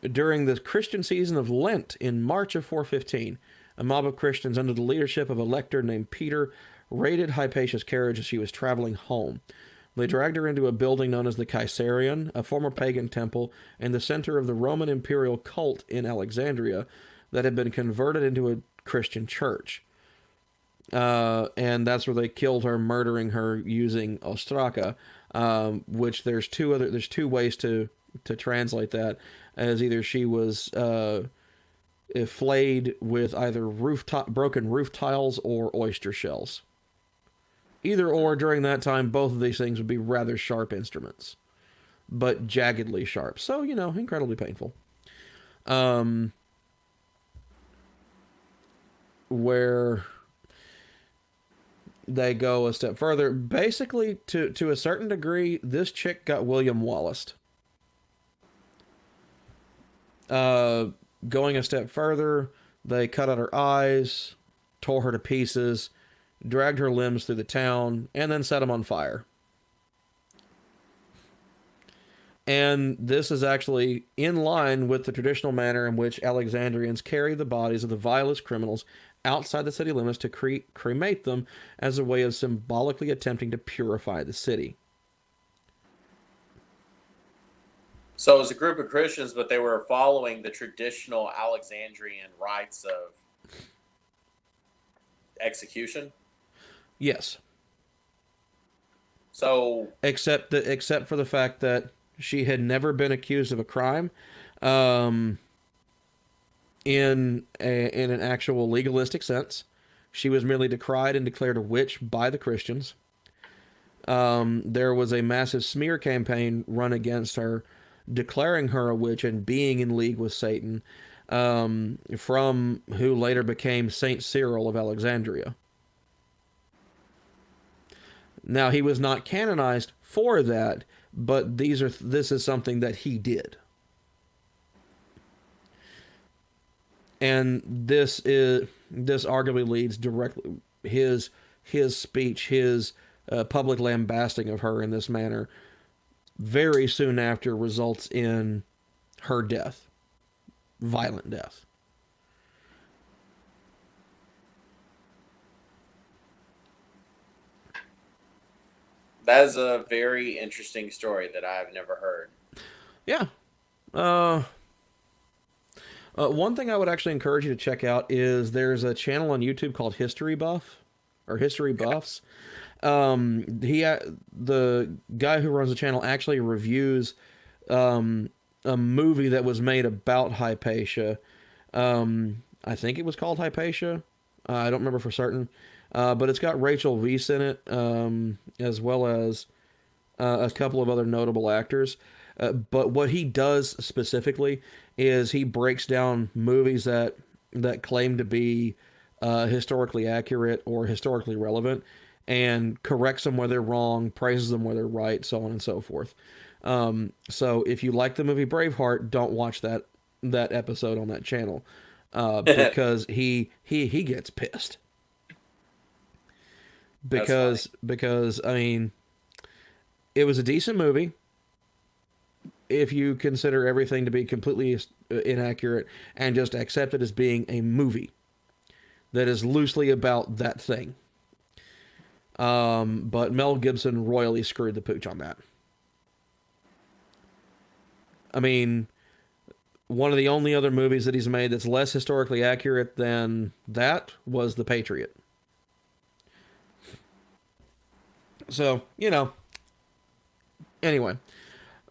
during the Christian season of Lent in March of 415, a mob of Christians under the leadership of a lector named Peter raided Hypatia's carriage as she was traveling home. They dragged her into a building known as the Caesarion, a former pagan temple and the center of the Roman imperial cult in Alexandria that had been converted into a Christian church. and that's where they killed her, murdering her using ostraka, which there's two ways to translate that, as either she was flayed with either broken roof tiles or oyster shells. Either or, during that time, both of these things would be rather sharp instruments, but jaggedly sharp. So, incredibly painful. Where they go a step further, basically, to a certain degree, this chick got William Wallaced. Going a step further, they cut out her eyes, tore her to pieces, dragged her limbs through the town, and then set them on fire. And this is actually in line with the traditional manner in which Alexandrians carry the bodies of the vilest criminals outside the city limits to cremate them as a way of symbolically attempting to purify the city. So it was a group of Christians, but they were following the traditional Alexandrian rites of execution? Yes. So, except for the fact that she had never been accused of a crime, in an actual legalistic sense. She was merely decried and declared a witch by the Christians. There was a massive smear campaign run against her, declaring her a witch and being in league with Satan, from who later became Saint Cyril of Alexandria. Now, he was not canonized for that, but this is something that he did. And this arguably leads directly, his speech, his public lambasting of her in this manner, very soon after results in her death. Violent death. That is a very interesting story that I've never heard. Yeah. One thing I would actually encourage you to check out is there's a channel on YouTube called History Buff, or History Buffs. The guy who runs the channel actually reviews a movie that was made about Hypatia. I think it was called Hypatia. I don't remember for certain. But it's got Rachel Weisz in it, as well as a couple of other notable actors. But what he does specifically is he breaks down movies that claim to be historically accurate or historically relevant, and corrects them where they're wrong, praises them where they're right, so on and so forth. So if you like the movie Braveheart, don't watch that episode on that channel, because he gets pissed. Because I mean, it was a decent movie if you consider everything to be completely inaccurate and just accept it as being a movie that is loosely about that thing. But Mel Gibson royally screwed the pooch on that. I mean, one of the only other movies that he's made that's less historically accurate than that was The Patriot. So, anyway.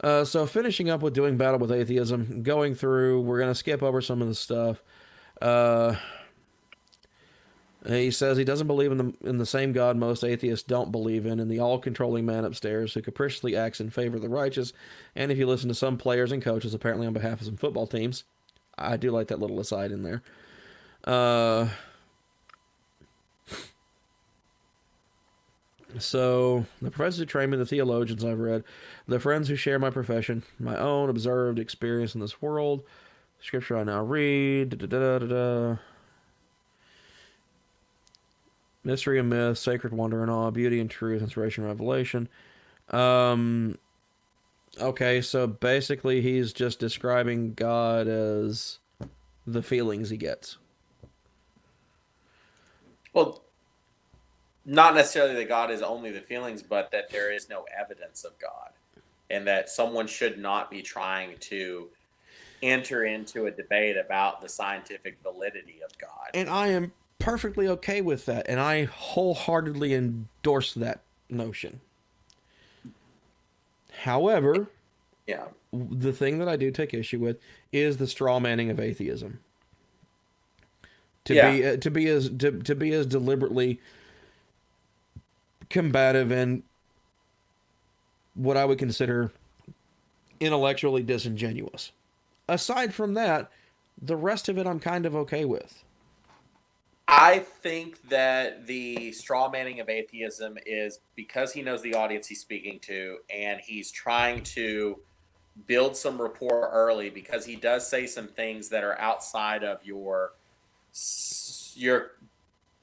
So finishing up with doing battle with atheism, going through, we're going to skip over some of the stuff. He says he doesn't believe in the same God most atheists don't believe in the all-controlling man upstairs who capriciously acts in favor of the righteous. And if you listen to some players and coaches, apparently on behalf of some football teams, I do like that little aside in there. So, the professors who train me, the theologians I've read, the friends who share my profession, my own observed experience in this world, the scripture I now read, mystery and myth, sacred wonder and awe, beauty and truth, inspiration and revelation. Okay, so basically he's just describing God as the feelings he gets. Well, not necessarily that God is only the feelings, but that there is no evidence of God, and that someone should not be trying to enter into a debate about the scientific validity of God. And I am perfectly okay with that, and I wholeheartedly endorse that notion. However, Yeah. the thing that I do take issue with is the straw manning of atheism. Yeah. To be as deliberately combative and what I would consider intellectually disingenuous. Aside from that, the rest of it I'm kind of okay with. I think that the straw manning of atheism is because he knows the audience he's speaking to, and he's trying to build some rapport early because he does say some things that are outside of your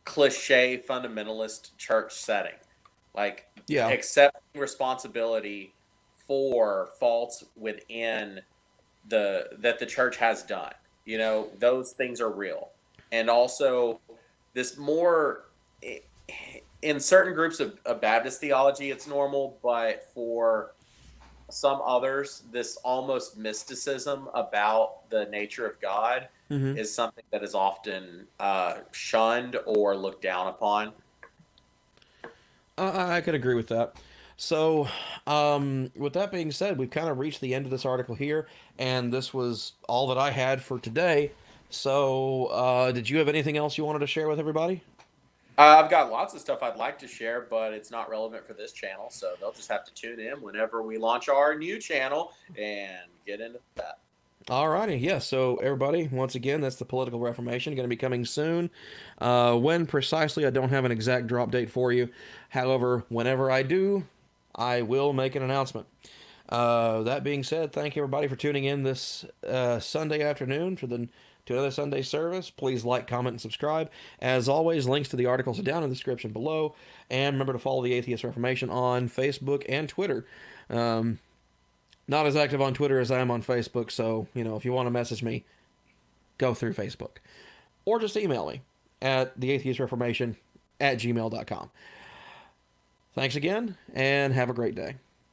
cliche fundamentalist church setting, like Yeah. accepting responsibility for faults within that the church has done. You know, those things are real. And also this more in certain groups of Baptist theology it's normal, but for some others this almost mysticism about the nature of God Mm-hmm. is something that is often shunned or looked down upon. I could agree with that. So, with that being said, we've kind of reached the end of this article here, and this was all that I had for today. So, did you have anything else you wanted to share with everybody? I've got lots of stuff I'd like to share, but it's not relevant for this channel, so they'll just have to tune in whenever we launch our new channel and get into that. Alrighty, yeah. So everybody, once again, that's the Political Reformation, going to be coming soon. When precisely, I don't have an exact drop date for you. However, whenever I do, I will make an announcement. That being said, thank you everybody for tuning in this Sunday afternoon to another Sunday service. Please like, comment, and subscribe. As always, links to the articles are down in the description below. And remember to follow the Atheist Reformation on Facebook and Twitter. Not as active on Twitter as I am on Facebook, so, if you want to message me, go through Facebook. Or just email me at theatheistreformation@gmail.com. Thanks again, and have a great day.